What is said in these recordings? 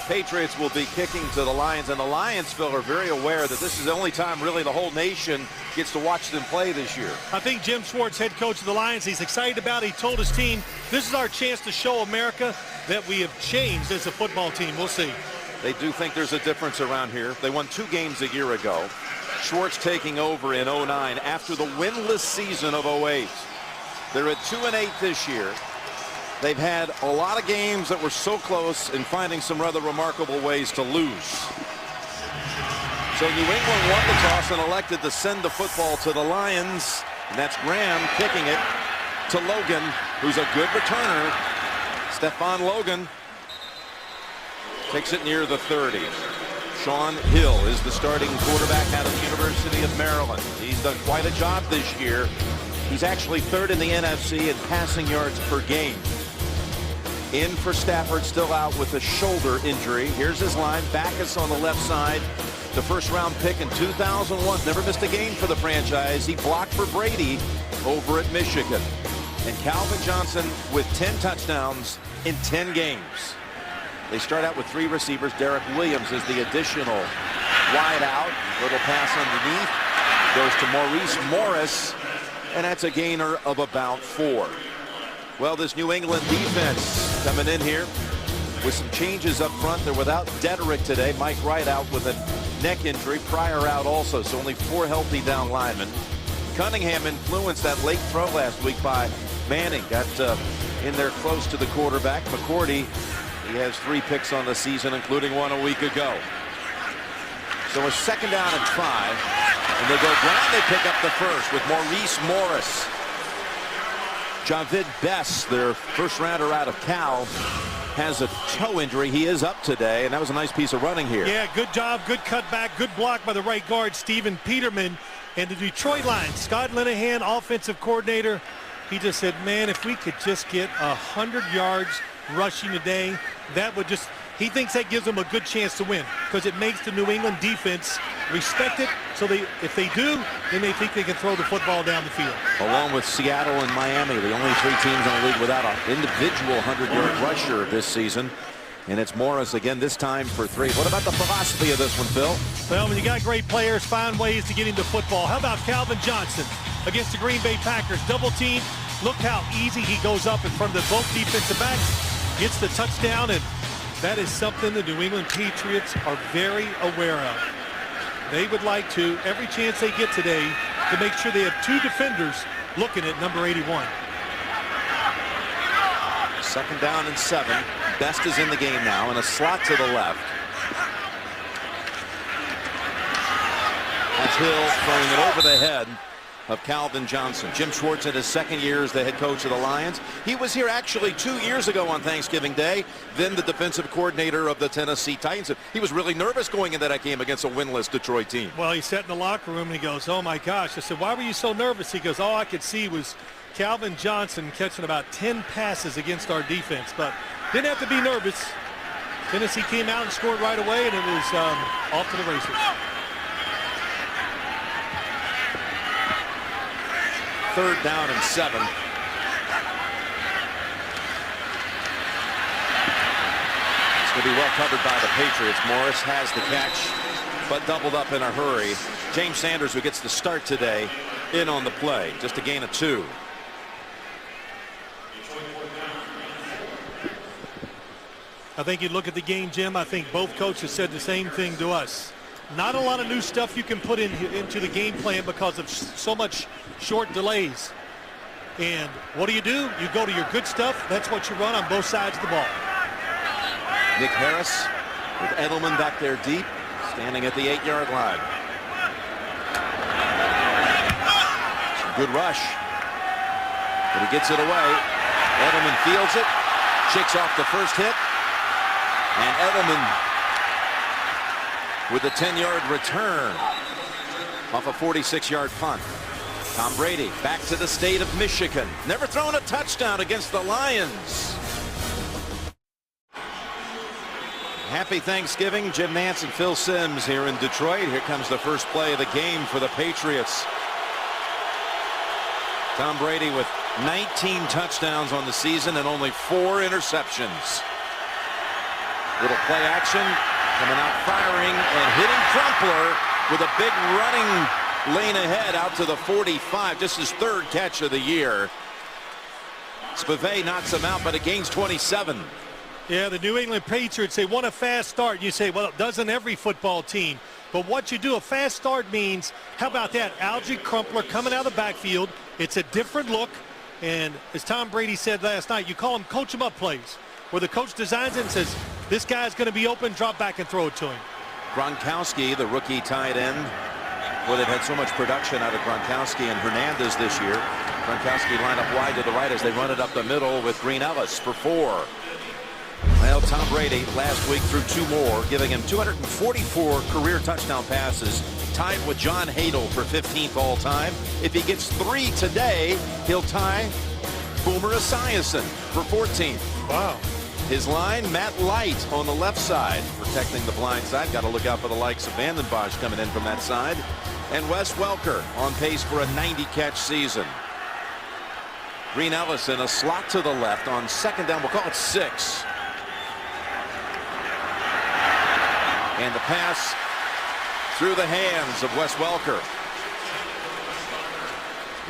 Patriots will be kicking to the Lions, and the Lions, Phil, are very aware that this is the only time really the whole nation gets to watch them play this year. I think Jim Schwartz, head coach of the Lions, he's excited about it. He told his team, this is our chance to show America that we have changed as a football team. We'll see. They do think there's a difference around here. They won 2 games a year ago. Schwartz taking over in 09 after the winless season of 08. They're at 2-8 this year. They've had a lot of games that were so close and finding some rather remarkable ways to lose. So New England won the toss and elected to send the football to the Lions. And that's Graham kicking it to Logan, who's a good returner. Stephon Logan takes it near the 30. Sean Hill is the starting quarterback out of the University of Maryland. He's done quite a job this year. He's actually 3rd in the NFC in passing yards per game. In for Stafford, still out with a shoulder injury. Here's his line. Backus on the left side. The first-round pick in 2001. Never missed a game for the franchise. He blocked for Brady over at Michigan. And Calvin Johnson with 10 touchdowns in 10 games. They start out with 3 receivers. Derek Williams is the additional wide out. Little pass underneath. Goes to Maurice Morris. And that's a gainer of about 4. Well, this New England defense coming in here with some changes up front. They're without Dederick today. Mike Wright out with a neck injury. Pryor out also, so only 4 healthy down linemen. Cunningham influenced that late throw last week by Manning. Got in there close to the quarterback. McCourty, he has 3 picks on the season, including 1 a week ago. So a 2nd down and 5. And they go ground. They pick up the first with Maurice Morris. Javid Best, their first rounder out of Cal, has a toe injury. He is up today, and that was a nice piece of running here. Yeah, good job, good cutback, good block by the right guard, Stephen Peterman. And the Detroit Lions, Scott Linehan, offensive coordinator, he just said, man, if we could just get 100 yards rushing today, that would just, he thinks that gives them a good chance to win because it makes the New England defense respect it. So if they do, then they think they can throw the football down the field. Along with Seattle and Miami, the only 3 teams in the league without an individual 100-yard rusher this season. And it's Morris again, this time for 3. What about the philosophy of this one, Phil? Well, when you got great players, find ways to get into football. How about Calvin Johnson against the Green Bay Packers? Double team. Look how easy he goes up in front of both defensive backs. Gets the touchdown, and that is something the New England Patriots are very aware of. They would like to, every chance they get today, to make sure they have 2 defenders looking at number 81. 2nd down and 7. Best is in the game now, and a slot to the left. That's Hill throwing it over the head of Calvin Johnson. Jim Schwartz in his 2nd year as the head coach of the Lions. He was here actually 2 years ago on Thanksgiving Day, then the defensive coordinator of the Tennessee Titans. He was really nervous going into that game against a winless Detroit team. Well, he sat in the locker room and he goes, oh my gosh. I said, why were you so nervous? He goes, all I could see was Calvin Johnson catching about 10 passes against our defense, but didn't have to be nervous. Tennessee came out and scored right away, and it was off to the races. Third down and 7. It's going to be well covered by the Patriots. Morris has the catch, but doubled up in a hurry. James Sanders, who gets the start today, in on the play. Just a gain of 2. I think you look at the game, Jim. I think both coaches said the same thing to us. Not a lot of new stuff you can put into the game plan because of so much short delays. And what do? You go to your good stuff. That's what you run on both sides of the ball. Nick Harris with Edelman back there deep, standing at the 8-yard line. Good rush, but he gets it away. Edelman fields it, shakes off the first hit, and Edelman with a 10-yard return off a 46-yard punt. Tom Brady back to the state of Michigan. Never thrown a touchdown against the Lions. Happy Thanksgiving. Jim Nantz and Phil Simms here in Detroit. Here comes the first play of the game for the Patriots. Tom Brady with 19 touchdowns on the season and only 4 interceptions. Little play action, coming out firing and hitting Crumpler with a big running lane ahead out to the 45. Just his third catch of the year. Spivey knocks him out, but it gains 27. Yeah, the New England Patriots, they want a fast start. You say, well, doesn't every football team? But what you do, a fast start means, how about that? Algie Crumpler coming out of the backfield. It's a different look. And as Tom Brady said last night, you call them coach him up plays, where the coach designs it and says, this guy's going to be open, drop back and throw it to him. Gronkowski, the rookie tight end. Well, they've had so much production out of Gronkowski and Hernandez this year. Gronkowski line up wide to the right as they run it up the middle with Green Ellis for 4. Well, Tom Brady last week threw 2 more, giving him 244 career touchdown passes, tied with John Hadle for 15th all time. If he gets 3 today, he'll tie Boomer Esiason for 14th. Wow. His line, Matt Light on the left side, protecting the blind side. Got to look out for the likes of Vanden Bosch coming in from that side. And Wes Welker on pace for a 90-catch season. Green Ellis in a slot to the left on second down. We'll call it 6. And the pass through the hands of Wes Welker.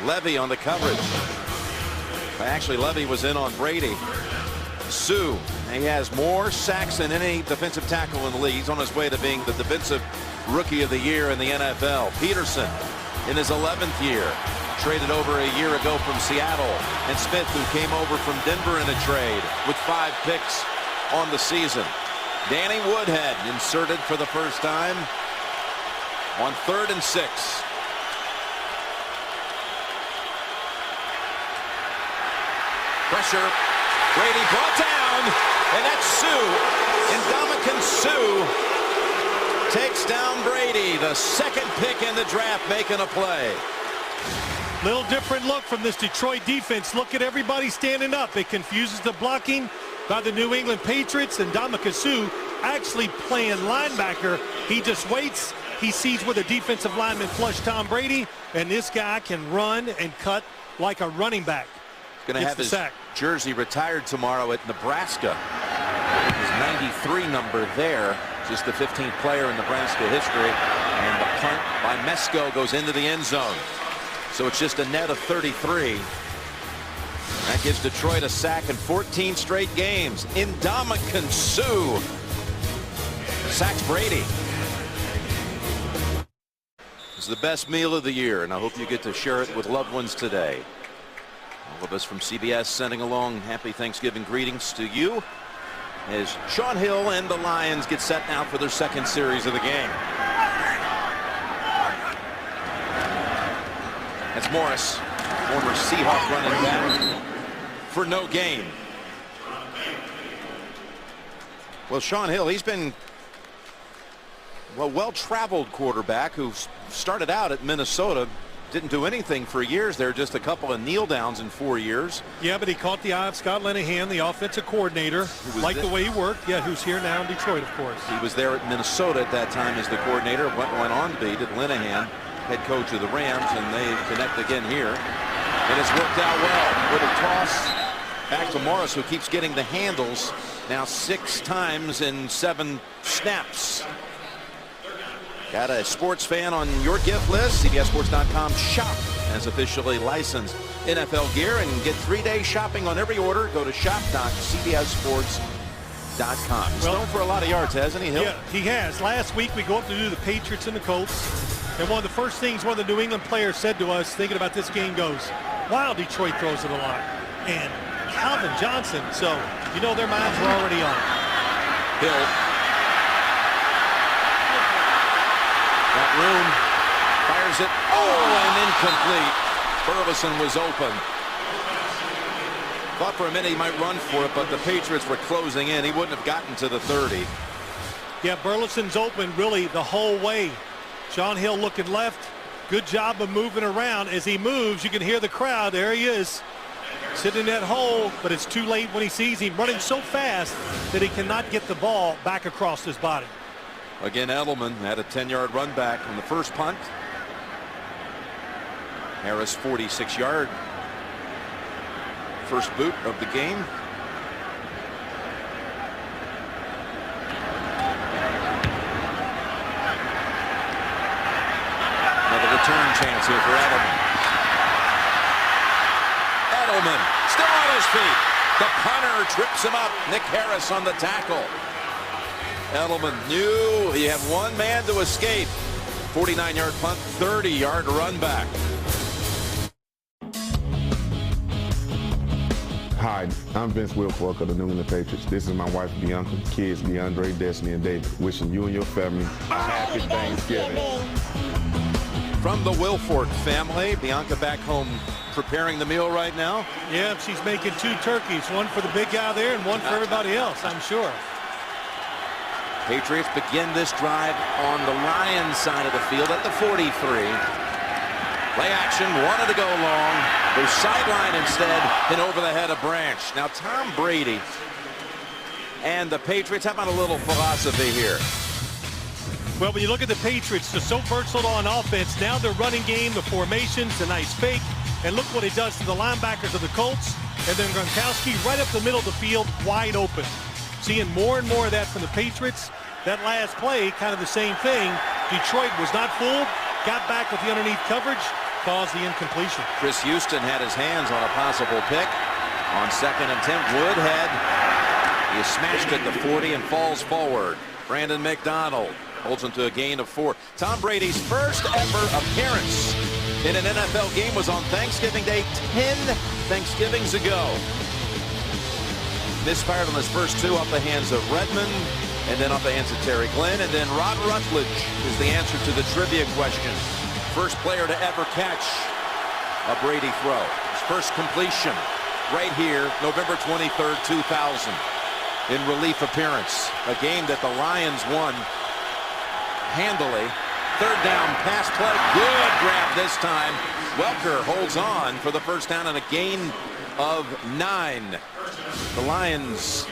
Levy on the coverage. Actually, Levy was in on Brady. Sue, he has more sacks than any defensive tackle in the league. He's on his way to being the defensive rookie of the year in the NFL. Peterson in his 11th year, traded over a year ago from Seattle. And Smith, who came over from Denver in a trade with 5 picks on the season. Danny Woodhead inserted for the first time on 3rd and 6. Pressure. Brady brought down, and that's Sue. Ndamukong Suh takes down Brady, the 2nd pick in the draft, making a play. Little different look from this Detroit defense. Look at everybody standing up. It confuses the blocking by the New England Patriots, and Ndamukong Suh actually playing linebacker. He just waits. He sees where the defensive lineman flushed Tom Brady, and this guy can run and cut like a running back. Going to have his jersey retired tomorrow at Nebraska. His 93 number there. Just the 15th player in Nebraska history. And the punt by Mesko goes into the end zone. So it's just a net of 33. That gives Detroit a sack in 14 straight games. Ndamukong Suh sacks Brady. It's the best meal of the year, and I hope you get to share it with loved ones today. All of us from CBS sending along happy Thanksgiving greetings to you as Sean Hill and the Lions get set now for their 2nd series of the game. That's Morris, former Seahawk running back, for no gain. Well, Sean Hill, he's been a well-traveled quarterback who started out at Minnesota. Didn't do anything for years there, just a couple of kneel downs in 4 years. Yeah, but he caught the eye of Scott Linehan, the offensive coordinator. Liked the way he worked. Yeah, who's here now in Detroit, of course. He was there at Minnesota at that time as the coordinator. Went on to be Linehan, head coach of the Rams, and they connect again here. And it's worked out well with a toss back to Morris, who keeps getting the handles now 6 times in 7 snaps. Got a sports fan on your gift list. CBSSports.com shop has officially licensed NFL gear and get 3-day shopping on every order. Go to shop.cbssports.com. He's known for a lot of yards, hasn't he, Hill? Yeah, he has. Last week we go up to do the Patriots and the Colts. And one of the first things one of the New England players said to us thinking about this game goes, wow, Detroit throws it a lot. And Calvin Johnson. So, you know, their minds were already on it. Hill. That room fires it. Oh, and incomplete. Burleson was open. Thought for a minute he might run for it, but the Patriots were closing in. He wouldn't have gotten to the 30. Yeah, Burleson's open really the whole way. Sean Hill looking left. Good job of moving around. As he moves, you can hear the crowd. There he is, sitting in that hole, but it's too late when he sees him running so fast that he cannot get the ball back across his body. Again, Edelman had a 10-yard run back on the first punt. Harris 46-yard first boot of the game. chance here for Edelman. Edelman still on his feet. The punter trips him up. Nick Harris on the tackle. Edelman knew he had one man to escape. 49-yard punt, 30-yard run back. Hi, I'm Vince Wilfork of the New England Patriots. This is my wife, Bianca, kids, DeAndre, Destiny, and David. Wishing you and your family a happy Thanksgiving. From the Wilfork family, Bianca back home preparing the meal right now. Yeah, she's making 2 turkeys, one for the big guy there and one for everybody else, I'm sure. Patriots begin this drive on the Lions side of the field at the 43. Play action, wanted to go long. Goes sideline instead, and over the head of Branch. Now Tom Brady and the Patriots, how about a little philosophy here? Well, when you look at the Patriots, they're so versatile on offense. Now their running game, the formations, the nice fake. And look what it does to the linebackers of the Colts. And then Gronkowski right up the middle of the field, wide open. Seeing more and more of that from the Patriots. That last play, kind of the same thing. Detroit was not fooled, got back with the underneath coverage, caused the incompletion. Chris Houston had his hands on a possible pick. On 2nd and 10, Woodhead. He is smashed at the 40 and falls forward. Brandon McDonald holds him to a gain of 4. Tom Brady's first ever appearance in an NFL game was on Thanksgiving Day 10 Thanksgivings ago. Misfired on his first 2 off the hands of Redmond, and then off the hands of Terry Glenn, and then Rod Rutledge is the answer to the trivia question. First player to ever catch a Brady throw. His first completion right here, November 23rd, 2000, in relief appearance. A game that the Lions won handily. 3rd down pass play. Good grab this time. Welker holds on for the first down and a gain of 9. The Lions.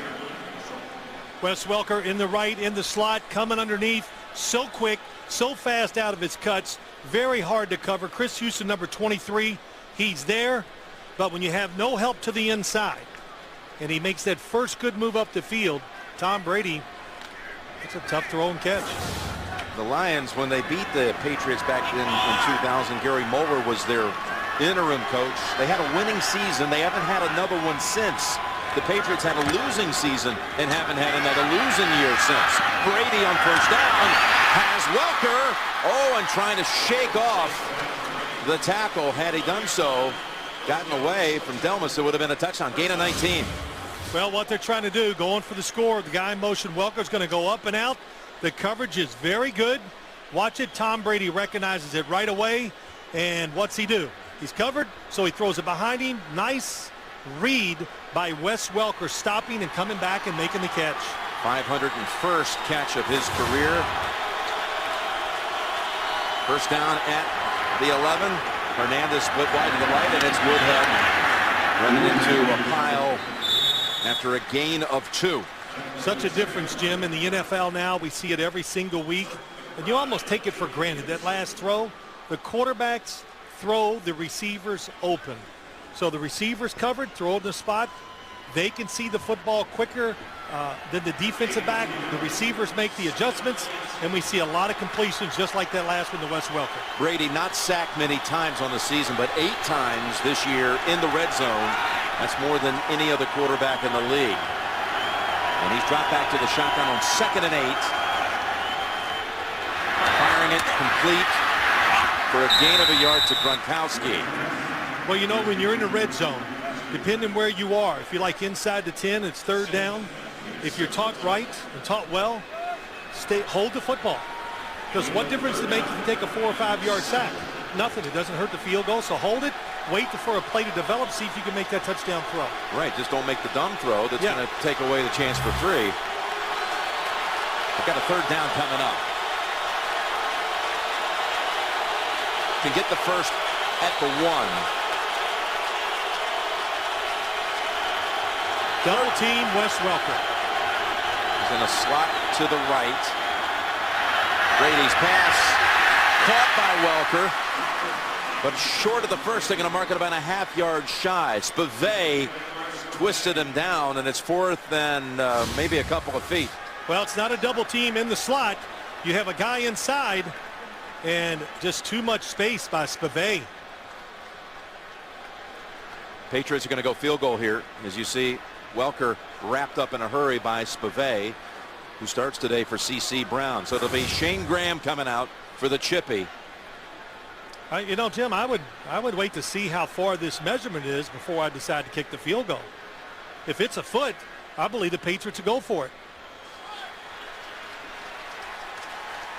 Wes Welker in the right, in the slot, coming underneath. So quick, so fast out of his cuts. Very hard to cover. Chris Houston, number 23, he's there. But when you have no help to the inside, and he makes that first good move up the field, Tom Brady, it's a tough throw and catch. The Lions, when they beat the Patriots back in 2000, Gary Moeller was their interim coach. They had a winning season. They haven't had another one since. The Patriots had a losing season and haven't had another losing year since. Brady on first down has Welker. Oh, and trying to shake off the tackle. Had he done so, gotten away from Delmas, it would have been a touchdown. Gain of 19. Well, what they're trying to do, going for the score, the guy in motion, Welker's going to go up and out. The coverage is very good. Watch it. Tom Brady recognizes it right away. And what's he do? He's covered, so he throws it behind him. Nice read by Wes Welker, stopping and coming back and making the catch. 501st catch of his career. First down at the 11. Hernandez split wide to the right, and it's Woodhead running into a pile after a gain of 2. Such a difference, Jim, in the NFL now. We see it every single week, and you almost take it for granted. That last throw, the quarterbacks throw the receivers open. So the receivers covered, throw in the spot. They can see the football quicker than the defensive back. The receivers make the adjustments, and we see a lot of completions just like that last one to Wes Welker. Brady not sacked many times on the season, but 8 times this year in the red zone. That's more than any other quarterback in the league. And he's dropped back to the shotgun on 2nd and 8. Firing it complete for a gain of a yard to Gronkowski. Well, you know, when you're in the red zone, depending where you are, if you're like inside the 10, it's 3rd down. If you're taught right and taught well, hold the football. Because what difference does it make if you take a 4 or 5 yard sack? Nothing. It doesn't hurt the field goal. So hold it. Wait for a play to develop. See if you can make that touchdown throw. Right. Just don't make the dumb throw that's going to take away the chance for 3. They've got a 3rd down coming up. Can get the first at the 1. Double team Wes Welker. He's in a slot to the right. Brady's pass caught by Welker, but short of the first. They're going to mark it about a ½ yard shy. Spivey twisted him down, and it's 4th and maybe a couple of feet. Well, it's not a double team in the slot. You have a guy inside, and just too much space by Spivey. Patriots are going to go field goal here. As you see, Welker wrapped up in a hurry by Spivey, who starts today for C.C. Brown. So it'll be Shane Graham coming out for the chippy. You know, Jim, I would wait to see how far this measurement is before I decide to kick the field goal. If it's a foot, I believe the Patriots will go for it.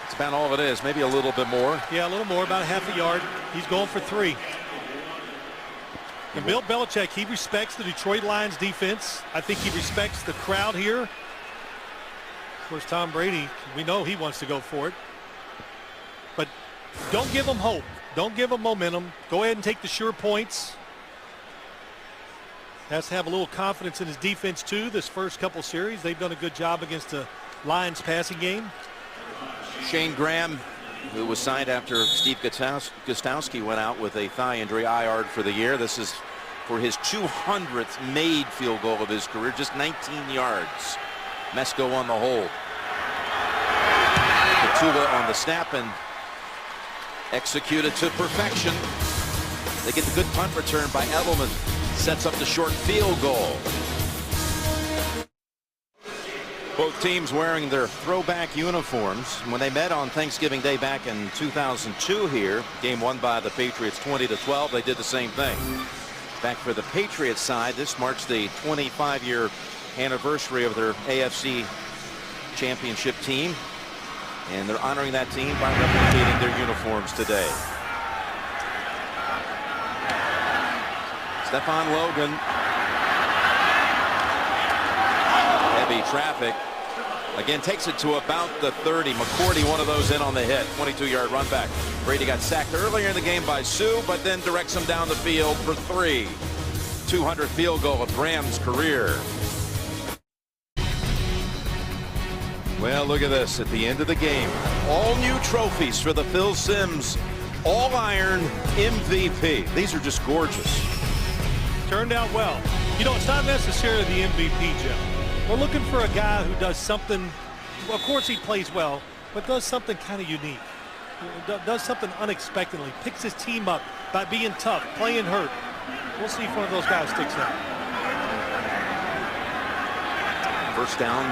It's about all it is, maybe a little bit more. Yeah, a little more, about a half a yard. He's going for 3. And Bill Belichick, he respects the Detroit Lions defense. I think he respects the crowd here. Of course, Tom Brady, we know he wants to go for it. But don't give him hope. Don't give him momentum. Go ahead and take the sure points. Has to have a little confidence in his defense, too. This first couple series, they've done a good job against the Lions passing game. Shane Graham, who was signed after Steve Gostowski went out with a thigh injury, IR'd for the year. This is for his 200th made field goal of his career, just 19 yards. Mesko on the hold. Petula on the snap and executed to perfection. They get the good punt return by Edelman. Sets up the short field goal. Both teams wearing their throwback uniforms. When they met on Thanksgiving Day back in 2002 here, game won by the Patriots 20-12, they did the same thing. Back for the Patriots side, this marks the 25-year anniversary of their AFC championship team. And they're honoring that team by replicating their uniforms today. Stephon Logan. Heavy traffic. Again, takes it to about the 30. McCourty, one of those in on the hit. 22-yard run back. Brady got sacked earlier in the game by Sue, but then directs him down the field for 3. 200th field goal of Graham's career. Well, look at this at the end of the game. All new trophies for the Phil Simms All-Iron MVP. These are just gorgeous. Turned out well. You know, it's not necessarily the MVP, Jim. We're looking for a guy who does something. Of course, he plays well, but does something kind of unique. Does something unexpectedly. Picks his team up by being tough, playing hurt. We'll see if one of those guys sticks out. First down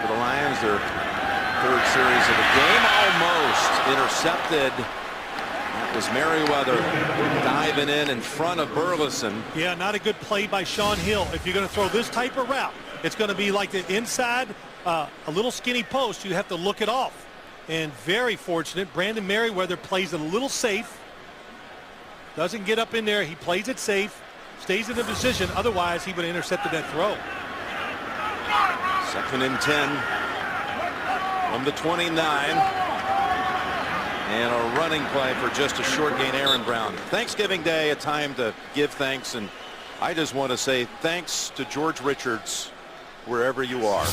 for the Lions, their 3rd series of the game. Almost intercepted. That was Merriweather diving in front of Burleson. Yeah, not a good play by Sean Hill. If you're going to throw this type of route, it's going to be like the inside, a little skinny post. You have to look it off. And very fortunate, Brandon Merriweather plays it a little safe. Doesn't get up in there. He plays it safe. Stays in the position. Otherwise, he would have intercepted that throw. 2nd and 10 from the 29. And a running play for just a short gain. Aaron Brown. Thanksgiving Day, a time to give thanks. And I just want to say thanks to George Richards, wherever you are.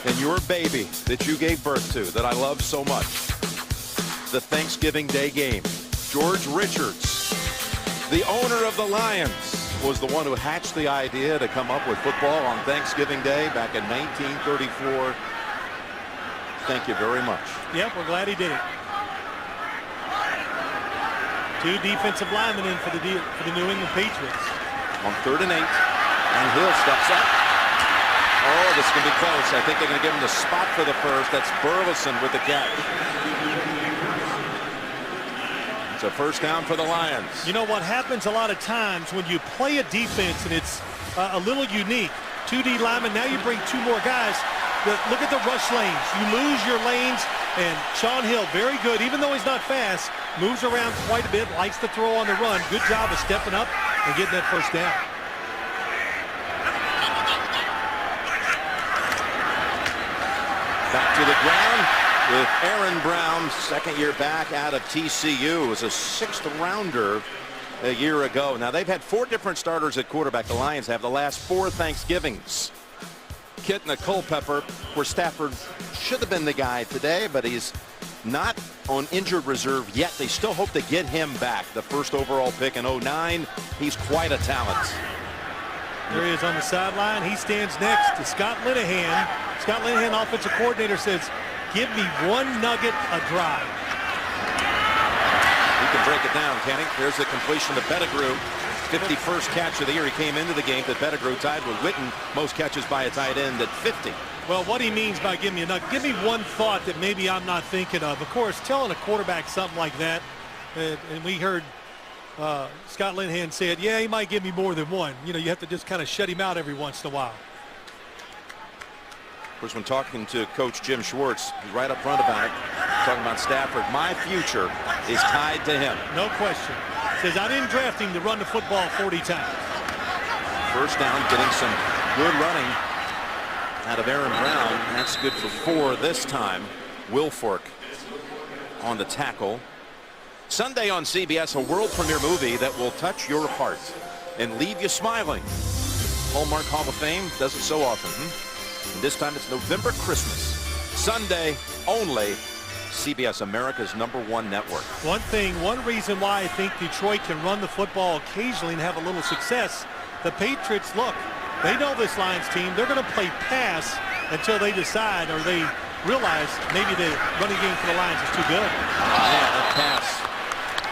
And your baby that you gave birth to, that I love so much. The Thanksgiving Day game. George Richards, the owner of the Lions, was the one who hatched the idea to come up with football on Thanksgiving Day back in 1934. Thank you very much. Yep, we're glad he did it. 2 defensive linemen in for the New England Patriots. On 3rd and 8, and Hill steps up. Oh, this is going to be close. I think they're going to give him the spot for the first. That's Burleson with the catch. It's a first down for the Lions. You know what happens a lot of times when you play a defense and it's a little unique. 2 D linemen, now you bring 2 more guys. Look at the rush lanes. You lose your lanes, and Sean Hill, very good, even though he's not fast, moves around quite a bit, likes to throw on the run. Good job of stepping up and getting that first down. Back to the ground with Aaron Brown, 2nd year back out of TCU. It was a 6th rounder a year ago. Now, they've had 4 different starters at quarterback. The Lions have the last 4 Thanksgivings. Kitna, Culpepper, where Stafford should have been the guy today, but he's not on injured reserve yet. They still hope to get him back. The 1st overall pick in 09. He's quite a talent. There he is on the sideline. He stands next to Scott Linehan. Scott Linehan, offensive coordinator, says, give me one nugget a drive. can break it down, can he? There's the completion to Pettigrew. 51st catch of the year. He came into the game that Pettigrew tied with Witten, most catches by a tight end at 50. Well, what he means by give me a nugget, give me one thought that maybe I'm not thinking of. Of course, telling a quarterback something like that, and we heard Scott Linehan said, yeah, he might give me more than one. You know, you have to just kind of shut him out every once in a while. Of course, when talking to Coach Jim Schwartz, he's right up front about it, talking about Stafford. My future is tied to him. No question. Says, I didn't draft him to run the football 40 times. First down, getting some good running out of Aaron Brown. That's good for 4 this time. Wilfork on the tackle. Sunday on CBS, a world premiere movie that will touch your heart and leave you smiling. Hallmark Hall of Fame does it so often. And this time it's November Christmas. Sunday only. CBS, America's #1 network. One reason why I think Detroit can run the football occasionally and have a little success, the Patriots, look, they know this Lions team. They're going to play pass until they decide or they realize maybe the running game for the Lions is too good. Yeah, that pass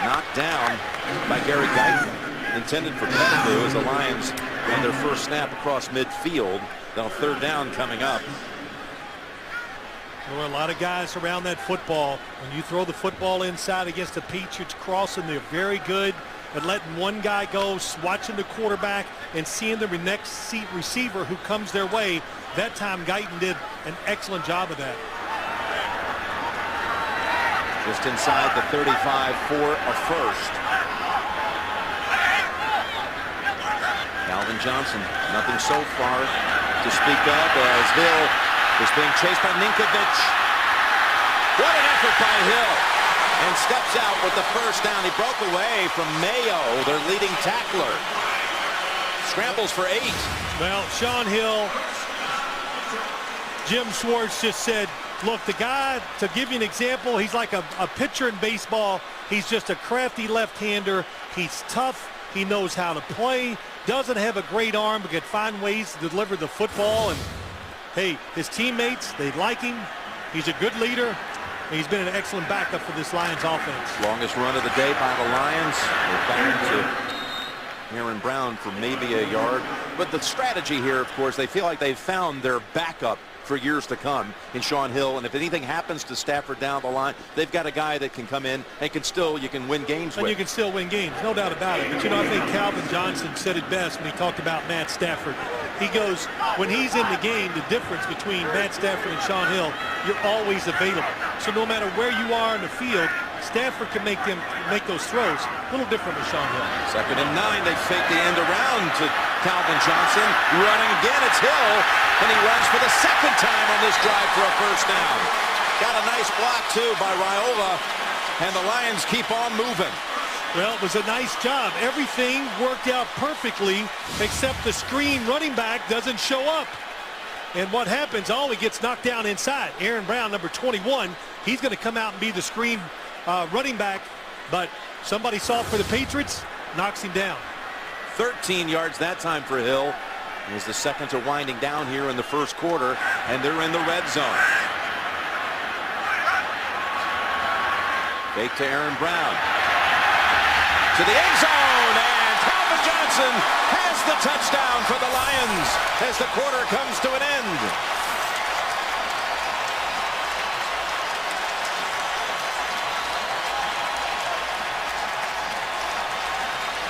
knocked down by Gary Guyton, intended for Pettigrew as the Lions on their first snap across midfield. Now 3rd down coming up. There were a lot of guys around that football. When you throw the football inside against the Patriots crossing, they're very good at letting one guy go, watching the quarterback, and seeing the next receiver who comes their way. That time, Guyton did an excellent job of that. Just inside the 35 for a first. Calvin Johnson, nothing so far to speak of as Hill is being chased by Ninkovich. What an effort by Hill. And steps out with the first down. He broke away from Mayo, their leading tackler. Scrambles for 8. Well, Sean Hill, Jim Schwartz just said, look, the guy, to give you an example, he's like a pitcher in baseball. He's just a crafty left-hander. He's tough. He knows how to play. Doesn't have a great arm, but can find ways to deliver the football. And, hey, his teammates, they like him. He's a good leader. He's been an excellent backup for this Lions offense. Longest run of the day by the Lions. We're back to Aaron Brown for maybe a yard. But the strategy here, of course, they feel like they've found their backup for years to come in Sean Hill. And if anything happens to Stafford down the line, they've got a guy that can come in and you can win games with. And you can still win games, no doubt about it. But, you know, I think Calvin Johnson said it best when he talked about Matt Stafford. He goes, when he's in the game, the difference between Matt Stafford and Sean Hill, you're always available. So no matter where you are in the field, Stafford can make those throws. A little different with Sean Hill. 2nd and 9. They fake the end around to Calvin Johnson. Running again, it's Hill. And he runs for the 2nd time on this drive for a first down. Got a nice block, too, by Raiola. And the Lions keep on moving. Well, it was a nice job. Everything worked out perfectly, except the screen running back doesn't show up. And what happens? Oh, he gets knocked down inside. Aaron Brown, number 21, he's going to come out and be the screen running back. But somebody saw it for the Patriots, knocks him down. 13 yards that time for Hill. As the seconds are winding down here in the first quarter, and they're in the red zone. Fake to Aaron Brown. To the end zone, and Calvin Johnson has the touchdown for the Lions as the quarter comes to an end.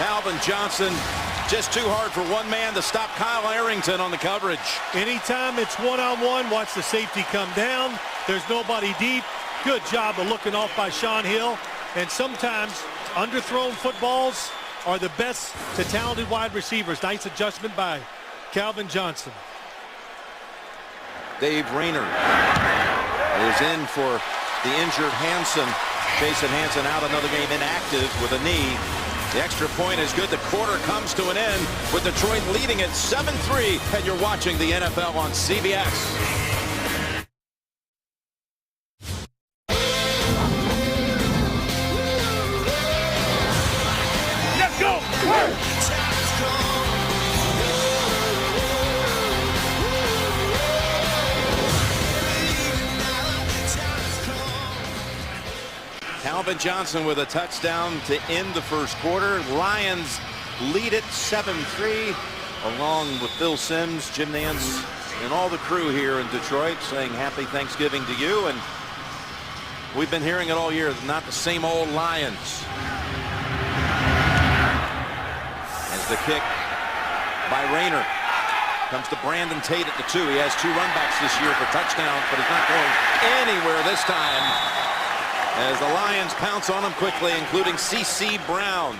Calvin Johnson, just too hard for one man to stop Kyle Arrington on the coverage. Anytime it's one-on-one, watch the safety come down. There's nobody deep. Good job of looking off by Sean Hill. And sometimes underthrown footballs are the best to talented wide receivers. Nice adjustment by Calvin Johnson. Dave Rayner is in for the injured Hansen. Jason Hansen out another game inactive with a knee. The extra point is good. The quarter comes to an end with Detroit leading at 7-3, and you're watching the NFL on CBS. Let's go! Calvin Johnson with a touchdown to end the first quarter. Lions lead it 7-3, along with Bill Sims, Jim Nance, and all the crew here in Detroit saying happy Thanksgiving to you. And we've been hearing it all year, not the same old Lions. As the kick by Rayner comes to Brandon Tate at the 2. He has 2 runbacks this year for touchdowns, but he's not going anywhere this time as the Lions pounce on him quickly, including C.C. Brown.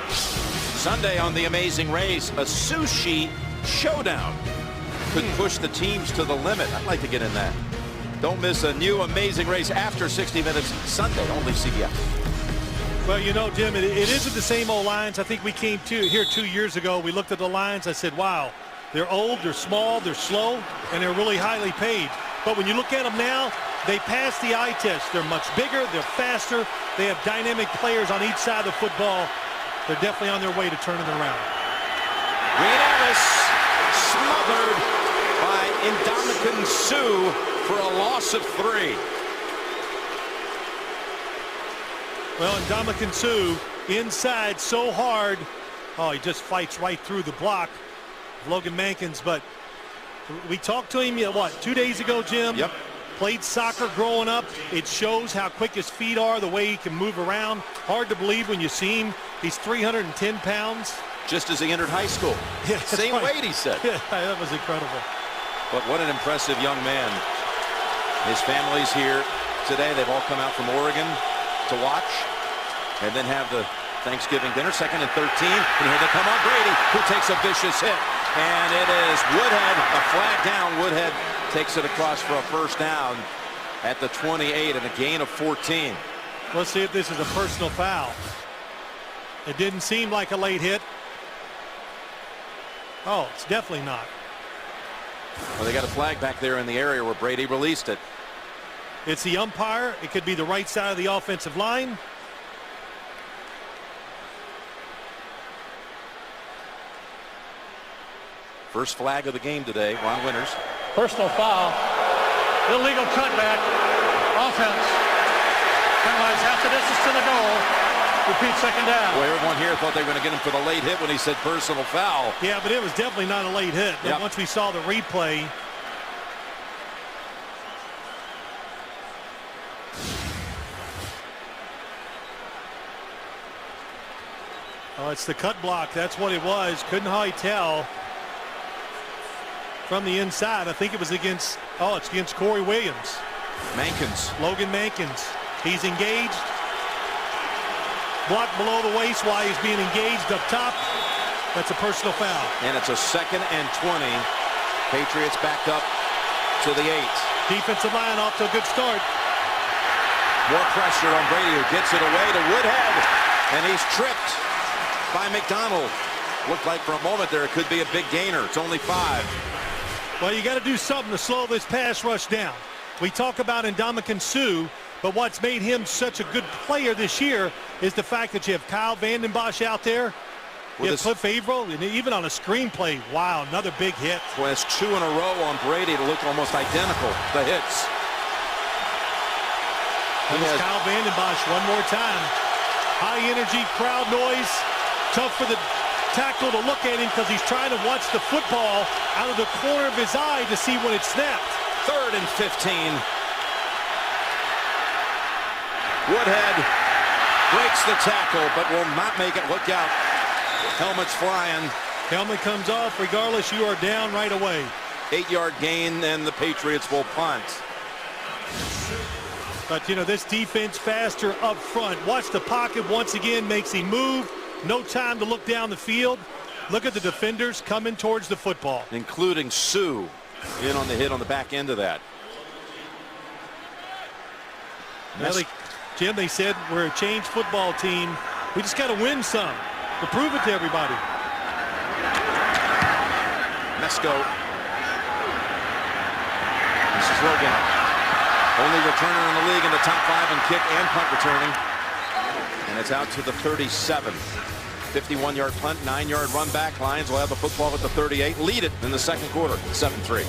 Sunday on The Amazing Race, a sushi showdown could push the teams to the limit. I'd like to get in that. Don't miss a new Amazing Race after 60 minutes Sunday, only CBS. Well, you know, Jim, it isn't the same old Lions. I think we came here 2 years ago. We looked at the Lions. I said, wow, they're old, they're small, they're slow, and they're really highly paid. But when you look at them now, they pass the eye test. They're much bigger, they're faster, they have dynamic players on each side of the football. They're definitely on their way to turning it around. Reed Ellis smothered by Ndamukong Suh for a loss of 3. Well, Ndamukong Suh inside so hard. Oh, he just fights right through the block of Logan Mankins. But we talked to him, what, 2 days ago, Jim? Yep. Played soccer growing up. It shows how quick his feet are, the way he can move around. Hard to believe when you see him. He's 310 pounds. Just as he entered high school. Yeah, Same weight, he said. Yeah, that was incredible. But what an impressive young man. His family's here today. They've all come out from Oregon to watch and then have the Thanksgiving dinner. 2nd and 13. And here they come on Brady, who takes a vicious hit. And it is Woodhead, a flag down. Woodhead takes it across for a first down at the 28 and a gain of 14. Let's see if this is a personal foul. It didn't seem like a late hit. Oh, it's definitely not. Well, they got a flag back there in the area where Brady released it. It's the umpire. It could be the right side of the offensive line. First flag of the game today. Ron Winters. Personal foul. Illegal cutback. Offense. Penalized half the distance to the goal. Repeat, second down. Well, everyone here thought they were going to get him for the late hit when he said personal foul. Yeah, but it was definitely not a late hit. But once we saw the replay, oh, it's the cut block. That's what it was. Couldn't hardly tell from the inside. I think it was against, oh, it's against Corey Williams. Mankins. Logan Mankins. He's engaged. Blocked below the waist while he's being engaged up top. That's a personal foul. And it's a 2nd and 20. Patriots backed up to the 8. Defensive line off to a good start. More pressure on Brady, who gets it away to Woodhead. And he's tripped by McDonald. Looked like for a moment there it could be a big gainer. It's only 5. Well, you got to do something to slow this pass rush down. We talk about Ndamukong Suh, but what's made him such a good player this year is the fact that you have Kyle Vanden Bosch out there. You have Cliff Averill, and even on a screenplay, wow, another big hit. Well, it's 2 in a row on Brady to look almost identical, the hits. Here's Kyle Vanden Bosch one more time. High energy, crowd noise. Tough for the tackle to look at him because he's trying to watch the football out of the corner of his eye to see when it snapped. 3rd and 15. Woodhead breaks the tackle, but will not make it. Look out. Helmet's flying. Helmet comes off. Regardless, you are down right away. 8-yard gain, and the Patriots will punt. But, you know, this defense faster up front. Watch the pocket once again, makes him move. No time to look down the field. Look at the defenders coming towards the football. Including Suh in on the hit on the back end of that. Jim, they said we're a changed football team. We just got to win some to prove it to everybody. Mesco. This is Logan. Only returner in the league in the top 5 in kick and punt returning. And it's out to the 37. 51-yard punt, 9-yard run back. Lions will have the football at the 38. Lead it in the second quarter, 7-3.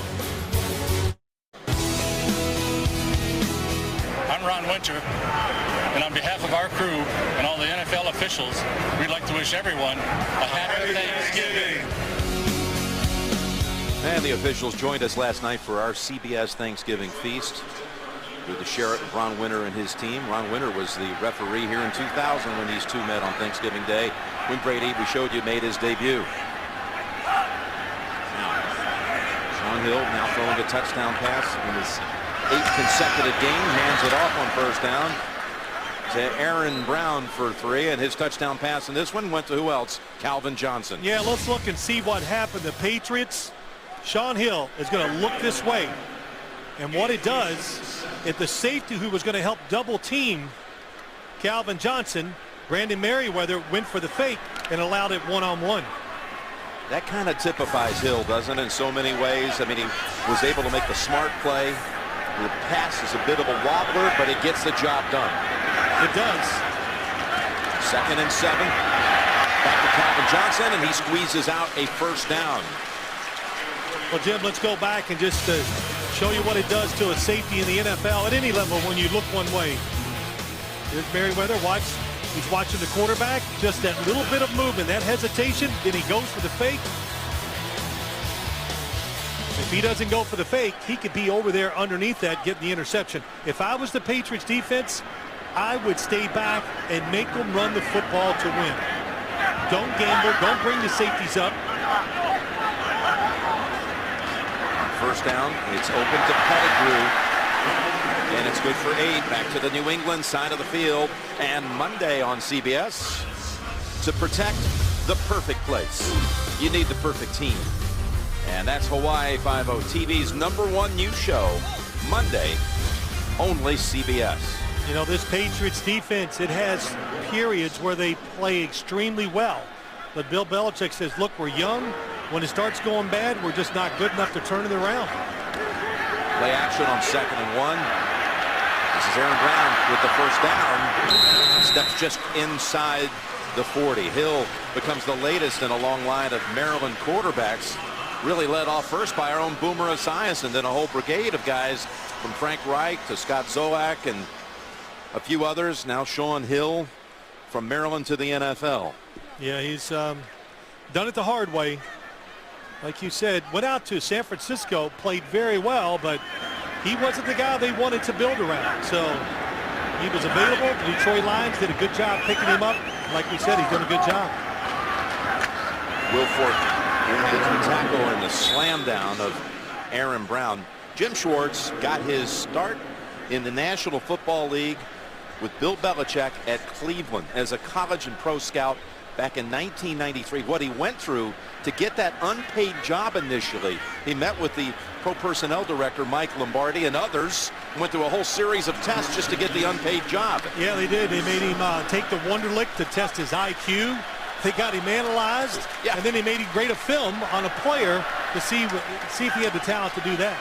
Ron Winter, and on behalf of our crew and all the NFL officials, we'd like to wish everyone a happy Thanksgiving. And the officials joined us last night for our CBS Thanksgiving feast with the sheriff, Ron Winter, and his team. Ron Winter was the referee here in 2000 when these two met on Thanksgiving Day, when Brady, we showed you, made his debut. Sean Hill now throwing a touchdown pass in his 8th consecutive game, hands it off on first down to Aaron Brown for 3, and his touchdown pass in this one went to who else? Calvin Johnson. Yeah, let's look and see what happened. The Patriots, Sean Hill is going to look this way, and what it does, if the safety who was going to help double team Calvin Johnson, Brandon Merriweather, went for the fake and allowed it one-on-one. That kind of typifies Hill, doesn't it, in so many ways? I mean, he was able to make the smart play. The pass is a bit of a wobbler, but it gets the job done. It does. 2nd and 7. Back to Calvin Johnson, and he squeezes out a first down. Well, Jim, let's go back and just show you what it does to a safety in the NFL at any level when you look one way. Here's Merriweather. Watch. He's watching the quarterback. Just that little bit of movement, that hesitation. Then he goes for the fake. If he doesn't go for the fake, he could be over there underneath that getting the interception. If I was the Patriots defense, I would stay back and make them run the football to win. Don't gamble. Don't bring the safeties up. First down, it's open to Pettigrew, and it's good for 8. Back to the New England side of the field, and Monday on CBS, to protect the perfect place, you need the perfect team, and that's Hawaii 5-0 TV's #1 news show, Monday, only CBS. You know, this Patriots defense, it has periods where they play extremely well, but Bill Belichick says, look, we're young. When it starts going bad, we're just not good enough to turn it around. Play action on 2nd and 1. This is Aaron Brown with the first down. Steps just inside the 40. Hill becomes the latest in a long line of Maryland quarterbacks. Really led off first by our own Boomer Esiason, then a whole brigade of guys from Frank Reich to Scott Zoak and a few others. Now Sean Hill from Maryland to the NFL. Yeah, he's done it the hard way. Like you said, went out to San Francisco, played very well, but he wasn't the guy they wanted to build around. So he was available. The Detroit Lions did a good job picking him up. Like we said, he's done a good job. Wilfork gets the tackle and the slam down of Aaron Brown. Jim Schwartz got his start in the National Football League with Bill Belichick at Cleveland as a college and pro scout back in 1993. What he went through to get that unpaid job initially. He met with the pro personnel director, Mike Lombardi, and others. Went through a whole series of tests just to get the unpaid job. Yeah, they did. They made him take the Wonderlic to test his IQ. They got him analyzed, and then they made him grade a film on a player to see if he had the talent to do that.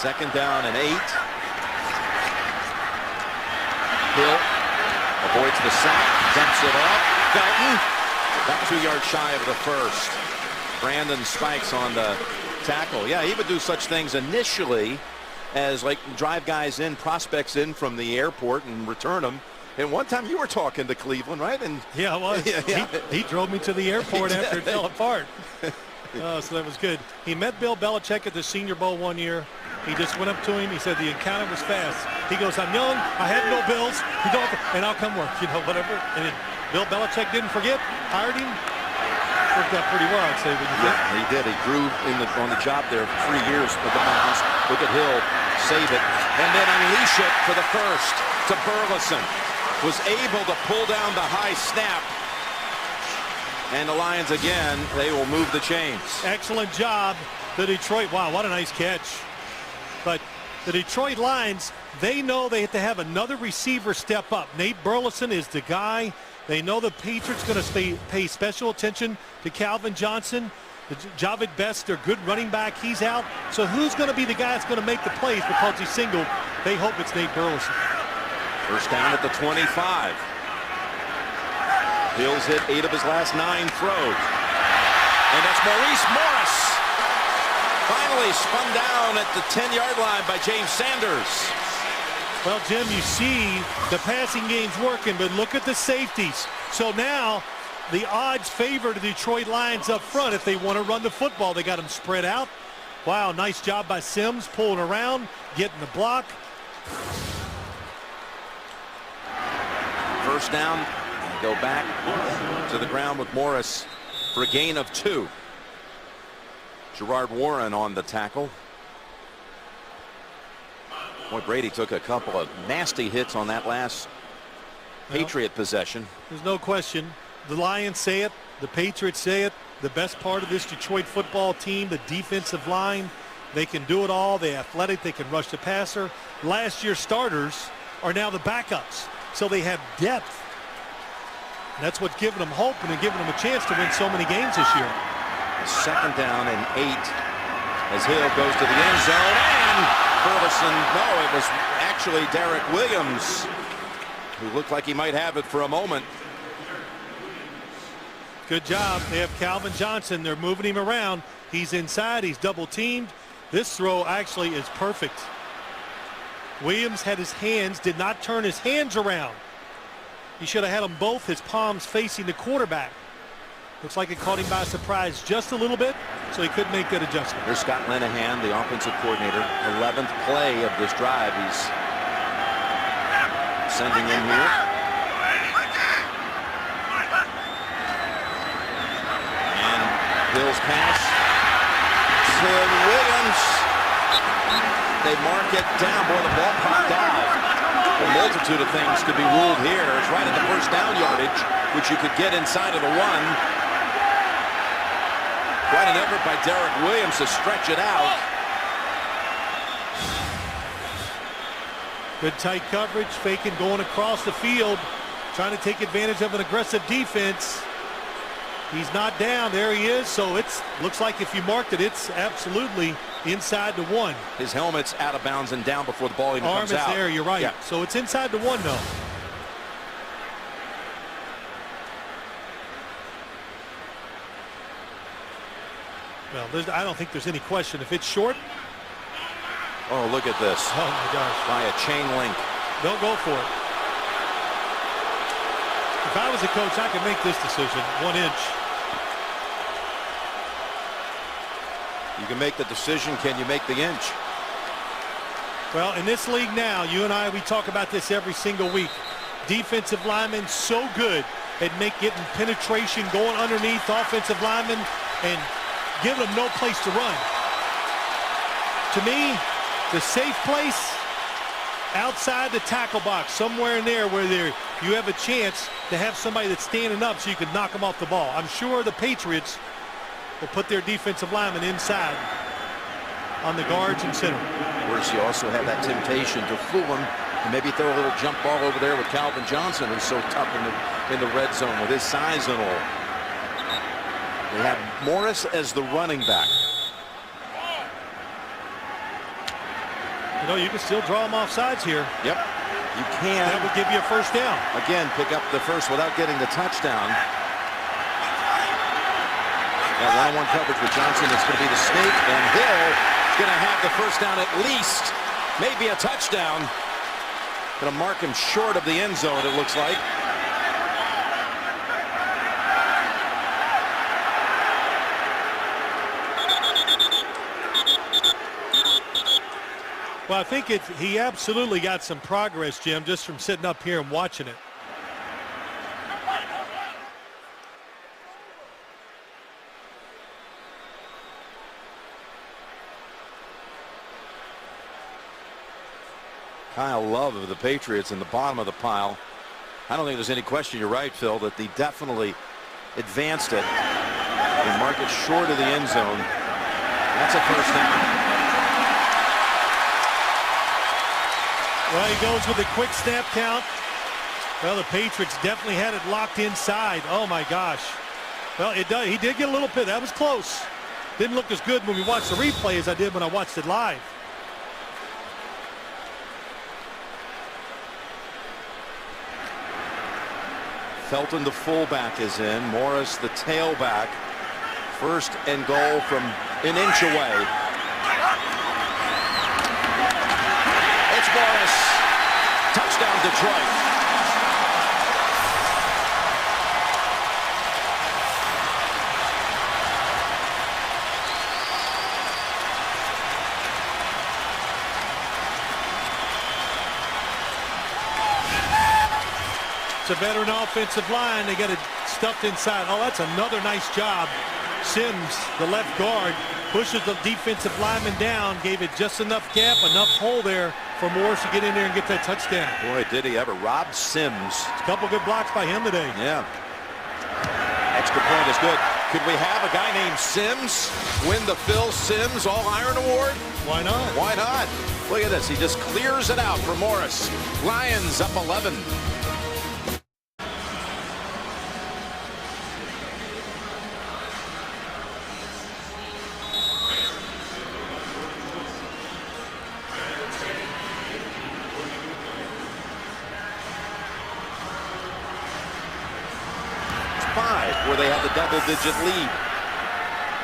2nd down and 8. Hill avoids the sack, dumps it off. Felton about 2 yards shy of the first. Brandon Spikes on the tackle. Yeah, he would do such things initially as like drive guys in, prospects in from the airport and return them. And one time you were talking to Cleveland, right? And yeah, I was. Yeah. He drove me to the airport after it fell apart. So that was good. He met Bill Belichick at the Senior Bowl one year. He just went up to him. He said the encounter was fast. He goes, I'm young. I had no bills. You don't, and I'll come work. You know, whatever. And Bill Belichick didn't forget. Hired him. Worked out pretty well, I'd say. Yeah, he did. He grew on the job there for 3 years with the Browns. Look at Hill save it, and then unleash it for the first to Burleson. Was able to pull down the high snap. And the Lions again, they will move the chains. Excellent job, the Detroit. Wow, what a nice catch. But the Detroit Lions, they know they have to have another receiver step up. Nate Burleson is the guy. They know the Patriots going to pay special attention to Calvin Johnson. Javid Best, their good running back, he's out. So who's going to be the guy that's going to make the plays because he's single? They hope it's Nate Burleson. First down at the 25. Hill's hit 8 of his last 9 throws. And that's Maurice Morris. Finally spun down at the 10-yard line by James Sanders. Well, Jim, you see the passing game's working, but look at the safeties. So now the odds favor the Detroit Lions up front if they want to run the football. They got them spread out. Wow, nice job by Sims pulling around, getting the block. First down, go back to the ground with Morris for a gain of 2. Gerard Warren on the tackle. Boy, Brady took a couple of nasty hits on that last Patriot possession. There's no question. The Lions say it. The Patriots say it. The best part of this Detroit football team, the defensive line, they can do it all. They're athletic. They can rush the passer. Last year's starters are now the backups. So they have depth. And that's what's giving them hope and giving them a chance to win so many games this year. Second down and 8 as Hill goes to the end zone. And Ferguson, no, it was actually Derek Williams who looked like he might have it for a moment. Good job. They have Calvin Johnson. They're moving him around. He's inside. He's double teamed. This throw actually is perfect. Williams had his hands, did not turn his hands around. He should have had them both, his palms facing the quarterback. Looks like it caught him by surprise just a little bit, so he couldn't make that adjustment. Here's Scott Linehan, the offensive coordinator. 11th play of this drive. He's sending in here. And Hill's pass to Williams. They mark it down. Boy, the ball popped out. A multitude of things could be ruled here. It's right at the first down yardage, which you could get inside of the 1. Quite an effort by Derek Williams to stretch it out. Good tight coverage, faking going across the field, trying to take advantage of an aggressive defense. He's not down. There he is. So it's looks like if you marked it, it's absolutely inside the 1. His helmet's out of bounds and down before the ball even comes out. Arm is there. You're right. Yeah. So it's inside the 1 though. Well, I don't think there's any question. If it's short. Oh, look at this. Oh, my gosh. By a chain link. Don't go for it. If I was a coach, I could make this decision. 1 inch. You can make the decision. Can you make the inch? Well, in this league now, you and I, we talk about this every single week. Defensive linemen so good at getting penetration, going underneath offensive linemen, and giving them no place to run. To me, the safe place outside the tackle box, somewhere in there where you have a chance to have somebody that's standing up so you can knock them off the ball. I'm sure the Patriots will put their defensive linemen inside on the guards and center. Of course, you also have that temptation to fool them and maybe throw a little jump ball over there with Calvin Johnson, who's so tough in the red zone with his size and all. They have Morris as the running back. You know, you can still draw them off sides here. Yep, you can. That would give you a first down. Again, pick up the first without getting the touchdown. Now, one-on-one coverage with Johnson. It's going to be the snake, and Hill is going to have the first down at least. Maybe a touchdown. Going to mark him short of the end zone, it looks like. Well, I think he absolutely got some progress, Jim, just from sitting up here and watching it. Kyle Love of the Patriots in the bottom of the pile. I don't think there's any question, you're right, Phil, that they definitely advanced it and mark it short of the end zone. That's a first down. Well, he goes with a quick snap count. Well, the Patriots definitely had it locked inside. Oh, my gosh. Well, he did get a little bit. That was close. Didn't look as good when we watched the replay as I did when I watched it live. Felton, the fullback, is in. Morris, the tailback. First and goal from an inch away. It's Morris. Detroit. It's a veteran offensive line. They got it stuffed inside. Oh, that's another nice job. Sims, the left guard, pushes the defensive lineman down, gave it just enough gap, enough hole there for Morris to get in there and get that touchdown. Boy, did he ever. Rob Sims. A couple good blocks by him today. Yeah. Extra point is good. Could we have a guy named Sims win the Phil Simms All-Iron Award? Why not? Why not? Look at this. He just clears it out for Morris. Lions up 11. Where they have the double-digit lead.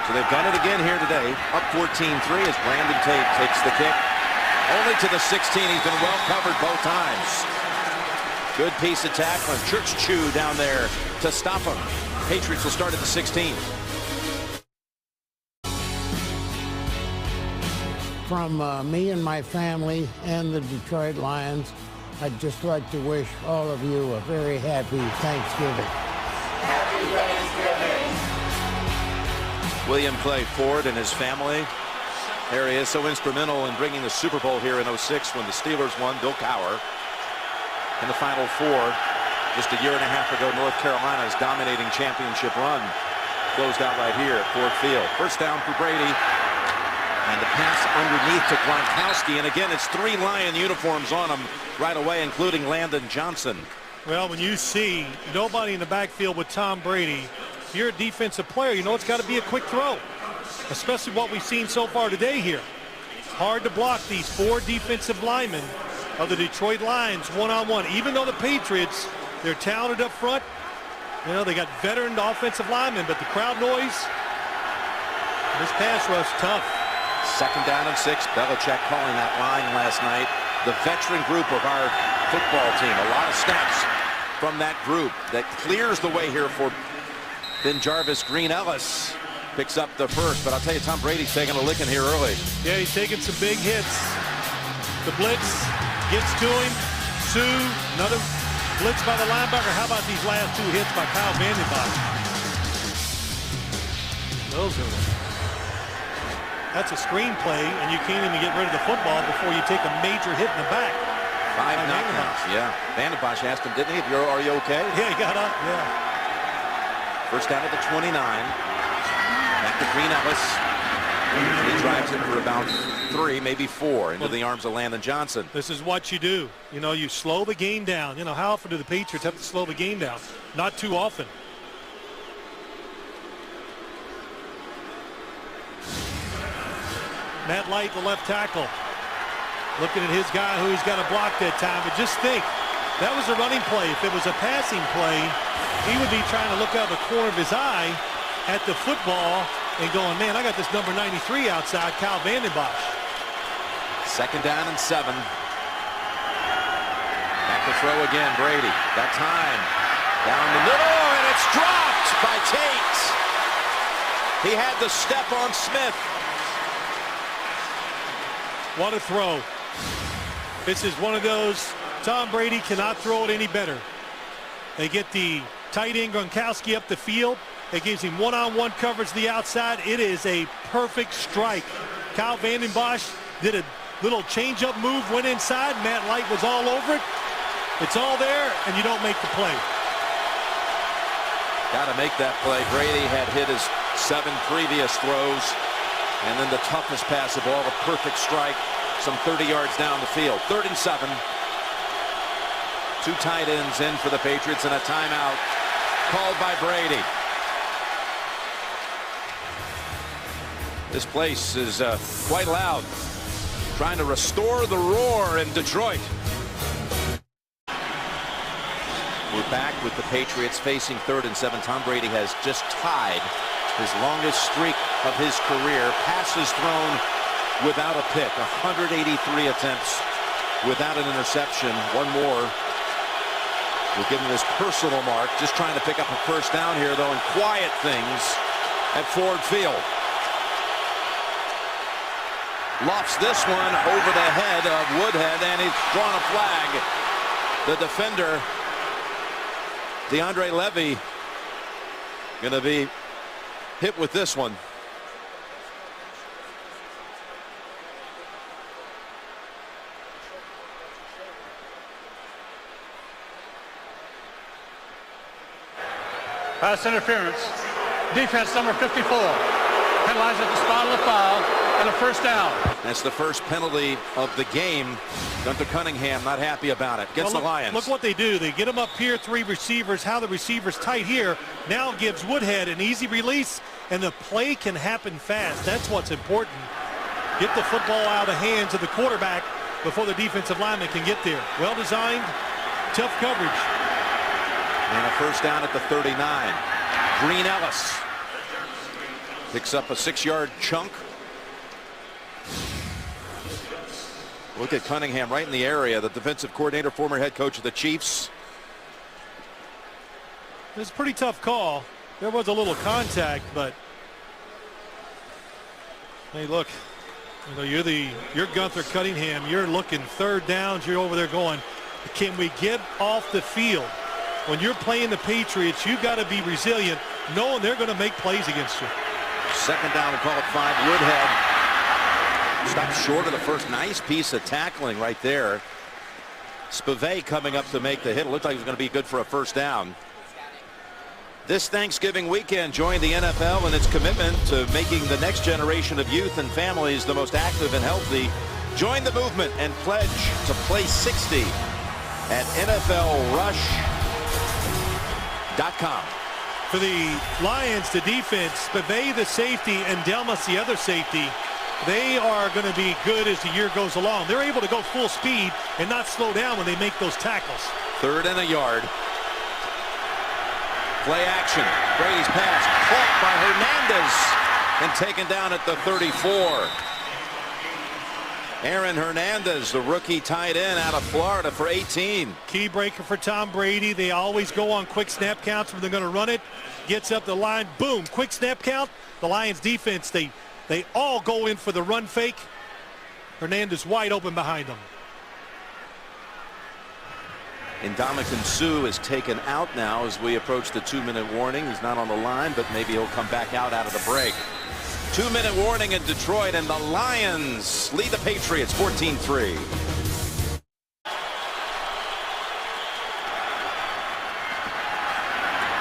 So they've done it again here today. Up 14-3 as Brandon Tate takes the kick. Only to the 16. He's been well covered both times. Good piece of tackling. Church-Chew down there to stop him. Patriots will start at the 16. From me and my family and the Detroit Lions, I'd just like to wish all of you a very happy Thanksgiving. William Clay Ford and his family. There he is, so instrumental in bringing the Super Bowl here in '06 when the Steelers won. Bill Cowher in the Final Four. Just a year and a half ago, North Carolina's dominating championship run closed out right here at Ford Field. First down for Brady. And the pass underneath to Gronkowski. And again, it's 3 Lion uniforms on him right away, including Landon Johnson. Well, when you see nobody in the backfield with Tom Brady, if you're a defensive player, you know it's got to be a quick throw, especially what we've seen so far today here. Hard to block these 4 defensive linemen of the Detroit Lions one-on-one. Even though the Patriots, they're talented up front, you know, they got veteran offensive linemen, but the crowd noise, this pass rush, tough. Second down and 6. Belichick calling that line last night. The veteran group of our football team. A lot of snaps from that group that clears the way here for Ben Jarvis. Green Ellis picks up the first, but I'll tell you, Tom Brady's taking a licking here early. Yeah, he's taking some big hits. The blitz gets to him. Sue, another blitz by the linebacker. How about these last 2 hits by Kyle Vandenbach? That's a screenplay, and you can't even get rid of the football before you take a major hit in the back. 5 knockdowns, yeah. Vandenbach asked him, didn't he, are you okay? Yeah, he got up, yeah. First down at the 29. Back to Green Ellis. He drives it for about 3, maybe 4 into the arms of Landon Johnson. This is what you do. You know, you slow the game down. You know, how often do the Patriots have to slow the game down? Not too often. Matt Light, the left tackle. Looking at his guy who he's got to block that time. But just think, that was a running play. If it was a passing play, he would be trying to look out the corner of his eye at the football and going, man, I got this number 93 outside, Kyle Vandenbach. Second down and 7. Back to throw again, Brady. That time. Down the middle, and it's dropped by Tate. He had the step on Smith. What a throw. This is one of those, Tom Brady cannot throw it any better. They get the tight end Gronkowski up the field. It gives him one-on-one coverage to the outside. It is a perfect strike. Kyle Vandenbach did a little change-up move, went inside. Matt Light was all over it. It's all there, and you don't make the play. Got to make that play. Brady had hit his 7 previous throws. And then the toughest pass of all, a perfect strike, some 30 yards down the field. 3rd and 7. 2 tight ends in for the Patriots and a timeout called by Brady. This place is quite loud. Trying to restore the roar in Detroit. We're back with the Patriots facing 3rd and 7. Tom Brady has just tied his longest streak of his career. Passes thrown without a pick. 183 attempts without an interception. One more We'll give him his personal mark. Just trying to pick up a first down here, though, and quiet things at Ford Field. Lofts this one over the head of Woodhead, and he's drawn a flag. The defender, DeAndre Levy, going to be hit with this one. Pass interference. Defense number 54. Penalized at the spot of the foul and a first down. That's the first penalty of the game. Gunther Cunningham not happy about it. Against the Lions. Look what they do. They get him up here, 3 receivers. How the receivers tight here now gives Woodhead an easy release, and the play can happen fast. That's what's important. Get the football out of the hands of the quarterback before the defensive lineman can get there. Well designed, tough coverage. And a first down at the 39. Green Ellis picks up a 6-yard chunk. Look at Cunningham right in the area. The defensive coordinator, former head coach of the Chiefs. It's a pretty tough call. There was a little contact, but hey, look, you know, you're Gunther Cunningham. You're looking third downs. You're over there going, can we get off the field? When you're playing the Patriots, you got to be resilient, knowing they're going to make plays against you. Second down, we'll call it 5. Woodhead stopped short of the first. Nice piece of tackling right there. Spivey coming up to make the hit. It looked like it was going to be good for a first down. This Thanksgiving weekend, join the NFL in its commitment to making the next generation of youth and families the most active and healthy. Join the movement and pledge to play 60 at NFLRush.com. For the Lions, the defense, Spivey the safety and Delmas the other safety, they are going to be good as the year goes along. They're able to go full speed and not slow down when they make those tackles. 3rd and a yard. Play action. Brady's pass caught by Hernandez and taken down at the 34. Aaron Hernandez, the rookie tight end out of Florida for 18. Key breaker for Tom Brady. They always go on quick snap counts when they're going to run it. Gets up the line, boom, quick snap count. The Lions defense, they all go in for the run fake. Hernandez wide open behind them. Ndamukong Suh is taken out now as we approach the 2-minute warning. He's not on the line, but maybe he'll come back out of the break. 2-minute warning in Detroit, and the Lions lead the Patriots 14-3.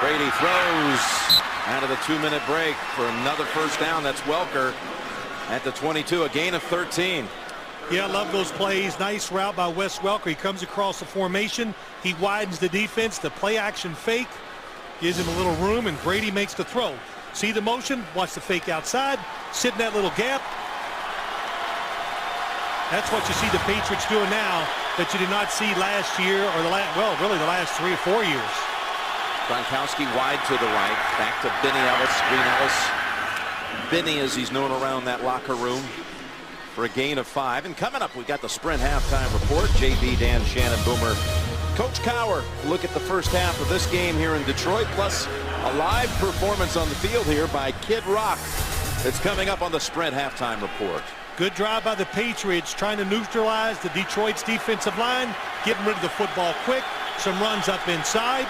Brady throws out of the 2-minute break for another first down. That's Welker at the 22, a gain of 13. Yeah, I love those plays. Nice route by Wes Welker. He comes across the formation. He widens the defense. The play action fake gives him a little room, and Brady makes the throw. See the motion, watch the fake outside, sit in that little gap. That's what you see the Patriots doing now that you did not see last year or really the last 3 or 4 years. Gronkowski wide to the right, back to Benny Ellis, Green Ellis. Benny, as he's known around that locker room, for a gain of 5. And coming up, we got the Sprint halftime report. JB, Dan, Shannon, Boomer, Coach Cowher. Look at the first half of this game here in Detroit, plus a live performance on the field here by Kid Rock. It's coming up on the Sprint halftime report. Good drive by the Patriots, trying to neutralize the Detroit's defensive line, getting rid of the football quick. Some runs up inside.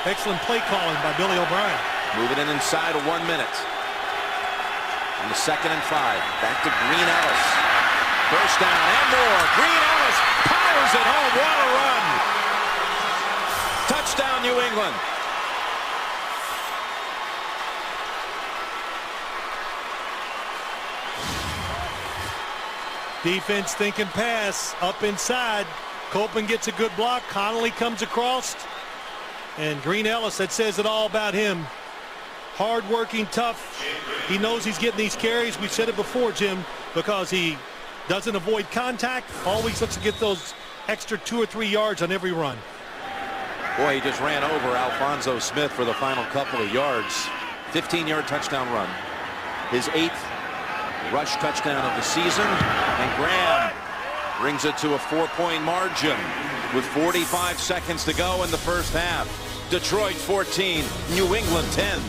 Excellent play calling by Billy O'Brien. Moving in inside of 1 minute. On the 2nd and 5. Back to Green Ellis. First down and more. Green Ellis powers it home. What a run. Touchdown, New England. Defense thinking pass up inside. Copeland gets a good block. Connolly comes across. And Green Ellis, that says it all about him. Hard-working, tough. He knows he's getting these carries. We said it before, Jim, because he doesn't avoid contact. Always looks to get those extra 2 or 3 yards on every run. Boy, he just ran over Alphonso Smith for the final couple of yards. 15-yard touchdown run. His 8th rush touchdown of the season. And Graham brings it to a 4-point margin with 45 seconds to go in the first half. Detroit 14, New England 10.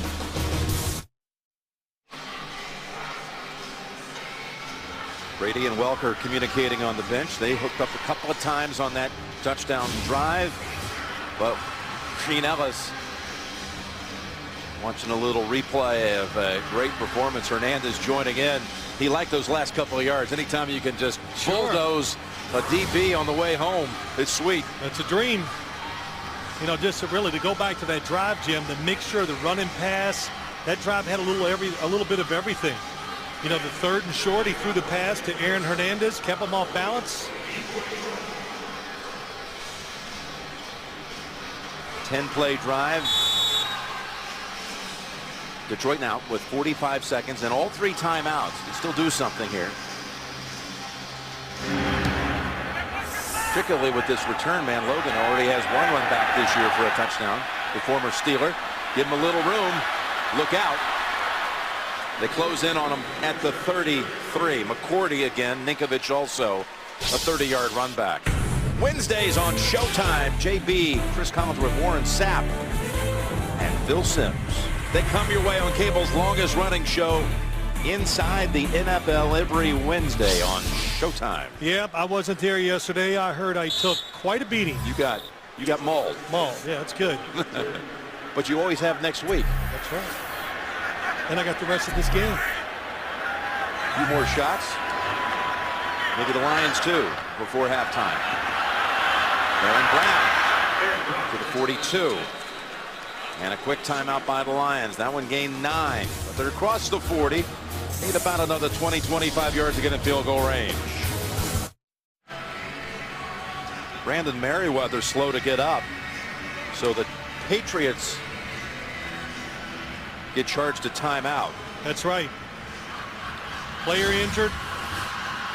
Brady and Welker communicating on the bench. They hooked up a couple of times on that touchdown drive, but Sheen Ellis watching a little replay of a great performance. Hernandez joining in. He liked those last couple of yards. Anytime you can just bulldoze a DB on the way home, it's sweet. It's a dream. You know, just to go back to that drive, Jim, the mixture of the run and pass, that drive had a little bit of everything. You know, the 3rd and short, he threw the pass to Aaron Hernandez, kept him off balance. 10-play drive. Detroit now with 45 seconds and all 3 timeouts. Can still do something here. Particularly with this return man, Logan already has 1 run back this year for a touchdown. The former Steeler. Give him a little room. Look out. They close in on him at the 33. McCourty again. Ninkovich also a 30-yard run back. Wednesdays on Showtime. JB, Chris Collinsworth, Warren Sapp, and Phil Simms. They come your way on cable's longest running show inside the NFL every Wednesday on Showtime. Yep, I wasn't there yesterday. I heard I took quite a beating. You got mauled. Mauled, yeah, that's good. But you always have next week. That's right. And I got the rest of this game. A few more shots. Maybe the Lions too before halftime. Aaron Brown to the 42. And a quick timeout by the Lions. That one gained 9. But they're across the 40. Need about another 20-25 yards to get in field goal range. Brandon Merriweather slow to get up. So the Patriots get charged a timeout. That's right. Player injured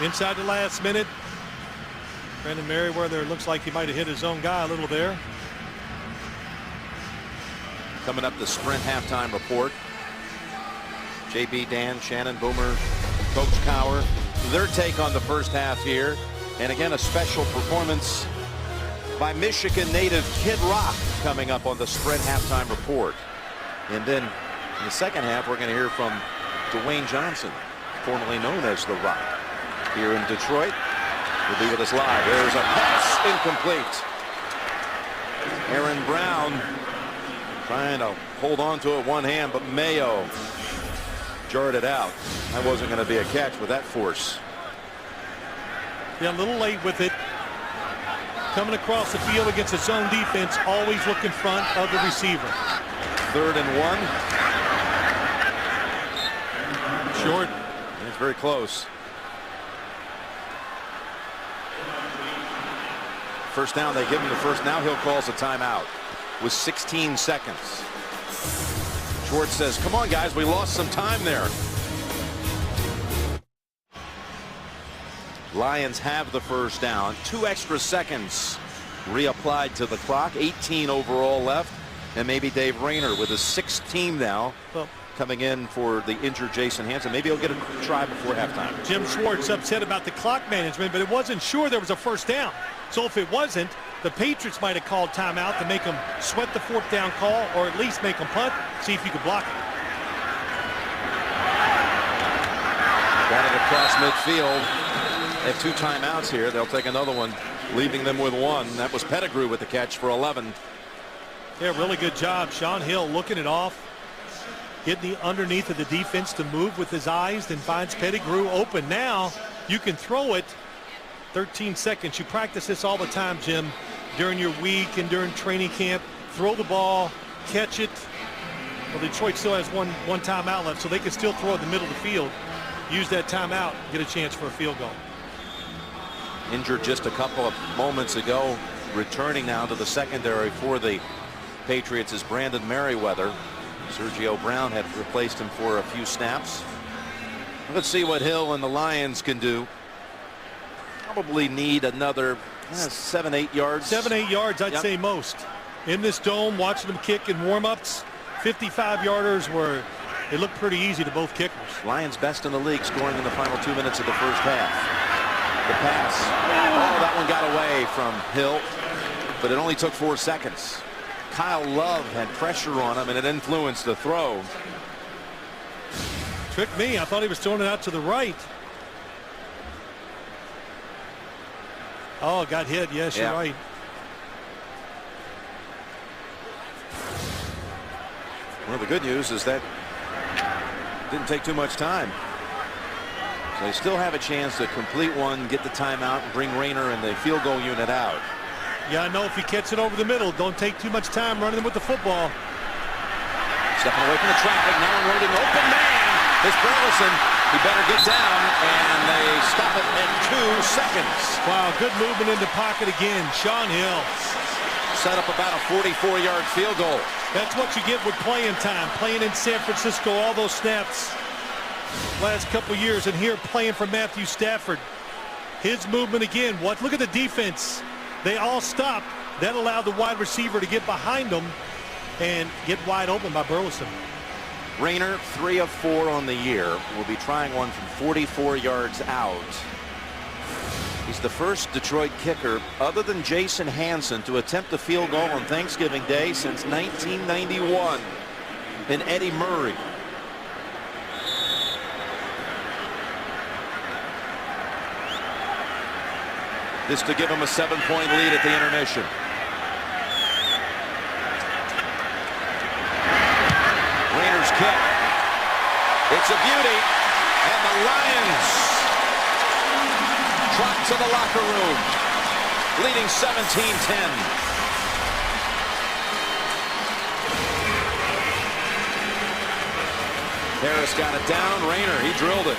inside the last minute. Brandon Merriweather looks like he might have hit his own guy a little there. Coming up, the Sprint halftime report. JB, Dan, Shannon, Boomer, Coach Cowher, their take on the first half here. And again, a special performance by Michigan native Kid Rock coming up on the Sprint halftime report. And then in the second half, we're going to hear from Dwayne Johnson, formerly known as The Rock, here in Detroit. Will be with us live. There's a pass incomplete. Aaron Brown trying to hold on to it one hand, but Mayo jarred it out. That wasn't going to be a catch with that force. Yeah, a little late with it. Coming across the field against its own defense, always look in front of the receiver. 3rd and 1. Short. It's very close. First down, they give him the first. Now he'll call a timeout with 16 seconds. Schwartz says, come on, guys, we lost some time there. Lions have the first down. 2 extra seconds reapplied to the clock. 18 overall left. And maybe Dave Rayner with his 6th team now coming in for the injured Jason Hanson. Maybe he'll get a try before halftime. Jim Schwartz upset about the clock management, but it wasn't sure there was a first down. So if it wasn't, the Patriots might have called timeout to make them sweat the 4th down call, or at least make them punt, see if you could block it. Got it across midfield. They have 2 timeouts here. They'll take another one, leaving them with 1. That was Pettigrew with the catch for 11. Yeah, really good job. Sean Hill looking it off, getting the underneath of the defense to move with his eyes, then finds Pettigrew open. Now you can throw it. 13 seconds. You practice this all the time, Jim, during your week and during training camp. Throw the ball, catch it. Well, Detroit still has one timeout left, so they can still throw it in the middle of the field. Use that timeout, get a chance for a field goal. Injured just a couple of moments ago. Returning now to the secondary for the Patriots is Brandon Merriweather. Sergio Brown had replaced him for a few snaps. Let's see what Hill and the Lions can do. Probably need another 7-8 yards. 7-8 yards, I'd say most. In this dome, watching them kick in warm-ups, 55-yarders were, it looked pretty easy to both kickers. Lions best in the league, scoring in the final 2 minutes of the first half. The pass. Oh, that one got away from Hill, but it only took 4 seconds. Kyle Love had pressure on him, and it influenced the throw. Tricked me. I thought he was throwing it out to the right. Oh, got hit. Yes, you're right. Well, the good news is that didn't take too much time. So they still have a chance to complete one, get the timeout, and bring Rayner and the field goal unit out. Yeah, I know if you catch it over the middle, don't take too much time running with the football. Stepping away from the traffic, now unloading open man. It's Burleson. He better get down, and they stop it at 2 seconds. Wow, good movement in the pocket again. Sean Hill. Set up about a 44-yard field goal. That's what you get with playing time. Playing in San Francisco, all those snaps last couple years, and here playing for Matthew Stafford. His movement again. What? Look at the defense. They all stopped. That allowed the wide receiver to get behind them and get wide open by Burleson. Rayner, 3 of 4 on the year. Will be trying one from 44 yards out. He's the first Detroit kicker, other than Jason Hansen, to attempt a field goal on Thanksgiving Day since 1991. And Eddie Murray. This to give him a 7-point lead at the intermission. Rayner's kick. It's a beauty. And the Lions trot to the locker room, leading 17-10. Harris got it down. Rayner, he drilled it.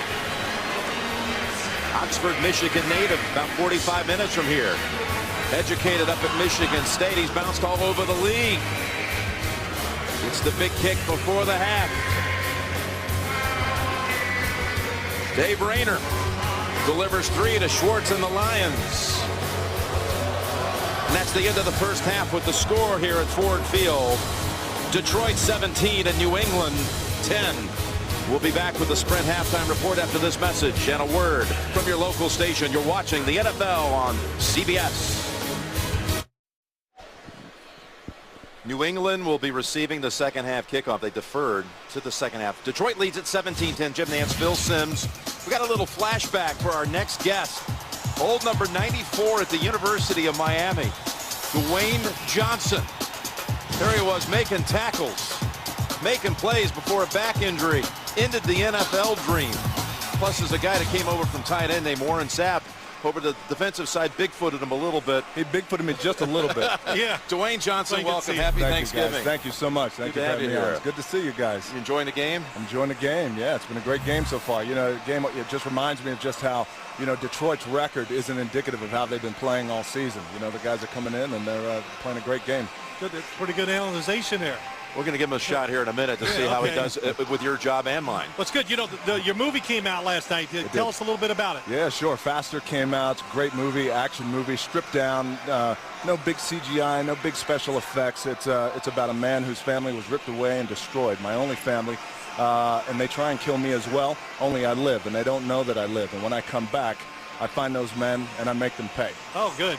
Oxford, Michigan native, about 45 minutes from here. Educated up at Michigan State. He's bounced all over the league. It's the big kick before the half. Dave Rayner delivers 3 to Schwartz and the Lions. And that's the end of the first half with the score here at Ford Field. Detroit 17 and New England 10. We'll be back with the Sprint halftime report after this message and a word from your local station. You're watching the NFL on CBS. New England will be receiving the second half kickoff. They deferred to the second half. Detroit leads at 17-10. Jim Nance, Phil Simms. We got a little flashback for our next guest. Old number 94 at the University of Miami, Dwayne Johnson. There he was making tackles, making plays before a back injury ended the NFL dream. Plus, as a guy that came over from tight end named Warren Sapp, over the defensive side, bigfooted him a little bit. He bigfooted me just a little bit. Yeah. Dwayne Johnson, welcome. Happy Thanksgiving. Thank you so much. Thank you for having me on. It's good to see you guys. You enjoying the game? I'm enjoying the game. Yeah, it's been a great game so far. You know, the game, it just reminds me of just how, you know, Detroit's record isn't indicative of how they've been playing all season. You know, the guys are coming in and they're playing a great game. Good, pretty good analyzation there. We're going to give him a shot here in a minute to see how he does with your job and mine. What's good, you know, your movie came out last night. Tell us a little bit about it. Yeah, sure. Faster came out. It's a great movie, action movie, stripped down. No big CGI, no big special effects. It's about a man whose family was ripped away and destroyed, my only family. And they try and kill me as well, only I live, and they don't know that I live. And when I come back, I find those men and I make them pay. Oh, good.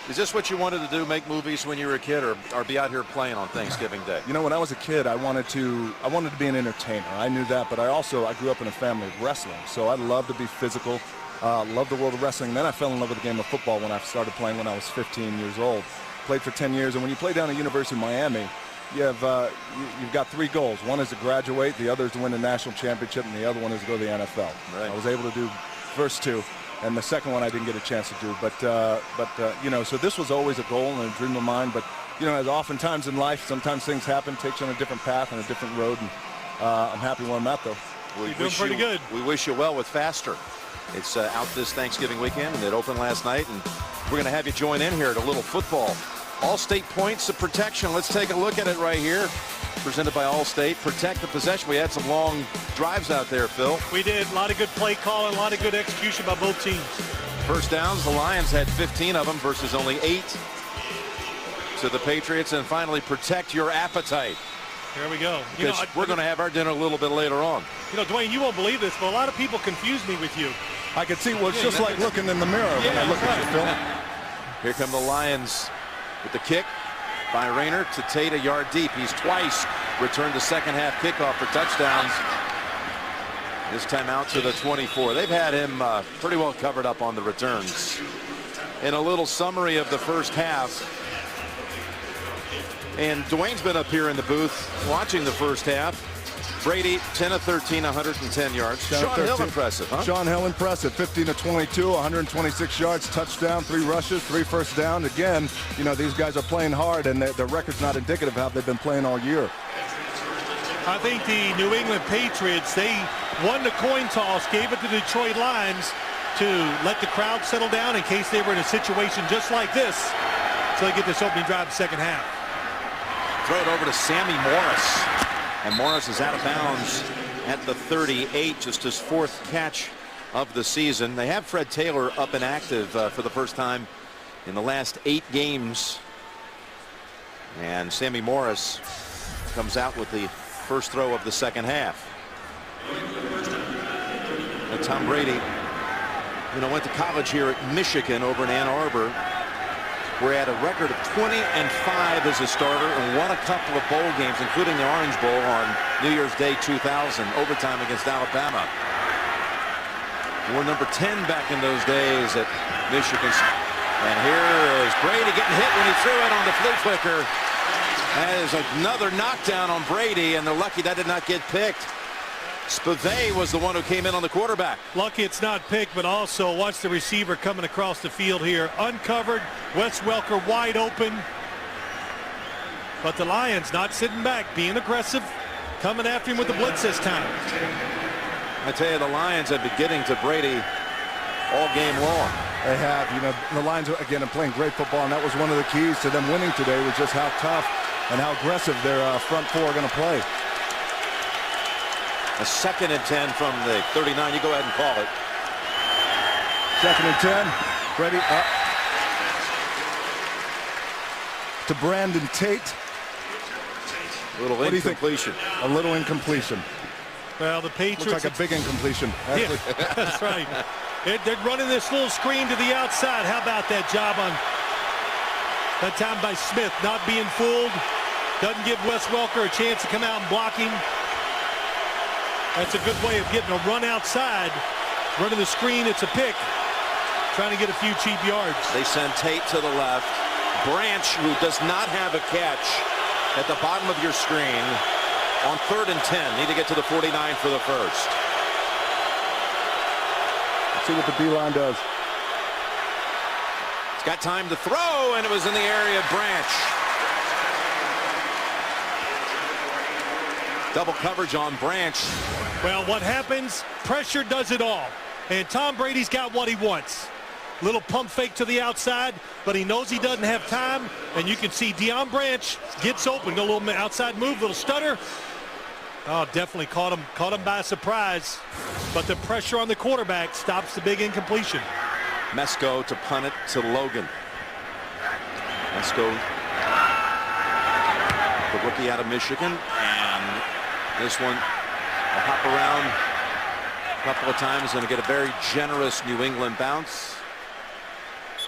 Is this what you wanted to do, make movies when you were a kid, or be out here playing on Thanksgiving Day? You know, when I was a kid, I wanted to be an entertainer. I knew that, but I grew up in a family of wrestling, so I love to be physical, love the world of wrestling. And then I fell in love with the game of football when I started playing when I was 15 years old. Played for 10 years, and when you play down at University of Miami, you've got 3 goals. One is to graduate, the other is to win the national championship, and the other one is to go to the NFL. Right. I was able to do first 2. And the second one I didn't get a chance to do. But you know, so this was always a goal and a dream of mine. But, you know, as oftentimes in life, sometimes things happen, takes you on a different path and a different road. And I'm happy where I'm at, though. You're doing pretty good. We wish you well with Faster. It's out this Thanksgiving weekend, and it opened last night. And we're going to have you join in here at a little football. All-State points of protection. Let's take a look at it right here. Presented by All-State. Protect the possession. We had some long drives out there, Phil. We did. A lot of good play calling, a lot of good execution by both teams. First downs, the Lions had 15 of them versus only 8 to the Patriots. And finally, protect your appetite. Here we go. We're going to have our dinner a little bit later on. You know, Dwayne, you won't believe this, but a lot of people confuse me with you. I could see it's just like looking in the mirror when I look at you, Phil. Here come the Lions with the kick by Rayner to Tate a yard deep. He's twice returned the second half kickoff for touchdowns. This time out to the 24. They've had him pretty well covered up on the returns. In a little summary of the first half. And Dwayne's been up here in the booth watching the first half. Brady 10 of 13, 110 yards. Sean Hill impressive, huh? Sean Hill impressive. 15 of 22, 126 yards, touchdown, 3 rushes, 3 first down. Again, you know, these guys are playing hard, and the record's not indicative of how they've been playing all year. I think the New England Patriots, they won the coin toss, gave it to the Detroit Lions to let the crowd settle down in case they were in a situation just like this. So they get this opening drive the second half. Throw it over to Sammy Morris. And Morris is out of bounds at the 38, just his 4th catch of the season. They have Fred Taylor up and active for the first time in the last 8 games. And Sammy Morris comes out with the first throw of the second half. And Tom Brady, you know, went to college here at Michigan over in Ann Arbor, where he had a record of 20-5 as a starter and won a couple of bowl games, including the Orange Bowl on New Year's Day 2000, overtime against Alabama. Wore number 10 back in those days at Michigan. And here is Brady getting hit when he threw it on the flea flicker. That is another knockdown on Brady, and they're lucky that did not get picked. Spivey was the one who came in on the quarterback. Lucky it's not picked, but also watch the receiver coming across the field here. Uncovered, Wes Welker wide open. But the Lions not sitting back, being aggressive, coming after him with the blitz this time. I tell you, the Lions have been getting to Brady all game long. They have. You know, the Lions, again, are playing great football, and that was one of the keys to them winning today, was just how tough and how aggressive their front 4 are going to play. A 2nd and 10 from the 39. You go ahead and call it. 2nd and 10. Brady up to Brandon Tate. A little incompletion. A little incompletion. Well, the Patriots. Looks like a big incompletion. Yeah, that's right. They're running this little screen to the outside. How about that job on that time by Smith, not being fooled. Doesn't give Wes Welker a chance to come out and block him. That's a good way of getting a run outside. Running the screen, it's a pick. Trying to get a few cheap yards. They send Tate to the left. Branch, who does not have a catch, at the bottom of your screen on 3rd and 10. Need to get to the 49 for the first. Let's see what the D-line does. He's got time to throw, and it was in the area of Branch. Double coverage on Branch. Well, what happens? Pressure does it all. And Tom Brady's got what he wants. Little pump fake to the outside, but he knows he doesn't have time. And you can see Deion Branch gets open. A little outside move, little stutter. Oh, definitely caught him by surprise. But the pressure on the quarterback stops the big incompletion. Mesko to punt it to Logan. Mesko, the rookie out of Michigan. And this one will hop around a couple of times and get a very generous New England bounce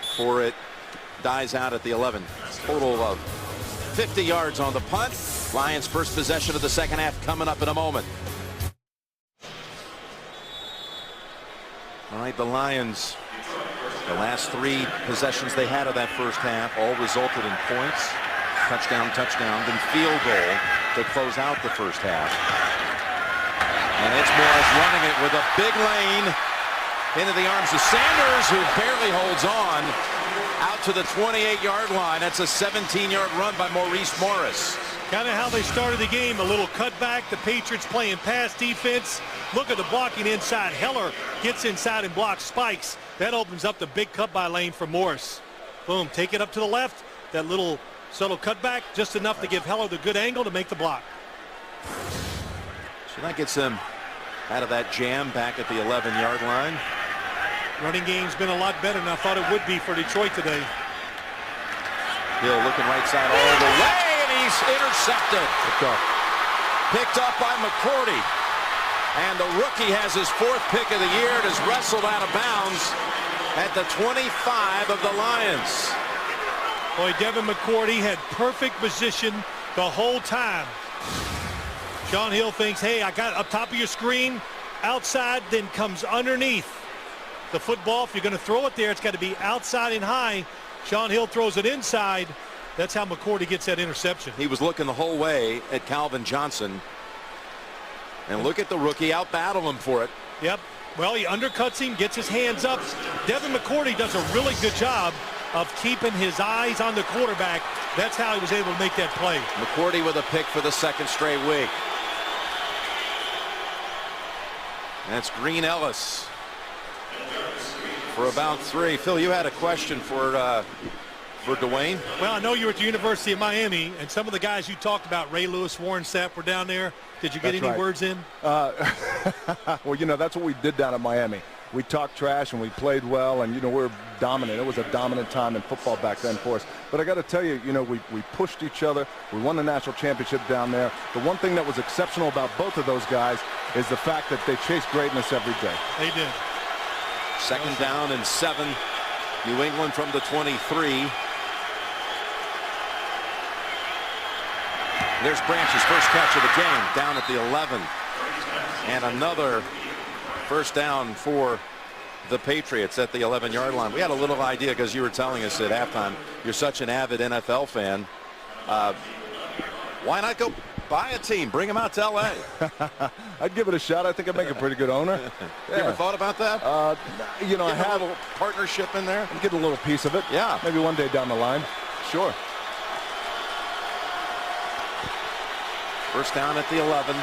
before it dies out at the 11. Total of 50 yards on the punt. Lions' first possession of the second half coming up in a moment. All right, the Lions, the last 3 possessions they had of that first half all resulted in points. Touchdown, then field goal to close out the first half. And it's Morris running it with a big lane into the arms of Sanders, who barely holds on out to the 28-yard line. That's a 17-yard run by Maurice Morris. Kind of how they started the game, a little cutback. The Patriots playing pass defense. Look at the blocking inside. Heller gets inside and blocks Spikes. That opens up the big cut-by lane for Morris. Boom, take it up to the left. That little subtle cutback, just enough to give Heller the good angle to make the block. So that gets him out of that jam back at the 11-yard line. Running game's been a lot better than I thought it would be for Detroit today. Hill looking right side all the way, and he's intercepted. Picked up by McCourty. And the rookie has his 4th pick of the year. It is wrestled out of bounds at the 25 of the Lions. Boy, Devin McCourty had perfect position the whole time. Shaun Hill thinks, hey, I got up top of your screen, outside, then comes underneath the football. If you're going to throw it there, it's got to be outside and high. Shaun Hill throws it inside. That's how McCourty gets that interception. He was looking the whole way at Calvin Johnson. And look at the rookie out-battle him for it. Yep. Well, he undercuts him, gets his hands up. Devin McCourty does a really good job of keeping his eyes on the quarterback. That's how he was able to make that play. McCourty with a pick for the 2nd straight week. That's Green Ellis for about 3. Phil, you had a question for Dwayne. Well, I know you were at the University of Miami, and some of the guys you talked about, Ray Lewis, Warren Sapp, were down there. Did you get any words in? Well, you know, that's what we did down at Miami. We talked trash and we played well, and, you know, we were dominant. It was a dominant time in football back then for us. But I got to tell you, you know, we pushed each other. We won the national championship down there. The one thing that was exceptional about both of those guys is the fact that they chased greatness every day. They did. 2nd down and 7. New England from the 23. There's Branch's first catch of the game down at the 11. And another first down for the Patriots at the 11-yard line. We had a little idea because you were telling us at halftime you're such an avid NFL fan. Why not go buy a team? Bring them out to L.A. I'd give it a shot. I think I'd make a pretty good owner. You ever thought about that? You know, I have a little partnership in there. Get a little piece of it. Yeah. Maybe one day down the line. Sure. First down at the 11.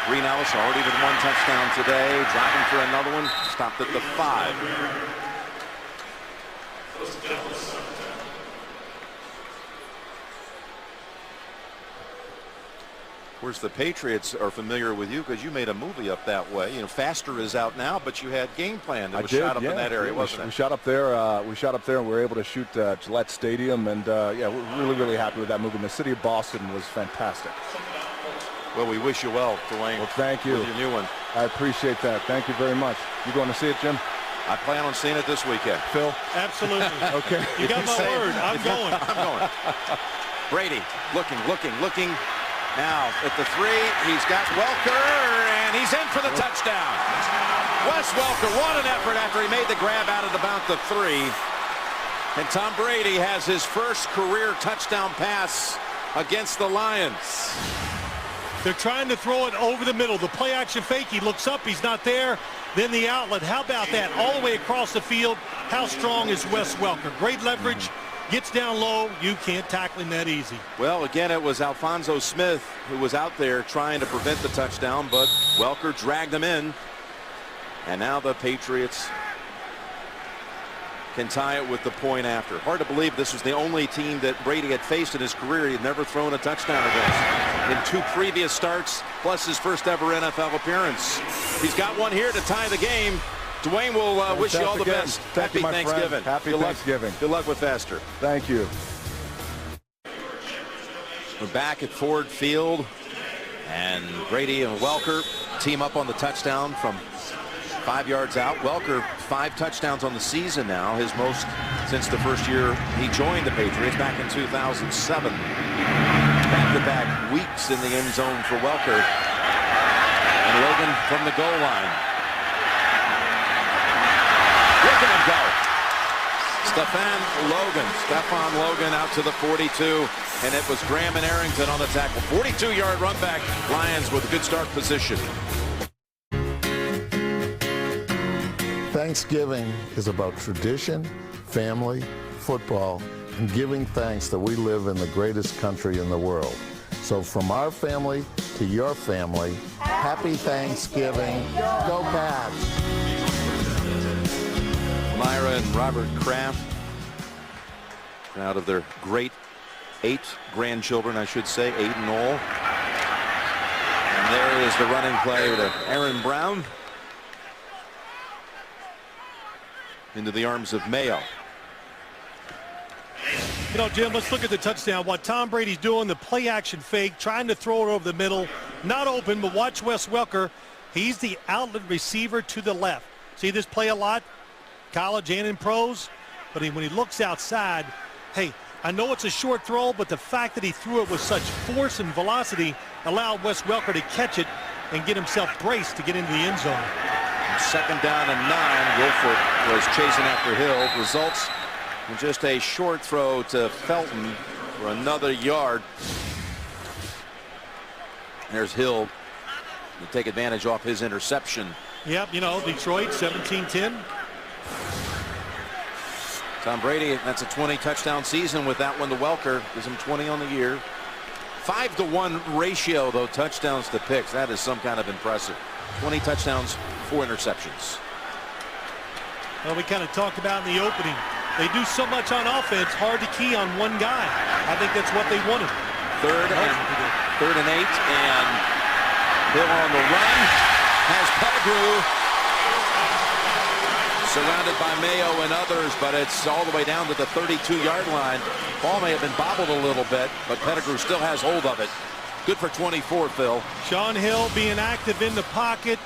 Green Ellis already with 1 touchdown today. Driving for another one. Stopped at the 5. Of course, the Patriots are familiar with you because you made a movie up that way. You know, Faster is out now, but you had Game Plan that was shot up in that area, wasn't it? We shot up there. And we were able to shoot Gillette Stadium, and yeah, we're really, really happy with that movie. And the city of Boston was fantastic. Well, we wish you well, Dwayne. Well, thank you. With your new one. I appreciate that. Thank you very much. You going to see it, Jim? I plan on seeing it this weekend. Phil? Absolutely. Okay. You got my word. I'm going. I'm going. Brady looking. Now at the 3, he's got Welker, and he's in for the touchdown. Wes Welker, what an effort after he made the grab out at about the 3. And Tom Brady has his first career touchdown pass against the Lions. They're trying to throw it over the middle. The play action fake, he looks up, he's not there. Then the outlet. How about that? All the way across the field. How strong is Wes Welker? Great leverage. Gets down low. You can't tackle him that easy. Well, again, it was Alphonso Smith who was out there trying to prevent the touchdown, but Welker dragged them in. And now the Patriots can tie it with the point after. Hard to believe this was the only team that Brady had faced in his career he had never thrown a touchdown against. In 2 previous starts, plus his first ever NFL appearance. He's got one here to tie the game. Dwayne will wish you all the best. Happy Thanksgiving. Happy Thanksgiving. Good luck with Faster. Thank you. We're back at Ford Field, and Brady and Welker team up on the touchdown from 5 yards out. Welker 5 touchdowns on the season now, his most since the first year he joined the Patriots back in 2007. Back-to-back weeks in the end zone for Welker. And Logan from the goal line. Look at him go. Stephon Logan out to the 42, and it was Graham and Arrington on the tackle. 42-yard run back. Lions with a good start position. Thanksgiving is about tradition, family, football, and giving thanks that we live in the greatest country in the world. So from our family to your family, happy Thanksgiving. Go Pats! Myra and Robert Kraft, proud of their great 8 grandchildren, I should say, 8 in all. And there is the running play to Aaron Brown. Into the arms of Mayo. You know, Jim, let's look at the touchdown. What Tom Brady's doing, the play action fake, trying to throw it over the middle. Not open, but watch Wes Welker. He's the outlet receiver to the left. See this play a lot, college and in pros. But when he looks outside, hey, I know it's a short throw, but the fact that he threw it with such force and velocity allowed Wes Welker to catch it and get himself braced to get into the end zone. 2nd down and 9. Wilford was chasing after Hill. Results in just a short throw to Felton for another yard. There's Hill to take advantage off his interception. Yep, you know, Detroit 17-10. Tom Brady, that's a 20 touchdown season with that one to Welker. Gives him 20 on the year. 5-to-1 ratio, though, touchdowns to picks. That is some kind of impressive. 20 touchdowns, 4 interceptions. Well, we kind of talked about in the opening. They do so much on offense, hard to key on one guy. I think that's what they wanted. 3rd and 8, and Hill on the run. Has Pettigrew surrounded by Mayo and others, but it's all the way down to the 32-yard line. Ball may have been bobbled a little bit, but Pettigrew still has hold of it. Good for 24, Phil. Sean Hill being active in the pocket,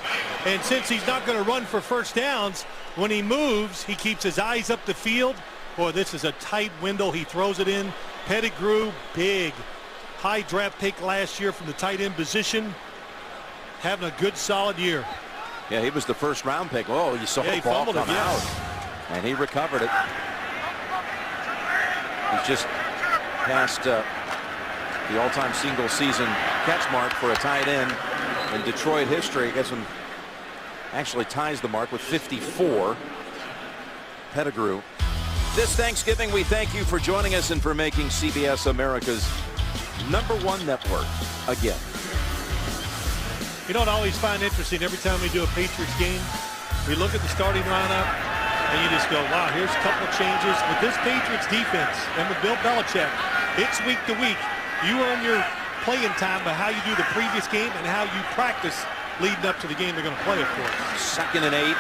and since he's not going to run for first downs, when he moves, he keeps his eyes up the field. Boy, this is a tight window. He throws it in. Pettigrew, big, high draft pick last year from the tight end position. Having a good, solid year. Yeah, he was the 1st round pick. Oh, you saw the ball come out. And he recovered it. He's just passed the all-time single season catch mark for a tight end in Detroit history. I guess actually ties the mark with 54. Pettigrew. This Thanksgiving, we thank you for joining us and for making CBS America's #1 network again. You know what I always find interesting every time we do a Patriots game? We look at the starting lineup and you just go, wow, here's a couple changes. With this Patriots defense and with Bill Belichick, it's week to week. You earn your playing time by how you do the previous game and how you practice leading up to the game they're going to play, of course. 2nd and 8.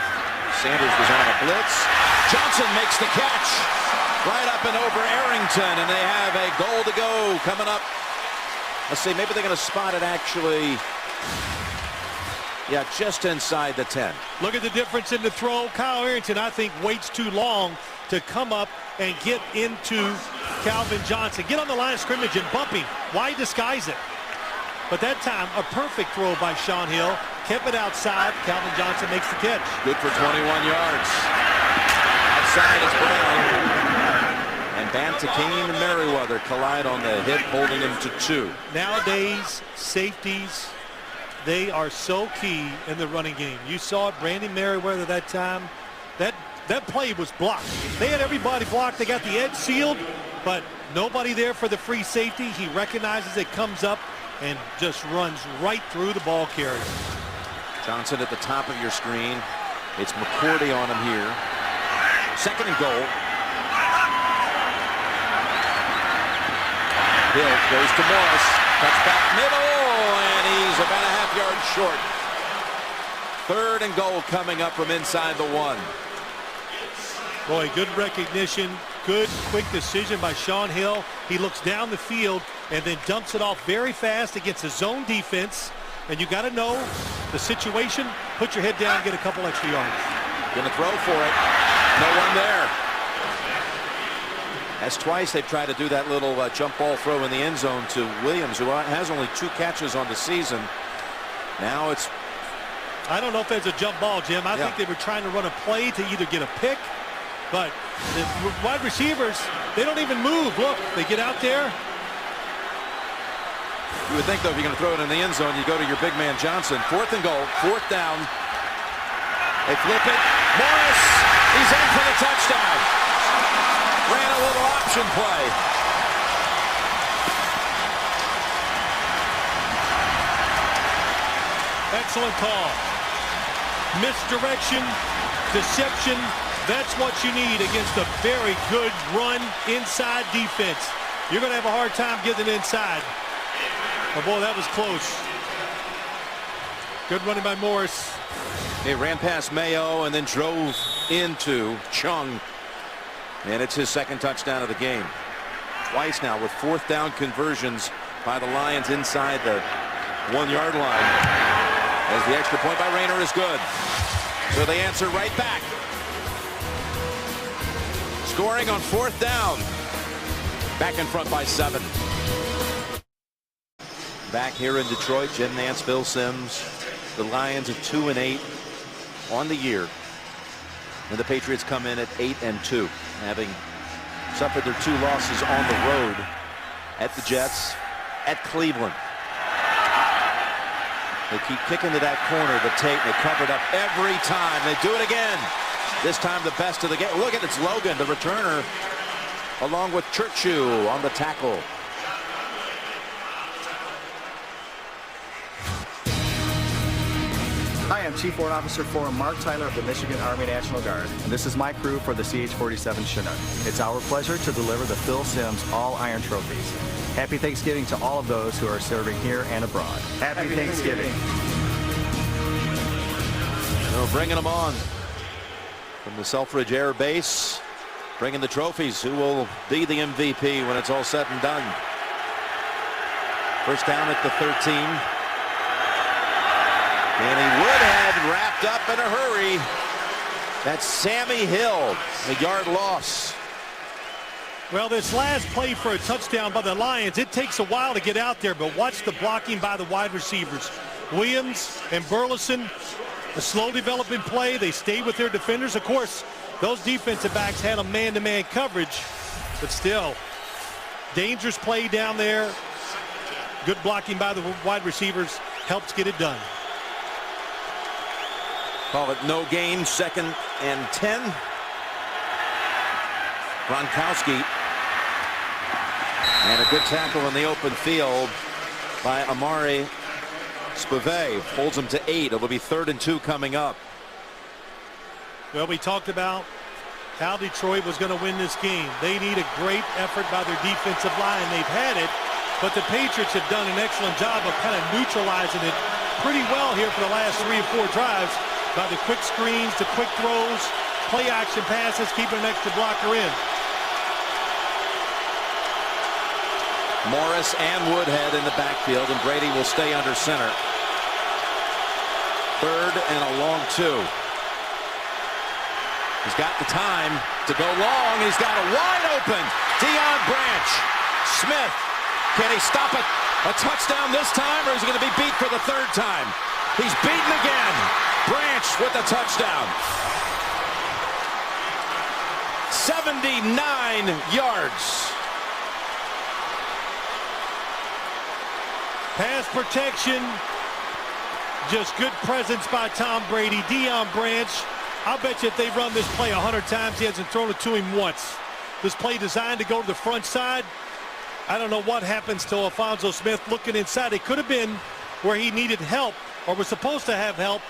Sanders was on a blitz. Johnson makes the catch right up and over Arrington, and they have a goal to go coming up. Let's see, maybe they're going to spot it actually. Yeah, just inside the 10. Look at the difference in the throw. Kyle Arrington, I think, waits too long to come up and get into Calvin Johnson. Get on the line of scrimmage and bump him. Why disguise it? But that time, a perfect throw by Sean Hill. Kept it outside. Calvin Johnson makes the catch. Good for 21 yards. Outside is Brown. And Bantakane and Merriweather collide on the hit, holding him to 2. Nowadays, safeties, they are so key in the running game. You saw it, Brandon Merriweather that time. That play was blocked. They had everybody blocked. They got the edge sealed, but nobody there for the free safety. He recognizes it, comes up, and just runs right through the ball carrier. Johnson at the top of your screen. It's McCourty on him here. 2nd and goal. Hill goes to Morris. Cuts back middle, and he's about a half-yard short. 3rd and goal coming up from inside the 1. Boy, good recognition, good quick decision by Sean Hill. He looks down the field and then dumps it off very fast against a zone defense. And you got to know the situation. Put your head down, get a couple extra yards. Gonna throw for it. No one there. That's twice they've tried to do that little jump ball throw in the end zone to Williams, who has only 2 catches on the season. Now it's... I don't know if there's a jump ball, Jim. I think they were trying to run a play to either get a pick, but the wide receivers, they don't even move. Look, they get out there. You would think, though, if you're going to throw it in the end zone, you go to your big man Johnson. 4th and goal, 4th down. They flip it. Morris, he's in for the touchdown. Ran a little option play. Excellent call. Misdirection, deception, that's what you need against a very good run inside defense. You're going to have a hard time getting inside. Oh, boy, that was close. Good running by Morris. He ran past Mayo and then drove into Chung. And it's his 2nd touchdown of the game. twice now with 4th down conversions by the Lions inside the 1-yard line. As the extra point by Rayner is good. So they answer right back. Scoring on 4th down. Back in front by 7. Back here in Detroit, Jim Nantz, Bill Sims. The Lions at 2-8 on the year. And the Patriots come in at 8-2, having suffered their 2 losses on the road at the Jets, at Cleveland. They keep kicking to that corner, the Tate, and they cover it up every time. They do it again. This time the best of the game. Look at it's Logan, the returner, along with Churchill on the tackle. Hi, I'm Chief Warrant Officer 4 Mark Tyler of the Michigan Army National Guard, and this is my crew for the CH-47 Chinook. It's our pleasure to deliver the Phil Simms All-Iron Trophies. Happy Thanksgiving to all of those who are serving here and abroad. Happy Thanksgiving. So bringing them on from the Selfridge Air Base, bringing the trophies. Who will be the MVP when it's all said and done? First down at the 13. Danny Woodhead wrapped up in a hurry. That's Sammy Hill, a yard loss. Well, this last play for a touchdown by the Lions, it takes a while to get out there, but watch the blocking by the wide receivers. Williams and Burleson, a slow developing play. They stayed with their defenders. Of course, those defensive backs had a man-to-man coverage, but still, dangerous play down there. Good blocking by the wide receivers helps get it done. Call it no gain, 2nd and 10. Gronkowski. And a good tackle in the open field by Amari Spivey. Holds him to 8. It'll be 3rd and 2 coming up. Well, we talked about how Detroit was going to win this game. They need a great effort by their defensive line. They've had it, but the Patriots have done an excellent job of kind of neutralizing it pretty well here for the last 3 or 4 drives. By the quick screens, the quick throws, play action passes, keeping an extra blocker in. Morris and Woodhead in the backfield, and Brady will stay under center. 3rd and a long 2. He's got the time to go long. He's got a wide open Deion Branch. Smith, can he stop it? A touchdown this time, or is he going to be beat for the 3rd time? He's beaten again. Branch with a touchdown. 79 yards. Pass protection. Just good presence by Tom Brady. Deion Branch, I'll bet you if they run this play 100 times, he hasn't thrown it to him once. This play designed to go to the front side. I don't know what happens to Alphonso Smith looking inside. It could have been where he needed help or was supposed to have help.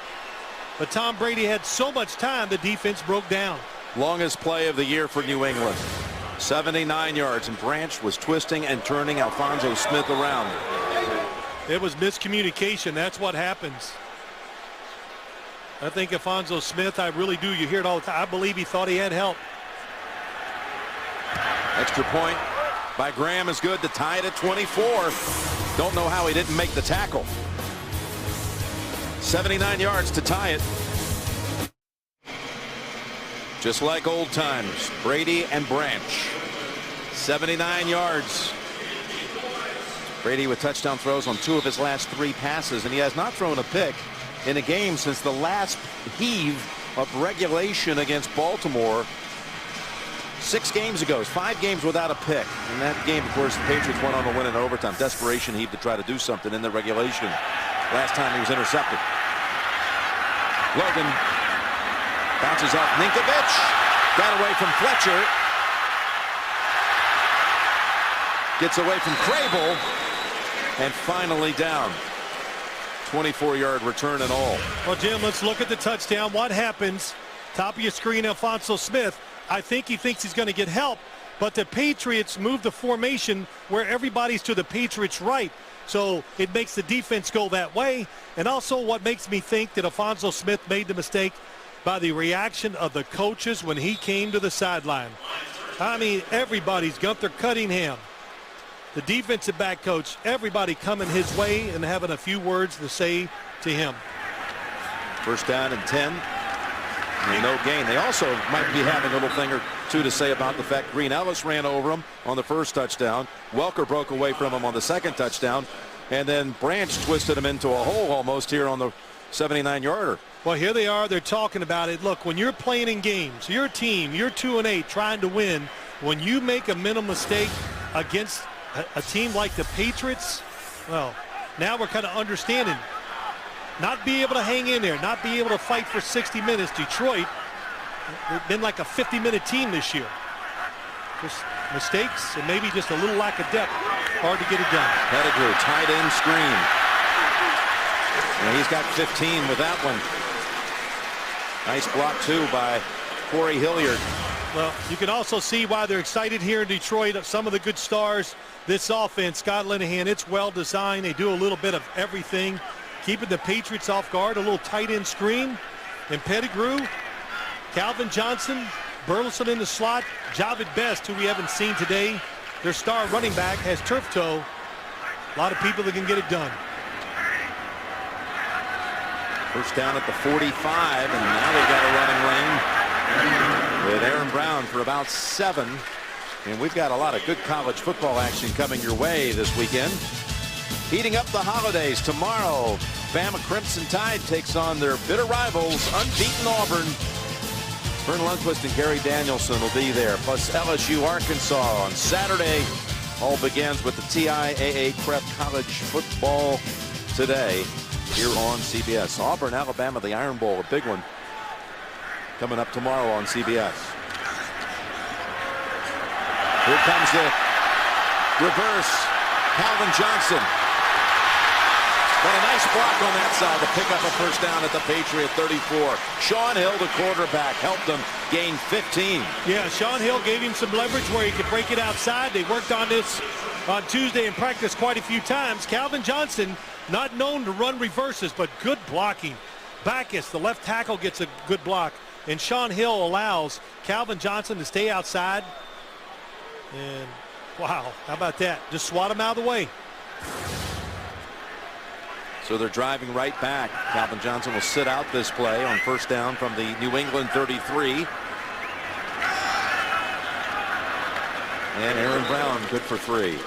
But Tom Brady had so much time, the defense broke down. Longest play of the year for New England. 79 yards, and Branch was twisting and turning Alphonso Smith around. It was miscommunication. That's what happens. I think Alphonso Smith, I really do. You hear it all the time. I believe he thought he had help. Extra point by Graham is good to tie it at 24. Don't know how he didn't make the tackle. 79 yards to tie it. Just like old times, Brady and Branch. 79 yards. Brady with touchdown throws on 2 of his last 3 passes, and he has not thrown a pick in a game since the last heave of regulation against Baltimore 6 games ago. 5 games without a pick. In that game, of course, the Patriots went on to win in overtime. Desperation heave to try to do something in the regulation. Last time he was intercepted. Logan bounces off Ninkovich. Got away from Fletcher. Gets away from Crable. And finally down. 24-yard return and all. Well, Jim, let's look at the touchdown. What happens? Top of your screen, Alphonso Smith. I think he thinks he's going to get help, but the Patriots move the formation where everybody's to the Patriots' right. So it makes the defense go that way. And also what makes me think that Alphonso Smith made the mistake by the reaction of the coaches when he came to the sideline. I mean, everybody's Gunther Cunningham, the defensive back coach, everybody coming his way and having a few words to say to him. First down and 10. And no gain. They also might be having a little thing or two to say about the fact Green Ellis ran over him on the first touchdown. Welker broke away from him on the second touchdown. And then Branch twisted him into a hole almost here on the 79-yarder. Well, here they are. They're talking about it. Look, when you're playing in games, your team, you're 2-8 trying to win. When you make a mental mistake against a team like the Patriots, well, now we're kind of understanding. Not be able to hang in there, not be able to fight for 60 minutes. Detroit, they've been like a 50-minute team this year. Just mistakes and maybe just a little lack of depth. Hard to get it done. Pettigrew, tight end screen. And he's got 15 with that one. Nice block, too, by Corey Hilliard. Well, you can also see why they're excited here in Detroit. Some of the good stars, this offense, Scott Linehan, it's well designed. They do a little bit of everything. Keeping the Patriots off guard, a little tight end screen. And Pettigrew, Calvin Johnson, Burleson in the slot. Javid Best, who we haven't seen today, their star running back, has turf toe. A lot of people that can get it done. First down at the 45, and now they've got a running lane with Aaron Brown for about 7. And we've got a lot of good college football action coming your way this weekend. Heating up the holidays tomorrow, Bama Crimson Tide takes on their bitter rivals, unbeaten Auburn. Vern Lundquist and Gary Danielson will be there, plus LSU Arkansas on Saturday. All begins with the TIAA Prep College Football today here on CBS. Auburn, Alabama, the Iron Bowl, a big one coming up tomorrow on CBS. Here comes the reverse. Calvin Johnson. Got a nice block on that side to pick up a first down at the Patriot 34. Sean Hill, the quarterback, helped them gain 15. Yeah, Sean Hill gave him some leverage where he could break it outside. They worked on this on Tuesday in practice quite a few times. Calvin Johnson, not known to run reverses, but good blocking. Backus, the left tackle, gets a good block. And Sean Hill allows Calvin Johnson to stay outside. And, wow, how about that? Just swat him out of the way. So they're driving right back. Calvin Johnson will sit out this play on first down from the New England 33. And Aaron Brown good for 3,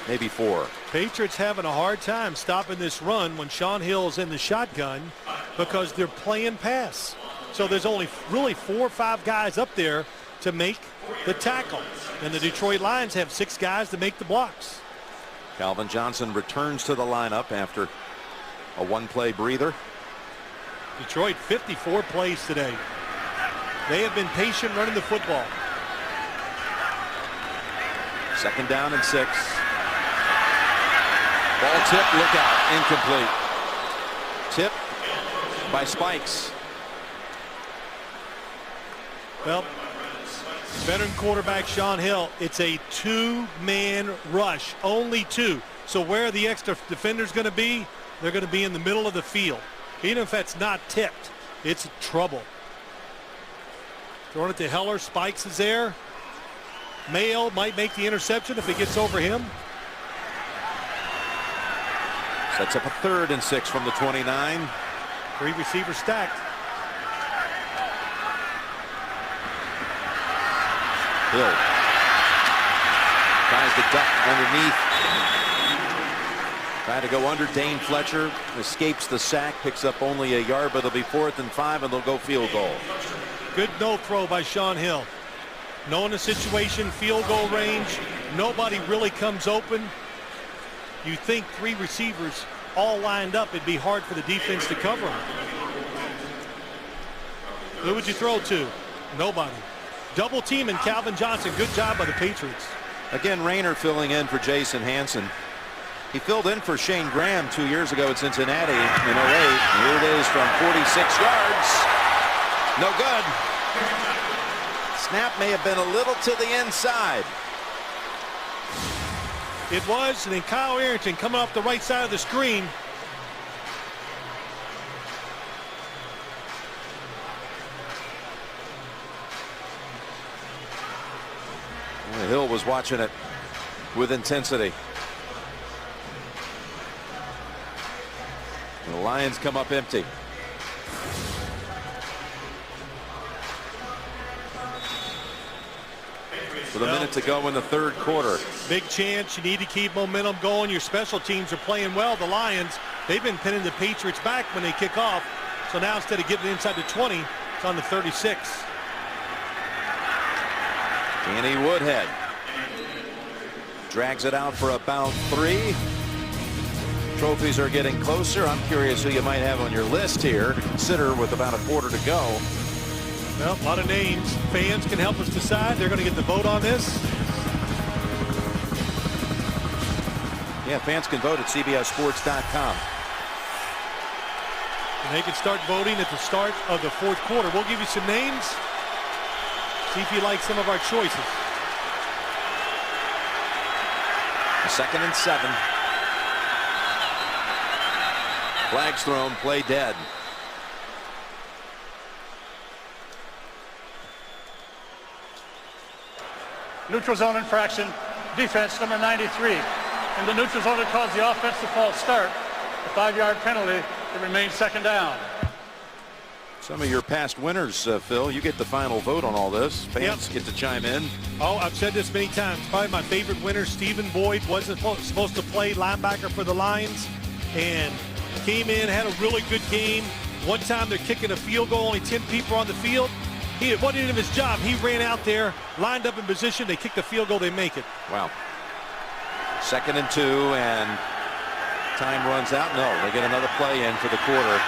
maybe 4. Patriots having a hard time stopping this run when Sean Hill's in the shotgun because they're playing pass. So there's only really 4 or 5 guys up there to make the tackle. And the Detroit Lions have 6 guys to make the blocks. Calvin Johnson returns to the lineup after a 1-play breather. Detroit 54 plays today. They have been patient running the football. Second down and 6. Ball tip, look out, incomplete. Tip by Spikes. Well, veteran quarterback Sean Hill, it's a 2-man rush, only 2. So where are the extra defenders going to be? They're going to be in the middle of the field. Even if that's not tipped, it's trouble. Throwing it to Heller. Spikes is there. Mayo might make the interception if it gets over him. Sets up a 3rd and 6 from the 29. 3 receivers stacked. Hill tries to duck underneath. Trying to go under Dane Fletcher. Escapes the sack. Picks up only a yard, but it'll be 4th and 5, and they'll go field goal. Good no throw by Sean Hill. Knowing the situation, field goal range. Nobody really comes open. You think 3 receivers all lined up, it'd be hard for the defense to cover them. Who would you throw to? Nobody. Double teaming Calvin Johnson. Good job by the Patriots. Again, Rayner filling in for Jason Hanson. He filled in for Shane Graham 2 years ago at Cincinnati in 08. Here it is from 46 yards. No good. Snap may have been a little to the inside. It was, and then Kyle Arrington coming off the right side of the screen. Hill was watching it with intensity. The Lions come up empty. With a minute to go in the third quarter. Big chance. You need to keep momentum going. Your special teams are playing well. The Lions, they've been pinning the Patriots back when they kick off. So now instead of getting inside the 20, it's on the 36. Danny Woodhead drags it out for about 3. Trophies are getting closer. I'm curious who you might have on your list here to consider with about a quarter to go. Well, a lot of names. Fans can help us decide. They're going to get the vote on this. Yeah, fans can vote at CBSSports.com. And they can start voting at the start of the fourth quarter. We'll give you some names. See if you like some of our choices. 2nd and 7. Flags thrown, play dead. Neutral zone infraction, defense number 93. In the neutral zone, it caused the offense to false start. A 5-yard penalty. It remains 2nd down. Some of your past winners, Phil. You get the final vote on all this. Fans get to chime in. Oh, I've said this many times. Probably my favorite winner, Stephen Boyd, wasn't supposed to play linebacker for the Lions, and came in, had a really good game. One time they're kicking a field goal, only 10 people on the field. It wasn't even his job. He ran out there, lined up in position. They kick the field goal. They make it. Wow. 2nd and 2, and time runs out. No, they get another play in for the quarter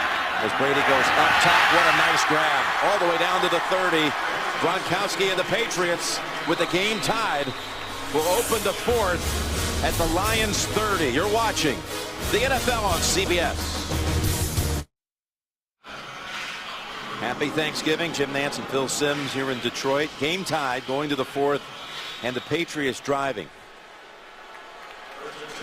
as Brady goes up top. What a nice grab. All the way down to the 30. Gronkowski and the Patriots, with the game tied, will open the fourth at the Lions 30. You're watching the NFL on CBS. Happy Thanksgiving. Jim Nantz and Phil Simms here in Detroit. Game tied, going to the fourth, and the Patriots driving.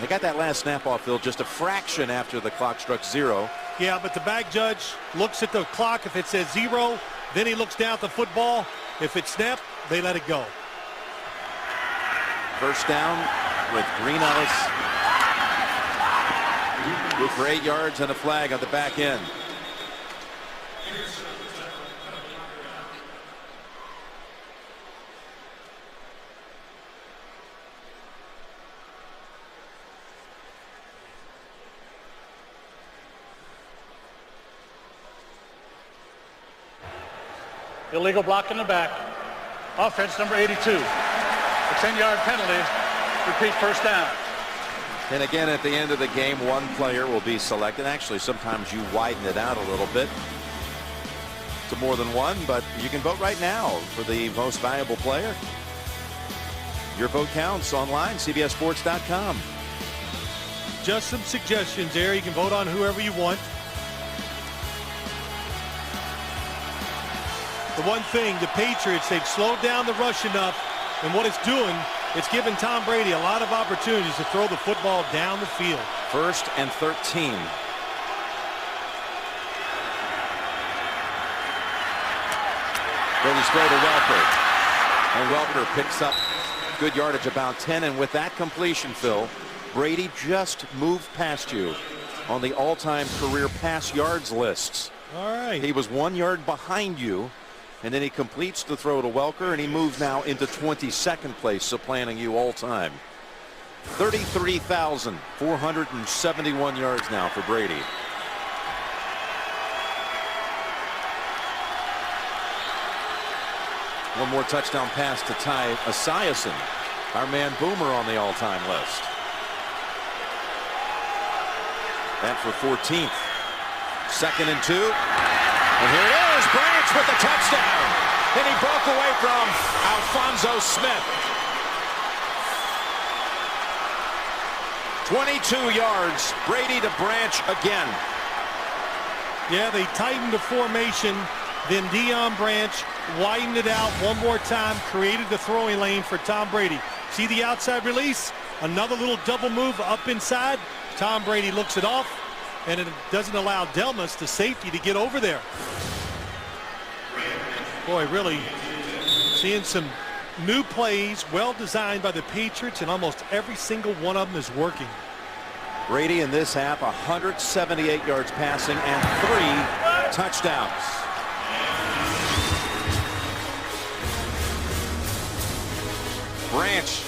They got that last snap off, Phil, just a fraction after the clock struck 0. Yeah, but the back judge looks at the clock. If it says 0, then he looks down at the football. If it's snapped, they let it go. First down with Green Ellis. Good for 8 yards and a flag on the back end. Illegal block in the back. Offense number 82. A 10-yard penalty. Repeat, first down. And again, at the end of the game, one player will be selected. Actually, sometimes you widen it out a little bit to more than one, but you can vote right now for the most valuable player. Your vote counts online, CBSSports.com. Just some suggestions there. You can vote on whoever you want. The one thing, the Patriots, they've slowed down the rush enough, and what it's doing, it's giving Tom Brady a lot of opportunities to throw the football down the field. 1st and 13. Brady's throw to Welker. And Welker picks up good yardage, about 10. And with that completion, Phil, Brady just moved past you on the all-time career pass yards lists. All right. He was 1 yard behind you. And then he completes the throw to Welker, and he moves now into 22nd place, supplanting you all time. 33,471 yards now for Brady. One more touchdown pass to Ty Esiason, our man Boomer, on the all-time list. That for 14th. 2nd and 2. And here it is, Branch with the touchdown. And he broke away from Alfonso Smith. 22 yards, Brady to Branch again. Yeah, they tightened the formation. Then Deion Branch widened it out one more time, created the throwing lane for Tom Brady. See the outside release? Another little double move up inside. Tom Brady looks it off, and it doesn't allow Delmas, the safety, to get over there. Boy, really seeing some new plays, well designed by the Patriots, and almost every single one of them is working. Brady in this half 178 yards passing and 3 touchdowns. Branch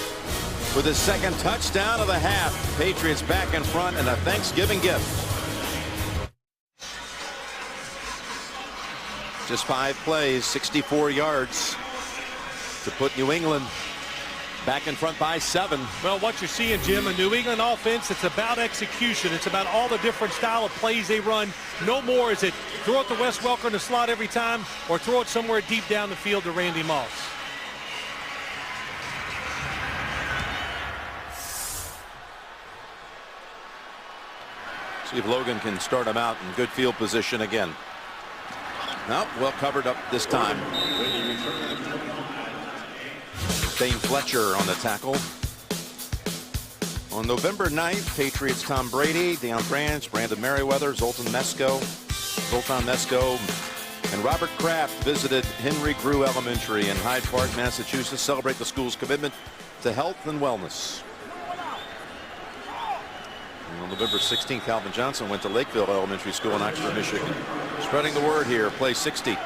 with his second touchdown of the half. Patriots back in front and a Thanksgiving gift. Just 5 plays, 64 yards to put New England back in front by 7. Well, what you're seeing, Jim, a New England offense, it's about execution. It's about all the different style of plays they run. No more is it throw it to Wes Welker in the slot every time or throw it somewhere deep down the field to Randy Moss. See if Logan can start him out in good field position again. Nope, well covered up this time. Dane Fletcher on the tackle. On November 9th, Patriots Tom Brady, Deion Branch, Brandon Merriweather, Zoltan Mesko, and Robert Kraft visited Henry Grew Elementary in Hyde Park, Massachusetts, celebrate the school's commitment to health and wellness. And on November 16th, Calvin Johnson went to Lakeville Elementary School in Oxford, Michigan. Spreading the word here, play 60.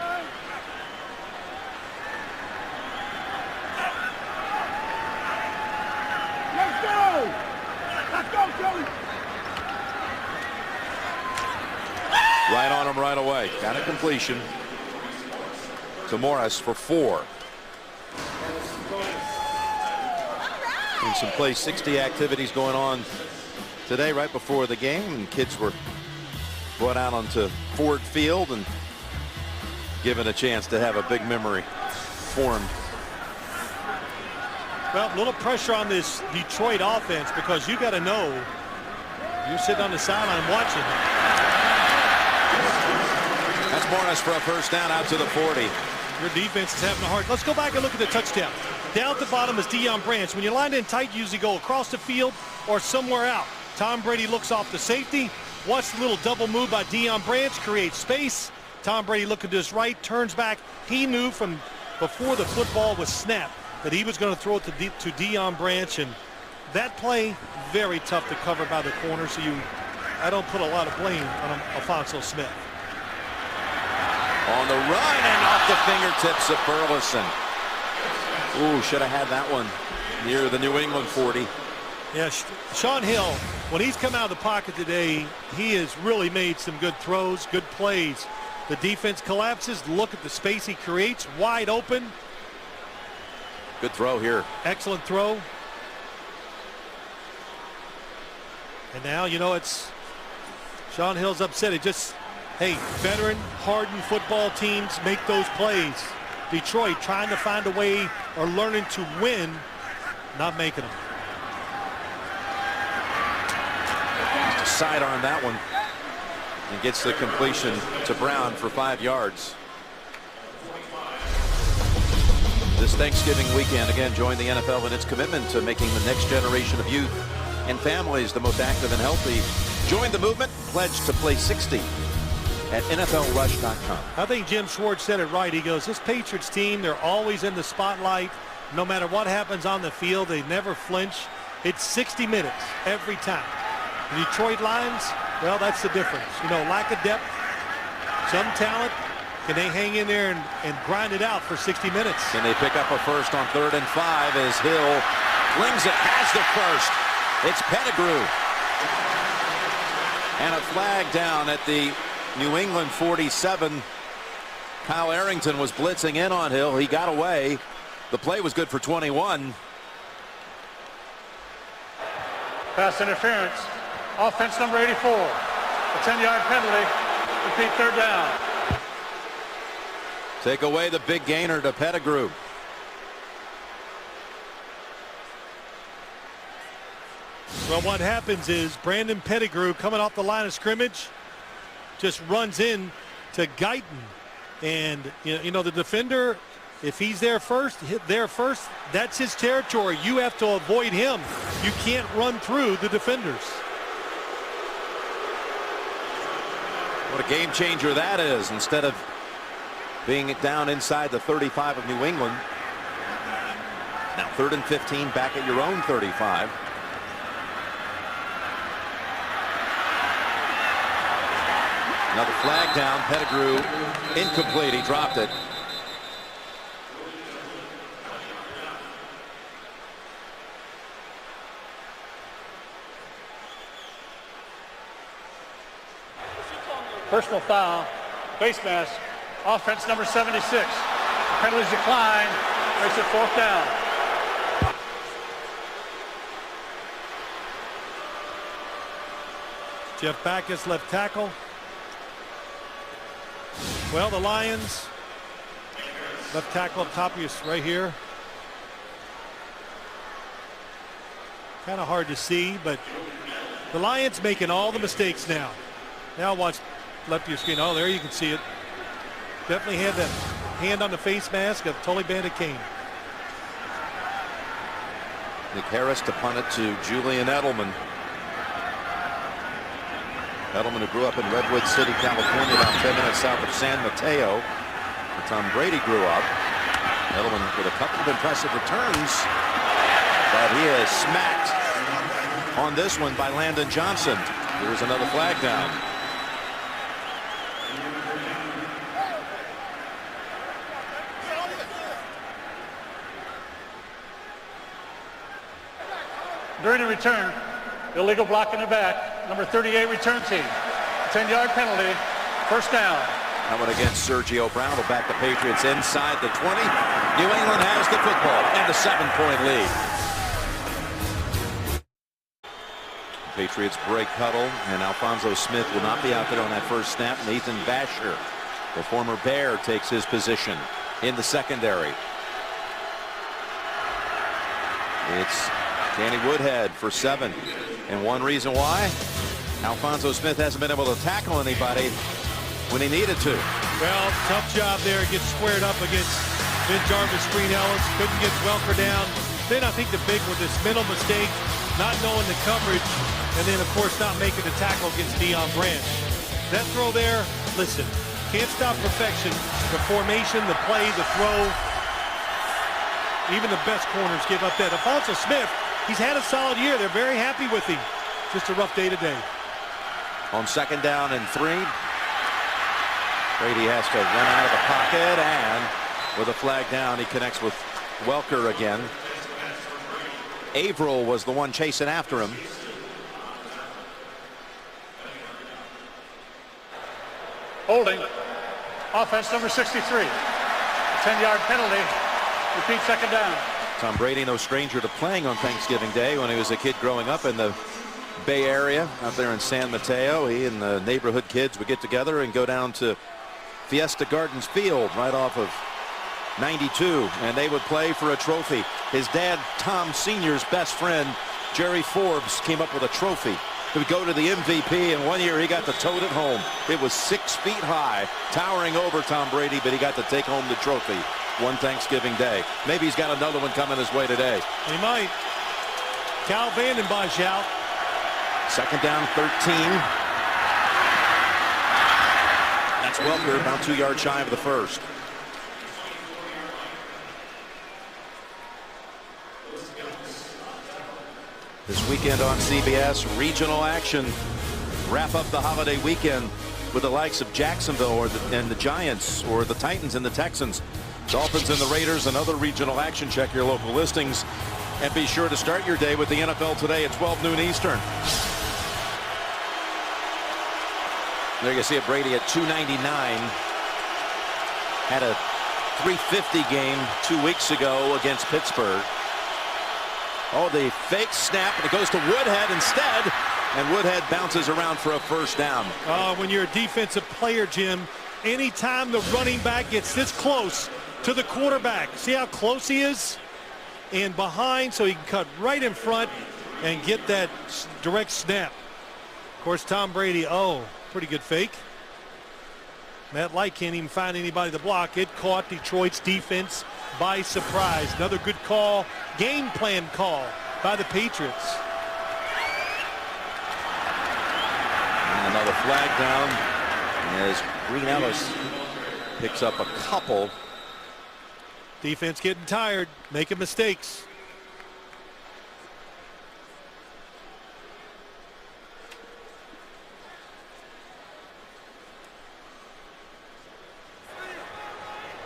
Right on him right away. Got a completion to Morris for 4. And some play 60 activities going on today right before the game, and kids were brought out onto Ford Field and given a chance to have a big memory formed. Well, a little pressure on this Detroit offense because you got to know you're sitting on the sideline watching. That's Morris for a first down out to the 40. Your defense is having a hard. Let's go back and look at the touchdown. Down at the bottom is Deion Branch. When you line in tight, you usually go across the field or somewhere out. Tom Brady looks off the safety. Watch the little double move by Deion Branch, creates space. Tom Brady looking to his right, turns back. He knew from before the football was snapped that he was going to throw it to Deion Branch, and that play very tough to cover by the corner. So I don't put a lot of blame on Alfonso Smith. On the run and off the fingertips of Burleson. Ooh, should have had that one near the New England 40. Yeah, Sean Hill, when he's come out of the pocket today, he has really made some good throws, good plays. The defense collapses. Look at the space he creates, wide open. Good throw here. Excellent throw. And now, you know, it's Sean Hill's upset. It just, hey, veteran, hardened football teams make those plays. Detroit trying to find a way or learning to win, not making them. Sidearm that one and gets the completion to Brown for 5 yards. This Thanksgiving weekend, again, join the NFL in its commitment to making the next generation of youth and families the most active and healthy. Join the movement. Pledge to play 60 at NFLRush.com. I think Jim Schwartz said it right. He goes, this Patriots team, they're always in the spotlight. No matter what happens on the field, they never flinch. It's 60 minutes every time. The Detroit Lions, well, that's the difference. You know, lack of depth, some talent. Can they hang in there and grind it out for 60 minutes? Can they pick up a first on 3rd and 5 as Hill flings it, has the first. It's Pettigrew. And a flag down at the New England 47. Kyle Arrington was blitzing in on Hill. He got away. The play was good for 21. Pass interference. Offense number 84. A 10-yard penalty. Repeat 3rd down. Take away the big gainer to Pettigrew. Well, what happens is Brandon Pettigrew, coming off the line of scrimmage, just runs in to Guyton. And, you know, the defender, if he's there first, that's his territory. You have to avoid him. You can't run through the defenders. What a game changer that is. Instead of being down inside the 35 of New England, Now 3rd and 15 back at your own 35. Another flag down. Pettigrew incomplete. He dropped it. Personal foul, face mask, offense number 76. Penalties decline, makes it 4th down. Jeff Backus, left tackle. Well, the Lions, left tackle up top of you right here. Kind of hard to see, but the Lions making all the mistakes now. Now watch left of your screen. Oh, there you can see it. Definitely had that hand on the face mask of Tully Bandit-Kane. Nick Harris to punt it to Julian Edelman. Edelman, who grew up in Redwood City, California, about 10 minutes south of San Mateo, where Tom Brady grew up. Edelman with a couple of impressive returns, but he is smacked on this one by Landon Johnson. Here's another flag down. During the return, illegal block in the back, number 38 return team. 10-yard penalty, 1st down. That one against Sergio Brown will back the Patriots inside the 20. New England has the football and a 7-point lead. Patriots break huddle, and Alphonso Smith will not be out there on that first snap. Nathan Vasher, the former Bear, takes his position in the secondary. It's Danny Woodhead for 7. And one reason why, Alphonso Smith hasn't been able to tackle anybody when he needed to. Well, tough job there. Gets squared up against Ben Jarvis, Green Ellis. Couldn't get Welker down. Then I think the big one, this mental mistake, not knowing the coverage, and then, of course, not making the tackle against Deion Branch. That throw there, listen, can't stop perfection. The formation, the play, the throw. Even the best corners give up that. Alphonso Smith, he's had a solid year. They're very happy with him. Just a rough day today. On 2nd down and 3, Brady has to run out of the pocket, and with a flag down, he connects with Welker again. Averill was the one chasing after him. Holding, offense number 63. 10-yard penalty, repeat 2nd down. Tom Brady, no stranger to playing on Thanksgiving Day when he was a kid growing up in the Bay Area out there in San Mateo. He and the neighborhood kids would get together and go down to Fiesta Gardens Field right off of 92, and they would play for a trophy. His dad, Tom Sr.'s best friend, Jerry Forbes, came up with a trophy. He would go to the MVP, and one year he got to tote it home. It was 6 feet high, towering over Tom Brady, but he got to take home the trophy one Thanksgiving Day. Maybe he's got another one coming his way today. He might. Cal Vanden Bosch out. 2nd down, 13. That's Welker, about 2 yards shy of the first. This weekend on CBS, regional action. Wrap up the holiday weekend with the likes of Jacksonville and the Giants, or the Titans and the Texans. Dolphins and the Raiders, and other regional action. Check your local listings. And be sure to start your day with the NFL Today at 12 noon Eastern. There you see it, Brady at 299. Had a 350 game 2 weeks ago against Pittsburgh. Oh, the fake snap, and it goes to Woodhead instead, and Woodhead bounces around for a 1st down. When you're a defensive player, Jim, anytime the running back gets this close to the quarterback, see how close he is? And behind, so he can cut right in front and get that direct snap. Of course, Tom Brady, pretty good fake. Matt Light can't even find anybody to block. It caught Detroit's defense by surprise. Another good call, game plan call by the Patriots. And another flag down as Green Ellis picks up a couple. Defense getting tired, making mistakes.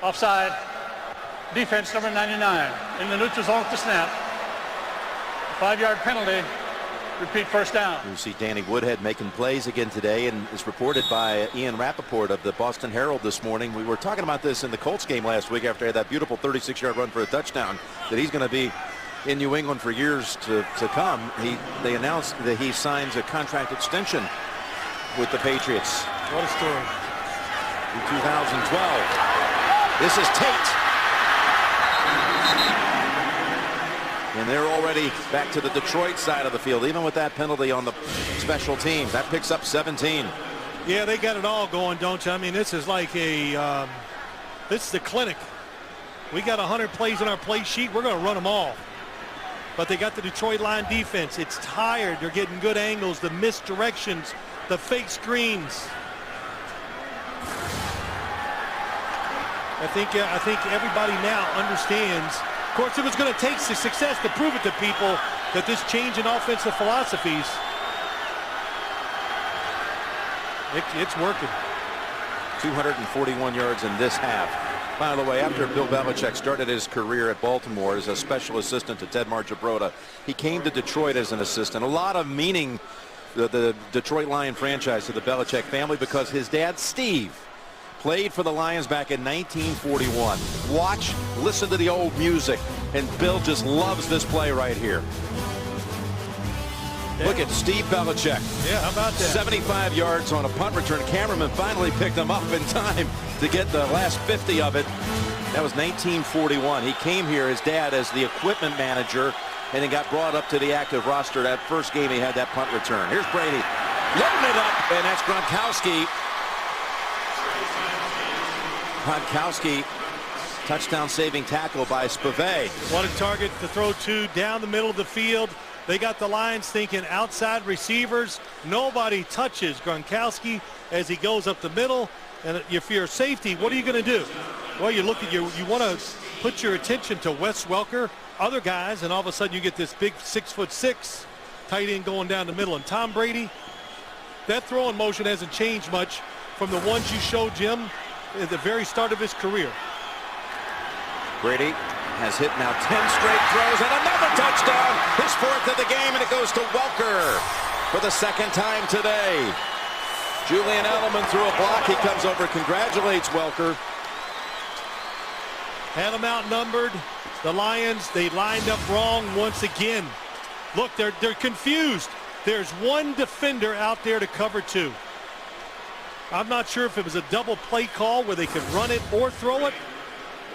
Offside. Defense number 99 in the neutral zone at the snap. 5-yard penalty. Repeat first down. You see Danny Woodhead making plays again today, and is reported by Ian Rappaport of the Boston Herald this morning. We were talking about this in the Colts game last week after he had that beautiful 36-yard run for a touchdown, that he's going to be in New England for years to come. They announced that he signs a contract extension with the Patriots. What a story. In 2012. This is Tate. And they're already back to the Detroit side of the field, even with that penalty on the special teams. That picks up 17. Yeah, they got it all going, don't you? I mean, this is like a, this is the clinic. We got 100 plays on our play sheet. We're going to run them all. But they got the Detroit line defense. It's tired. They're getting good angles, the misdirections, the fake screens. I think everybody now understands. Of course, it was going to take success to prove it to people that this change in offensive philosophies, it's working. 241 yards in this half. By the way, after Bill Belichick started his career at Baltimore as a special assistant to Ted Marchibroda, he came to Detroit as an assistant. A lot of meaning, the Detroit Lion franchise, to the Belichick family, because his dad, Steve, played for the Lions back in 1941. Watch, listen to the old music, and Bill just loves this play right here. Look at Steve Belichick. Yeah, how about that? 75 yards on a punt return. Cameraman finally picked him up in time to get the last 50 of it. That was 1941. He came here, his dad, as the equipment manager, and then got brought up to the active roster. That first game he had that punt return. Here's Brady. Loading it up, and that's Gronkowski. Gronkowski, touchdown-saving tackle by Spivey. What a target to throw to down the middle of the field. They got the Lions thinking outside receivers. Nobody touches Gronkowski as he goes up the middle. And if you're safety, what are you going to do? Well, you look at you want to put your attention to Wes Welker, other guys, and all of a sudden you get this big 6'6" tight end going down the middle. And Tom Brady, that throwing motion hasn't changed much from the ones you showed Jim at the very start of his career. Brady has hit now 10 straight throws and another touchdown. His fourth of the game, and it goes to Welker for the second time today. Julian Edelman threw a block. He comes over, congratulates Welker. Had them outnumbered. The Lions, they lined up wrong once again. Look, they're confused. There's one defender out there to cover two. I'm not sure if it was a double play call where they could run it or throw it,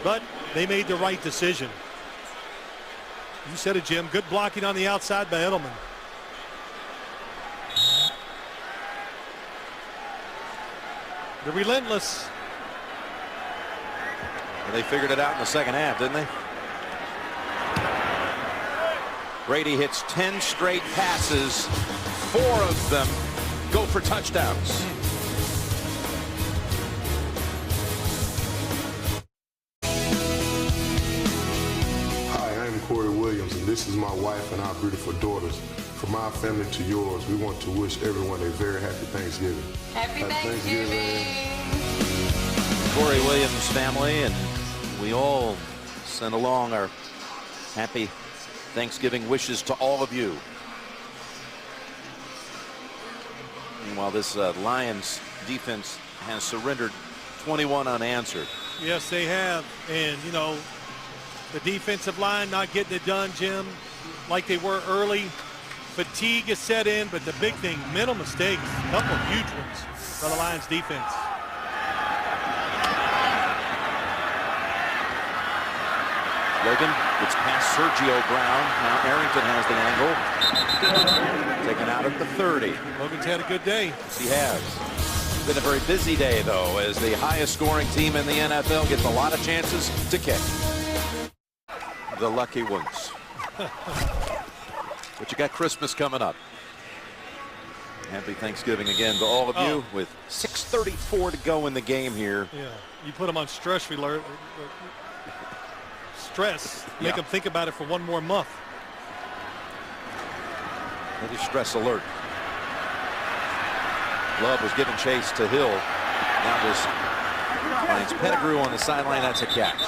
but they made the right decision. You said it, Jim. Good blocking on the outside by Edelman. They're relentless. Well, they figured it out in the second half, didn't they? Brady hits 10 straight passes. 4 of them go for touchdowns. Corey Williams, and this is my wife and our beautiful daughters. From our family to yours, we want to wish everyone a very happy Thanksgiving. Happy Thanksgiving. Corey Williams' family, and we all send along our happy Thanksgiving wishes to all of you. Meanwhile, this Lions defense has surrendered 21 unanswered. Yes, they have. And, you know, the defensive line not getting it done, Jim, like they were early. Fatigue is set in, but the big thing, mental mistakes, a couple of huge ones for the Lions defense. Logan gets past Sergio Brown. Now Arrington has the angle. Taken out at the 30. Logan's had a good day. Yes, he has. Been a very busy day, though, as the highest scoring team in the NFL gets a lot of chances to kick. The lucky ones. But you got Christmas coming up. Happy Thanksgiving again to all of you, with 6:34 to go in the game here. Yeah, you put them on stress alert. Make them think about it for one more month. Maybe stress alert. Love was giving chase to Hill. Now was Finds Pettigrew on the sideline. That's a catch.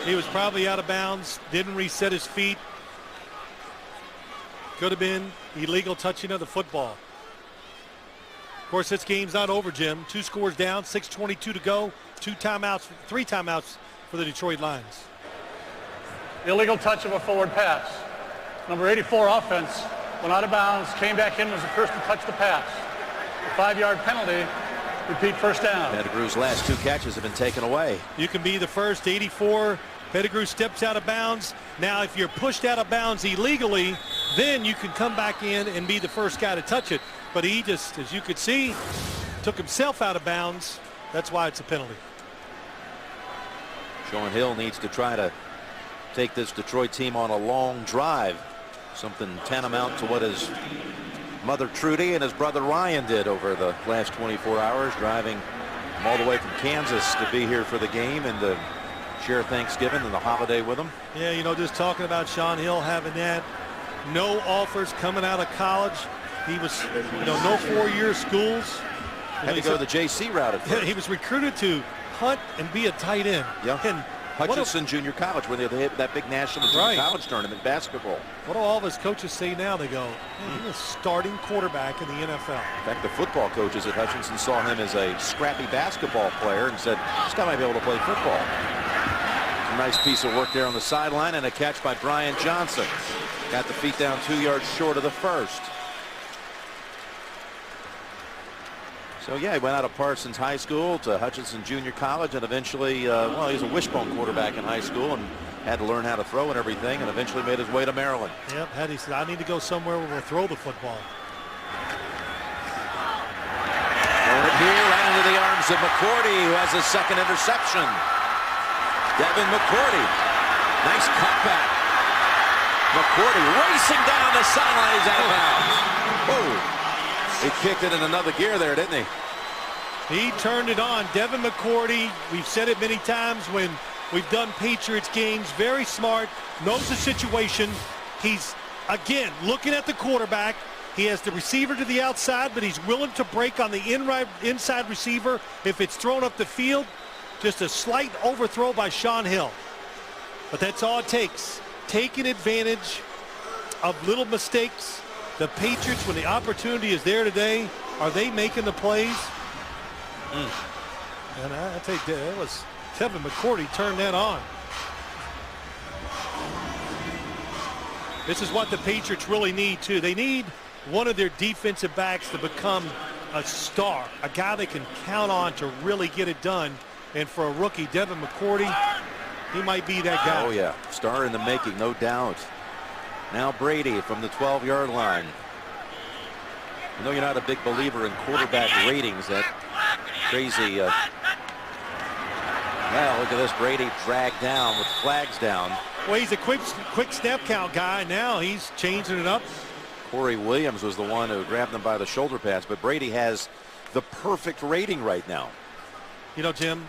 He was probably out of bounds. Didn't reset his feet. Could have been illegal touching of the football. Of course, this game's not over, Jim. 2 scores down, 6:22 to go. 3 timeouts for the Detroit Lions. Illegal touch of a forward pass. Number 84 offense went out of bounds, came back in, was the first to touch the pass. A 5-yard penalty. Repeat, first down. Pettigrew's last 2 catches have been taken away. You can be the first. 84. Pettigrew steps out of bounds. Now, if you're pushed out of bounds illegally, then you can come back in and be the first guy to touch it. But he just, as you could see, took himself out of bounds. That's why it's a penalty. Sean Hill needs to try to take this Detroit team on a long drive. Something tantamount to what his mother Trudy and his brother Ryan did over the last 24 hours, driving all the way from Kansas to be here for the game and to share Thanksgiving and the holiday with them. Yeah, you know, just talking about Sean Hill having that. No offers coming out of college. He was, you know, no 4-year schools. Had to go the JC route at first. He was recruited to hunt and be a tight end. Yeah. And Hutchinson Junior College, when they hit that big national junior college tournament basketball. What do all of his coaches say now? They go, hey, he's a starting quarterback in the NFL. In fact, the football coaches at Hutchinson saw him as a scrappy basketball player and said, this guy might be able to play football. A nice piece of work there on the sideline, and a catch by Brian Johnson. Got the feet down 2 yards short of the first. So, yeah, he went out of Parsons High School to Hutchinson Junior College, and eventually, well, he was a wishbone quarterback in high school and had to learn how to throw and everything, and eventually made his way to Maryland. Yep, he said, I need to go somewhere where we'll throw the football. Throw it here, right into the arms of McCourty, who has his second interception. Devin McCourty, nice cutback. McCourty racing down the sideline, he's out of bounds. Oh. He kicked it in another gear there, didn't he? He turned it on. Devin McCourty, we've said it many times when we've done Patriots games, very smart, knows the situation. He's, again, looking at the quarterback. He has the receiver to the outside, but he's willing to break on the inside receiver if it's thrown up the field. Just a slight overthrow by Sean Hill. But that's all it takes. Taking advantage of little mistakes. The Patriots, when the opportunity is there today, are they making the plays? And I think that was Devin McCourty turned that on. This is what the Patriots really need, too. They need one of their defensive backs to become a star, a guy they can count on to really get it done. And for a rookie, Devin McCourty, he might be that guy. Oh, yeah. Star in the making, no doubt. Now Brady from the 12-yard line. I know you're not a big believer in quarterback ratings. That crazy. Well, look at this. Brady dragged down with flags down. Well, he's a quick snap count guy. Now he's changing it up. Corey Williams was the one who grabbed him by the shoulder pads, but Brady has the perfect rating right now. You know, Jim.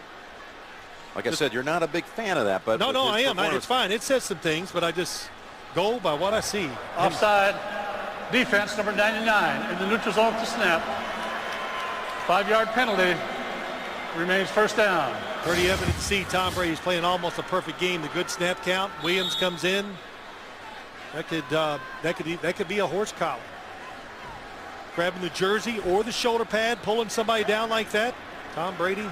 Like I said, you're not a big fan of that, but no, I am. It's fine. It says some things, but I just go by what I see. Offside. Defense, number 99, in the neutral zone to snap. 5-yard penalty. Remains first down. Pretty evident to see Tom Brady's playing almost a perfect game. The good snap count. Williams comes in. That could be a horse collar. Grabbing the jersey or the shoulder pad, pulling somebody down like that. Tom Brady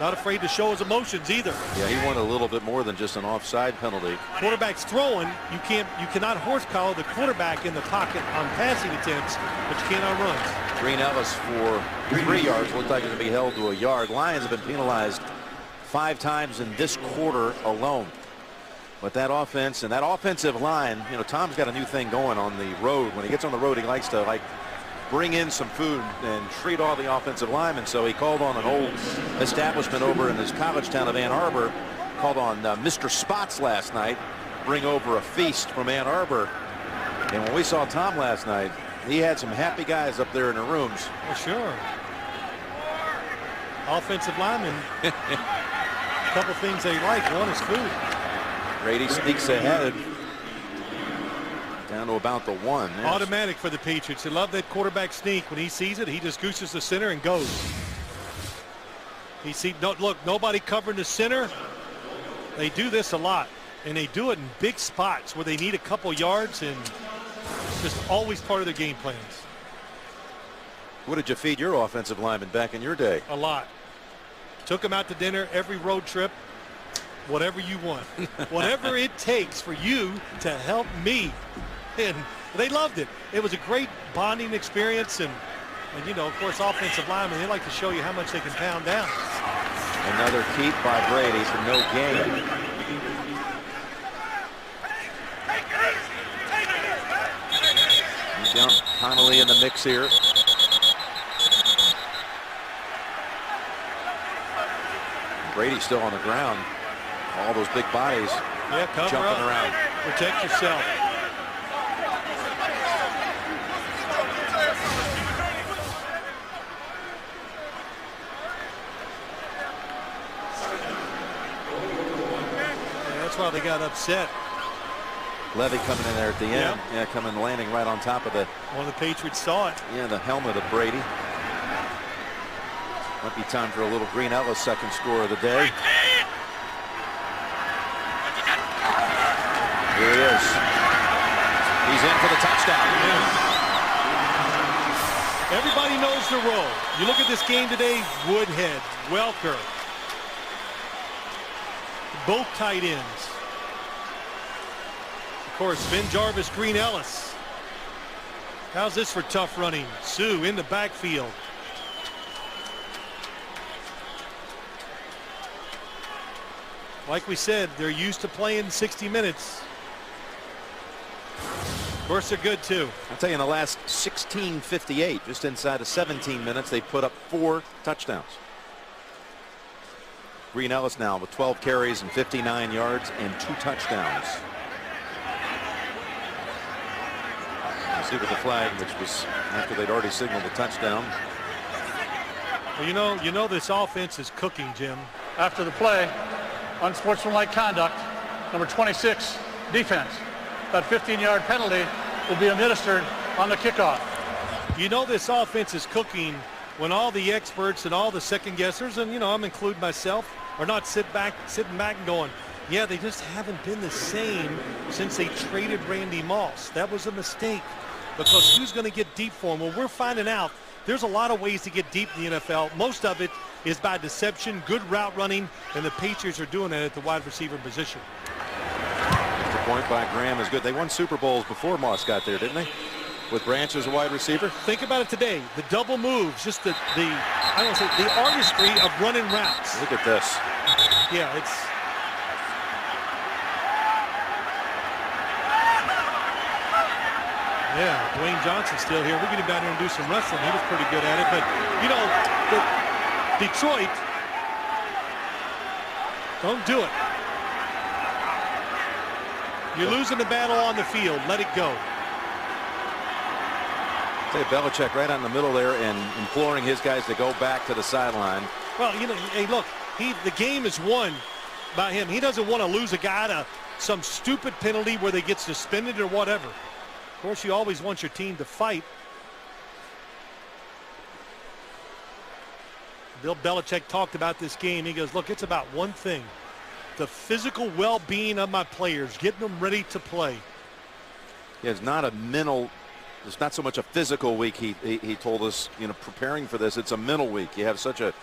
not afraid to show his emotions either. Yeah, he wanted a little bit more than just an offside penalty. Quarterback's throwing. You cannot horse collar the quarterback in the pocket on passing attempts, but you can't on runs. Green Ellis for 3 yards. Looked like it would be held to a yard. Lions have been penalized 5 times in this quarter alone. But that offense and that offensive line, you know, Tom's got a new thing going on the road. When he gets on the road, he likes to bring in some food and treat all the offensive linemen. So he called on an old establishment over in his college town of Ann Arbor, called on Mr. Spots last night, bring over a feast from Ann Arbor. And when we saw Tom last night, he had some happy guys up there in the rooms. Well, sure. Offensive linemen, a couple things they like. One is food. Brady sneaks ahead. Down to about the 1. Yes. Automatic for the Patriots. They love that quarterback sneak. When he sees it, he just gooses the center and goes. Look, nobody covering the center. They do this a lot, and they do it in big spots where they need a couple yards, and just always part of their game plans. What did you feed your offensive lineman back in your day? A lot. Took them out to dinner every road trip. Whatever you want. Whatever it takes for you to help me. And they loved it. It was a great bonding experience. And you know, of course, offensive linemen, they like to show you how much they can pound down. Another keep by Brady for no gain. Connolly in the mix here. Brady still on the ground. All those big bodies jumping around. Protect yourself. Yeah, that's why they got upset. Levy coming in there at the end. Yeah, coming landing right on top of the. One of the Patriots saw it. Yeah, the helmet of Brady. Might be time for a little Green Ellis second score of the day. Here he is. He's in for the touchdown. Everybody knows the role. You look at this game today, Woodhead, Welker, both tight ends. Of course, Ben Jarvis, Green Ellis. How's this for tough running? Sue in the backfield. Like we said, they're used to playing 60 minutes. Of course, they're good, too. I'll tell you, in the last 16:58, just inside of 17 minutes, they put up 4 touchdowns. Green Ellis now with 12 carries and 59 yards and 2 touchdowns. See with the flag, which was after they'd already signaled a touchdown. Well, you know this offense is cooking, Jim. After the play, unsportsmanlike conduct, number 26, defense. That 15-yard penalty will be administered on the kickoff. You know this offense is cooking when all the experts and all the second guessers, and you know I'm including myself, are not sitting back and going, yeah, they just haven't been the same since they traded Randy Moss. That was a mistake, because who's going to get deep for him? Well, we're finding out there's a lot of ways to get deep in the NFL. Most of it is by deception, good route running, and the Patriots are doing that at the wide receiver position. The point by Graham is good. They won Super Bowls before Moss got there, didn't they? With Branch as a wide receiver. Think about it today. The double moves, just the I don't say the artistry of running routes. Look at this. Yeah, it's. Yeah, Dwayne Johnson's still here. We're getting down here and do some wrestling. He was pretty good at it, but you know, Detroit don't do it. You're losing the battle on the field. Let it go. Belichick right on the middle there and imploring his guys to go back to the sideline. Well, you know, hey, look, the game is won by him. He doesn't want to lose a guy to some stupid penalty where they get suspended or whatever. Of course, you always want your team to fight. Bill Belichick talked about this game. He goes, look, it's about one thing. The physical well-being of my players, getting them ready to play. Yeah, it's not a mental, it's not so much a physical week, he told us, you know, preparing for this. It's a mental week. You have such a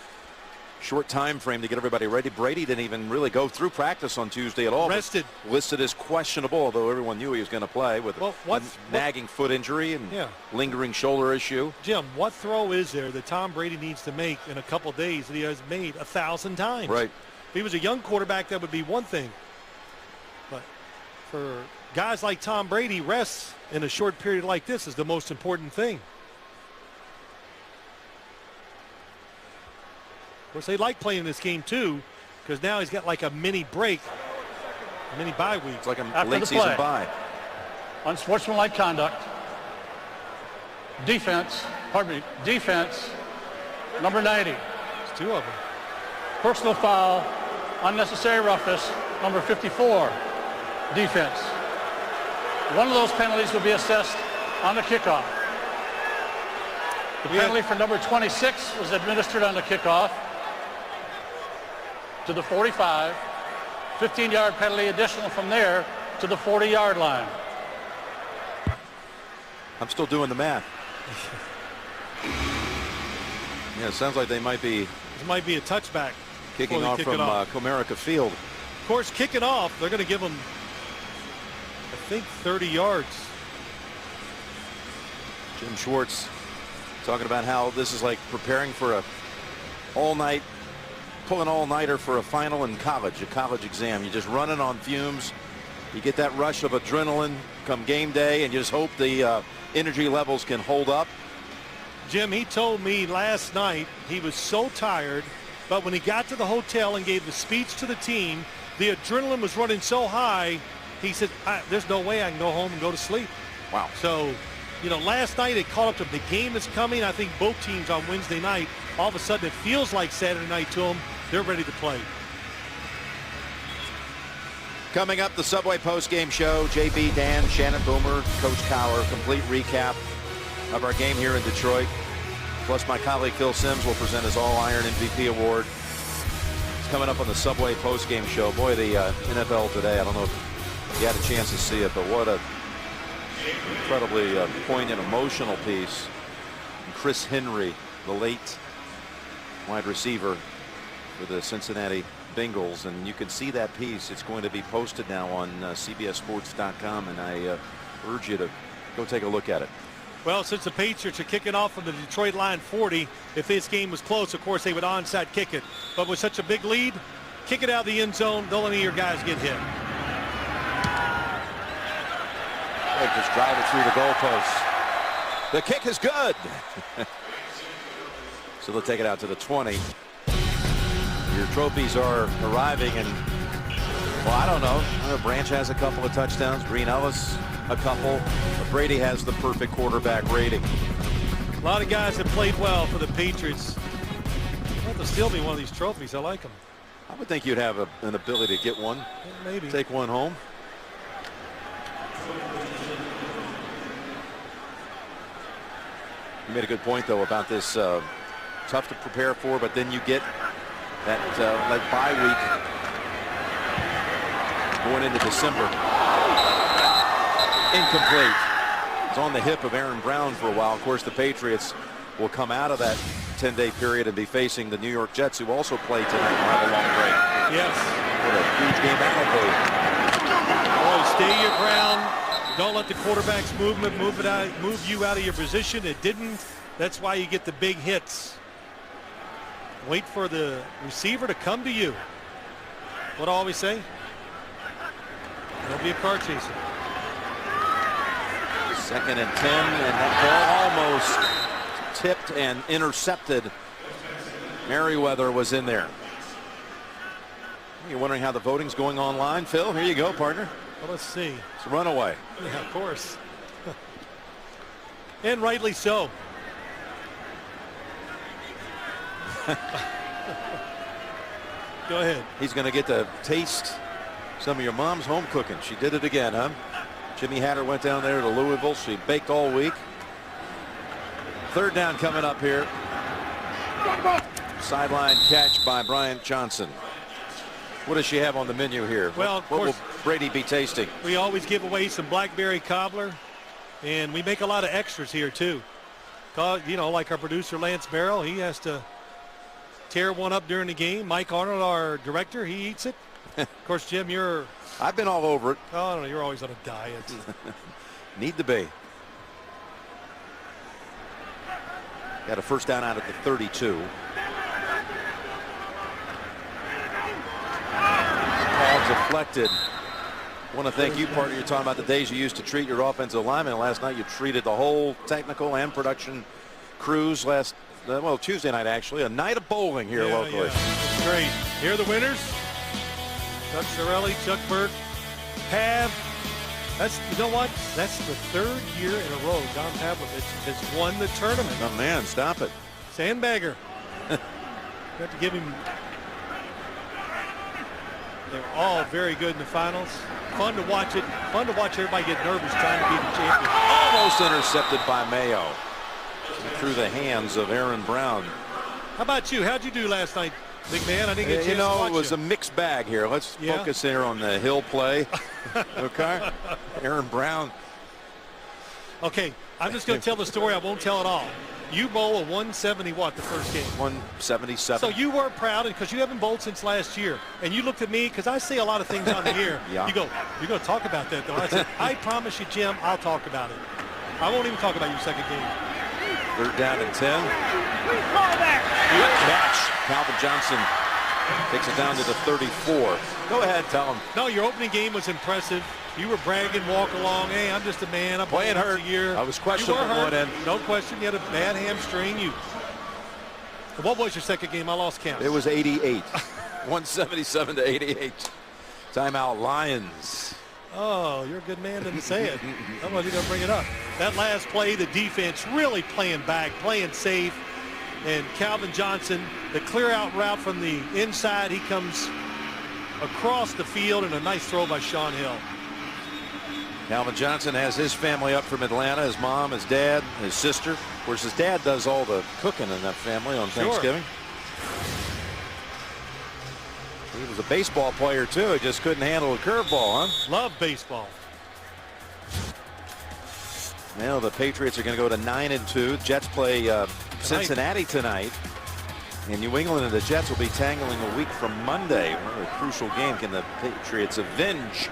short time frame to get everybody ready. Brady didn't even really go through practice on Tuesday at all. Rested. Listed as questionable, although everyone knew he was going to play with a nagging foot injury and lingering shoulder issue. Jim, what throw is there that Tom Brady needs to make in a couple days that he has made 1,000 times? Right. If he was a young quarterback, that would be one thing. But for guys like Tom Brady, rest in a short period like this is the most important thing. Of course, they like playing this game, too, because now he's got like a mini break, a mini bye week. It's like a late season bye. Unsportsmanlike conduct. Defense, number 90. It's 2 of them. Personal foul, unnecessary roughness, number 54, defense. One of those penalties will be assessed on the kickoff. The penalty for number 26 was administered on the kickoff to the 45. 15-yard penalty additional from there to the 40-yard line. I'm still doing the math. Yeah, it sounds like they might be. It might be a touchback. Kicking off from Comerica Field. Of course, kicking off, they're going to give them, I think, 30 yards. Jim Schwartz talking about how this is like preparing for a all-night, pull an all-nighter for a final in college, a college exam. You're just running on fumes. You get that rush of adrenaline come game day, and you just hope the energy levels can hold up. Jim, he told me last night he was so tired, but when he got to the hotel and gave the speech to the team, the adrenaline was running so high, he said, there's no way I can go home and go to sleep. Wow. So, you know, last night it caught up to the game that's coming. I think both teams on Wednesday night, all of a sudden it feels like Saturday night to them. They're ready to play. Coming up, the Subway postgame show. JB, Dan, Shannon Boomer, Coach Cowher. Complete recap of our game here in Detroit. Plus, my colleague Phil Simms will present his All-Iron MVP award. It's coming up on the Subway postgame show. Boy, the NFL today, I don't know if you had a chance to see it, but what a incredibly poignant, emotional piece. And Chris Henry, the late wide receiver for the Cincinnati Bengals, and you can see that piece. It's going to be posted now on CBSSports.com, and I urge you to go take a look at it. Well, since the Patriots are kicking off from the Detroit line 40, if this game was close, of course, they would onside kick it. But with such a big lead, kick it out of the end zone. Don't let any of your guys get hit. They just drive it through the goalposts. The kick is good. So they'll take it out to the 20. Your trophies are arriving, and, well, I don't know. Branch has a couple of touchdowns. Green Ellis a couple. But Brady has the perfect quarterback rating. A lot of guys have played well for the Patriots. That'll still be one of these trophies. I like them. I would think you'd have an ability to get one. Maybe. Take one home. You made a good point, though, about this tough to prepare for, but then you get that bye week going into December. Incomplete. It's on the hip of Aaron Brown for a while. Of course, the Patriots will come out of that 10-day period and be facing the New York Jets, who also play tonight and have a long break. Yes. What a huge game that will be. Oh, stay your ground. Don't let the quarterbacks move you out of your position. It didn't. That's why you get the big hits. Wait for the receiver to come to you. What do I always say? There'll be a car chaser. 2nd and 10, and that ball almost tipped and intercepted. Merriweather was in there. You're wondering how the voting's going online, Phil? Here you go, partner. Well, let's see. It's a runaway. Yeah, of course. And rightly so. Go ahead. He's going to get to taste some of your mom's home cooking. She did it again, huh? Jimmy Hatter went down there to Louisville. She baked all week. 3rd down coming up here. Sideline catch by Bryant Johnson. What does she have on the menu here? Well, what will Brady be tasting? We always give away some blackberry cobbler, and we make a lot of extras here too. You know, like our producer Lance Barrow, he has to tear one up during the game. Mike Arnold, our director, he eats it. Of course, Jim, I've been all over it. Oh, no, you're always on a diet. Need to be. Got a 1st down out at the 32. Ball deflected. I want to thank you, partner. You're talking about the days you used to treat your offensive linemen. Last night you treated the whole technical and production crews Tuesday night, actually. A night of bowling here locally. Yeah. It's great. Here are the winners. Chuck Sorelli, Chuck Burke, Pav. You know what? That's the 3rd year in a row John Pavlovich has won the tournament. Oh, man, stop it. Sandbagger. Got to give him. They were all very good in the finals. Fun to watch it. Fun to watch everybody get nervous trying to be the champion. Almost intercepted by Mayo. Through the hands of Aaron Brown. How about you? How'd you do last night, big man? I didn't get a chance to watch it was you. a mixed bag here. Let's focus here on the Hill play. Okay. Aaron Brown. Okay, I'm just going to tell the story. I won't tell it all. You bowl a 170 what the first game? 177. So you were proud because you haven't bowled since last year. And you looked at me because I say a lot of things on the air. Yeah. You go, you're going to talk about that though. I said, I promise you, Jim, I'll talk about it. I won't even talk about your second game. 3rd down and 10. Good catch. Calvin Johnson takes it down to the 34. Go ahead, tell him. No, your opening game was impressive. You were bragging, walk along. Hey, I'm just a man. I'm playing hurt a year. I was questionable at one end. No question. You had a bad hamstring. What was your second game? I lost count. It was 88. 177 to 88. Timeout Lions. Oh, you're a good man to say it. Otherwise, you're going to bring it up. That last play, the defense really playing back, playing safe. And Calvin Johnson, the clear out route from the inside, he comes across the field, and a nice throw by Sean Hill. Calvin Johnson has his family up from Atlanta, his mom, his dad, his sister. Of course, his dad does all the cooking in that family on Thanksgiving. He was a baseball player, too. He just couldn't handle a curveball, huh? Love baseball. Now the Patriots are going to go to 9-2. Jets play Cincinnati tonight. And New England and the Jets will be tangling a week from Monday. Another crucial game. Can the Patriots avenge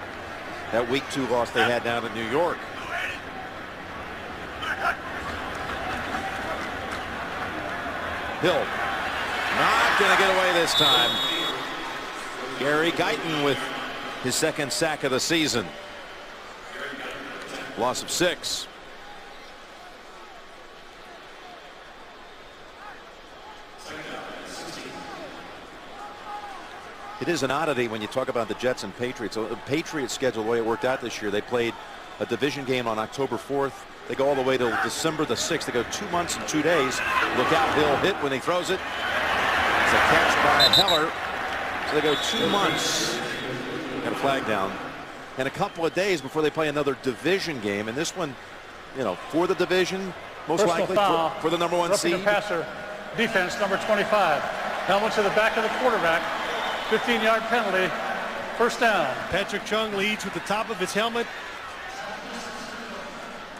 that Week 2 loss they had down in New York? Hill not going to get away this time. Gary Guyton with his second sack of the season. Loss of 6. It is an oddity when you talk about the Jets and Patriots. The Patriots schedule, the way it worked out this year, they played a division game on October 4th. They go all the way to December the 6th. They go 2 months and 2 days. Look out, Hill hit when he throws it. It's a catch by Heller. So they go 2 months. Got a flag down. And a couple of days before they play another division game. And this one, you know, for the division, most likely for the number 1 seed. Roughing the passer, defense, number 25. Helmet to the back of the quarterback. 15-yard penalty, first down. Patrick Chung leads with the top of his helmet.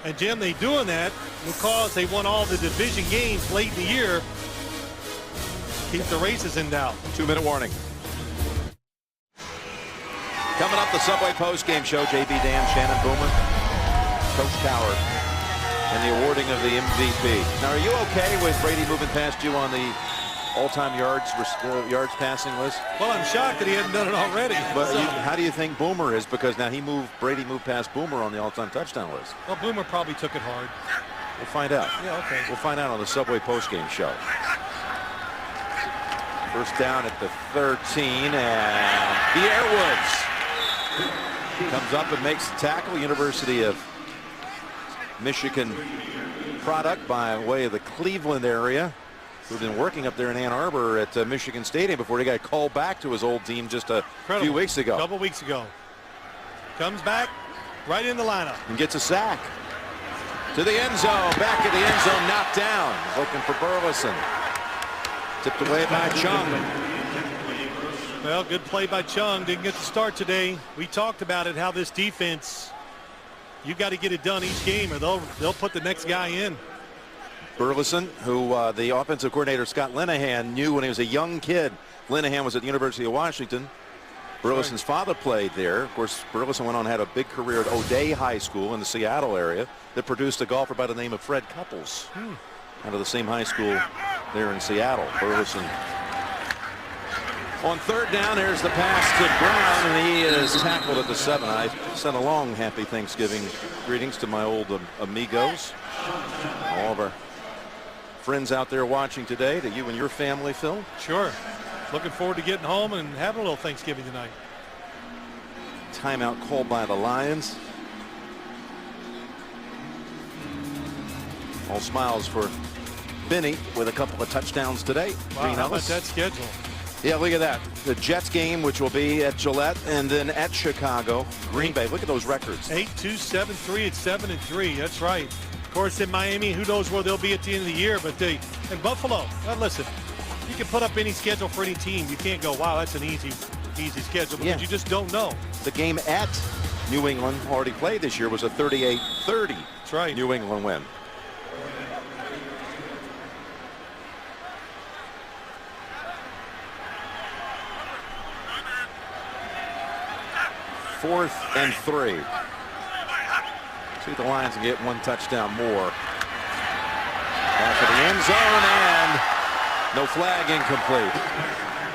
And Jim, they doing that because they won all the division games late in the year. Keep the races in doubt. 2-minute warning. Coming up, the Subway post-game show. JB Dan, Shannon Boomer, Coach Coward, and the awarding of the MVP. Now, are you okay with Brady moving past you on the all-time yards passing list? Well, I'm shocked that he hadn't done it already. But how do you think Boomer is? Because now Brady moved past Boomer on the all-time touchdown list. Well, Boomer probably took it hard. We'll find out. Yeah, okay. We'll find out on the Subway postgame show. First down at the 13, and Pierre Woods comes up and makes the tackle. University of Michigan product by way of the Cleveland area, who've been working up there in Ann Arbor at Michigan Stadium before he got called back to his old team just a few weeks ago. A couple weeks ago. Comes back right in the lineup. And gets a sack. To the end zone. Back at the end zone. Knocked down. Looking for Burleson. Tipped away by Chung. Well, good play by Chung. Didn't get the start today. We talked about it, how this defense, you got to get it done each game or they'll put the next guy in. Burleson, who the offensive coordinator Scott Linehan knew when he was a young kid. Linehan was at the University of Washington. Burleson's father played there. Of course, Burleson went on and had a big career at O'Day High School in the Seattle area that produced a golfer by the name of Fred Couples out of the same high school there in Seattle. Burleson on third down. There's the pass to Brown, and he is tackled at the 7. I sent a long happy Thanksgiving greetings to my old amigos, all of our friends out there watching today, to you and your family, Phil. Sure. Looking forward to getting home and having a little Thanksgiving tonight. Timeout called by the Lions. All smiles for Benny with a couple of touchdowns today. Wow, how about that schedule? Yeah, look at that. The Jets game, which will be at Gillette, and then at Chicago. Green Bay, look at those records. 8-2, 7-3, and 7-3. That's right. Of course, in Miami, who knows where they'll be at the end of the year. But in Buffalo, listen, you can put up any schedule for any team. You can't go, wow, that's an easy schedule, because you just don't know. The game at New England, already played this year, was a 38-30 That's right. New England win. Fourth and 3. See if the Lions can get one touchdown more. Back to the end zone, and no flag, incomplete.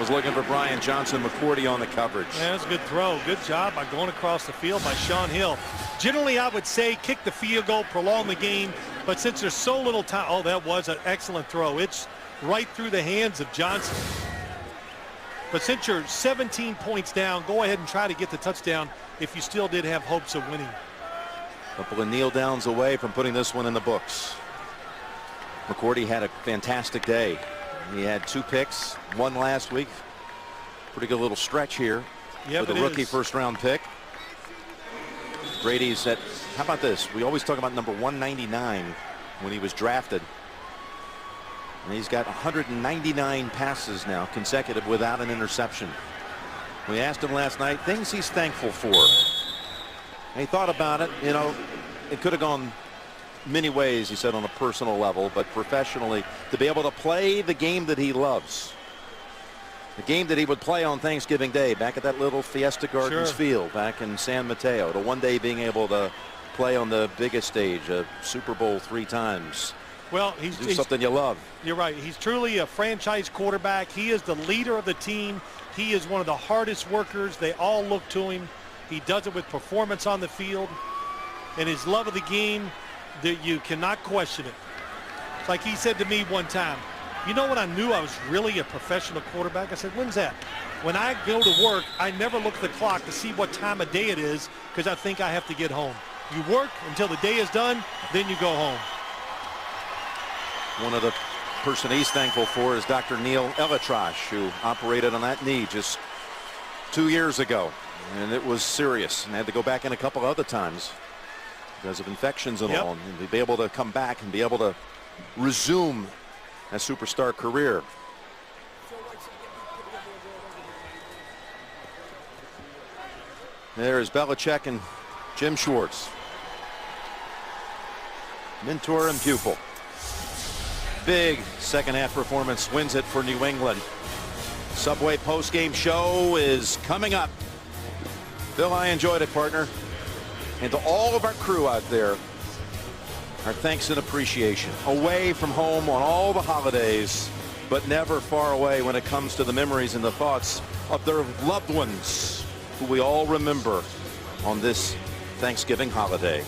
Was looking for Brian Johnson. McCourty on the coverage. Yeah, that's a good throw. Good job by going across the field by Sean Hill. Generally, I would say kick the field goal, prolong the game. But since there's so little time, oh, that was an excellent throw. It's right through the hands of Johnson. But since you're 17 points down, go ahead and try to get the touchdown if you still did have hopes of winning. A couple of kneel downs away from putting this one in the books. McCourty had a fantastic day. He had 2 picks, 1 last week. Pretty good little stretch here for the rookie first-round pick. Brady's at, how about this? We always talk about number 199 when he was drafted. And he's got 199 passes now consecutive without an interception. We asked him last night things he's thankful for. And he thought about it. You know, it could have gone many ways, he said, on a personal level, but professionally, to be able to play the game that he loves. The game that he would play on Thanksgiving Day back at that little Fiesta Gardens field back in San Mateo, to one day being able to play on the biggest stage, a Super Bowl 3 times. Well, he's something you love. You're right. He's truly a franchise quarterback. He is the leader of the team. He is one of the hardest workers. They all look to him. He does it with performance on the field. And his love of the game, that you cannot question it. It's like he said to me one time, you know when I knew I was really a professional quarterback? I said, when's that? When I go to work, I never look at the clock to see what time of day it is, because I think I have to get home. You work until the day is done, then you go home. One of the person he's thankful for is Dr. Neil Elitrash, who operated on that knee just 2 years ago. And it was serious, and had to go back in a couple other times because of infections and all, and to be able to come back and be able to resume a superstar career. There's Belichick and Jim Schwartz, mentor and pupil. Big second half performance wins it for New England. Subway post-game show is coming up. Bill, I enjoyed it, partner. And to all of our crew out there, our thanks and appreciation. Away from home on all the holidays, but never far away when it comes to the memories and the thoughts of their loved ones who we all remember on this Thanksgiving holiday.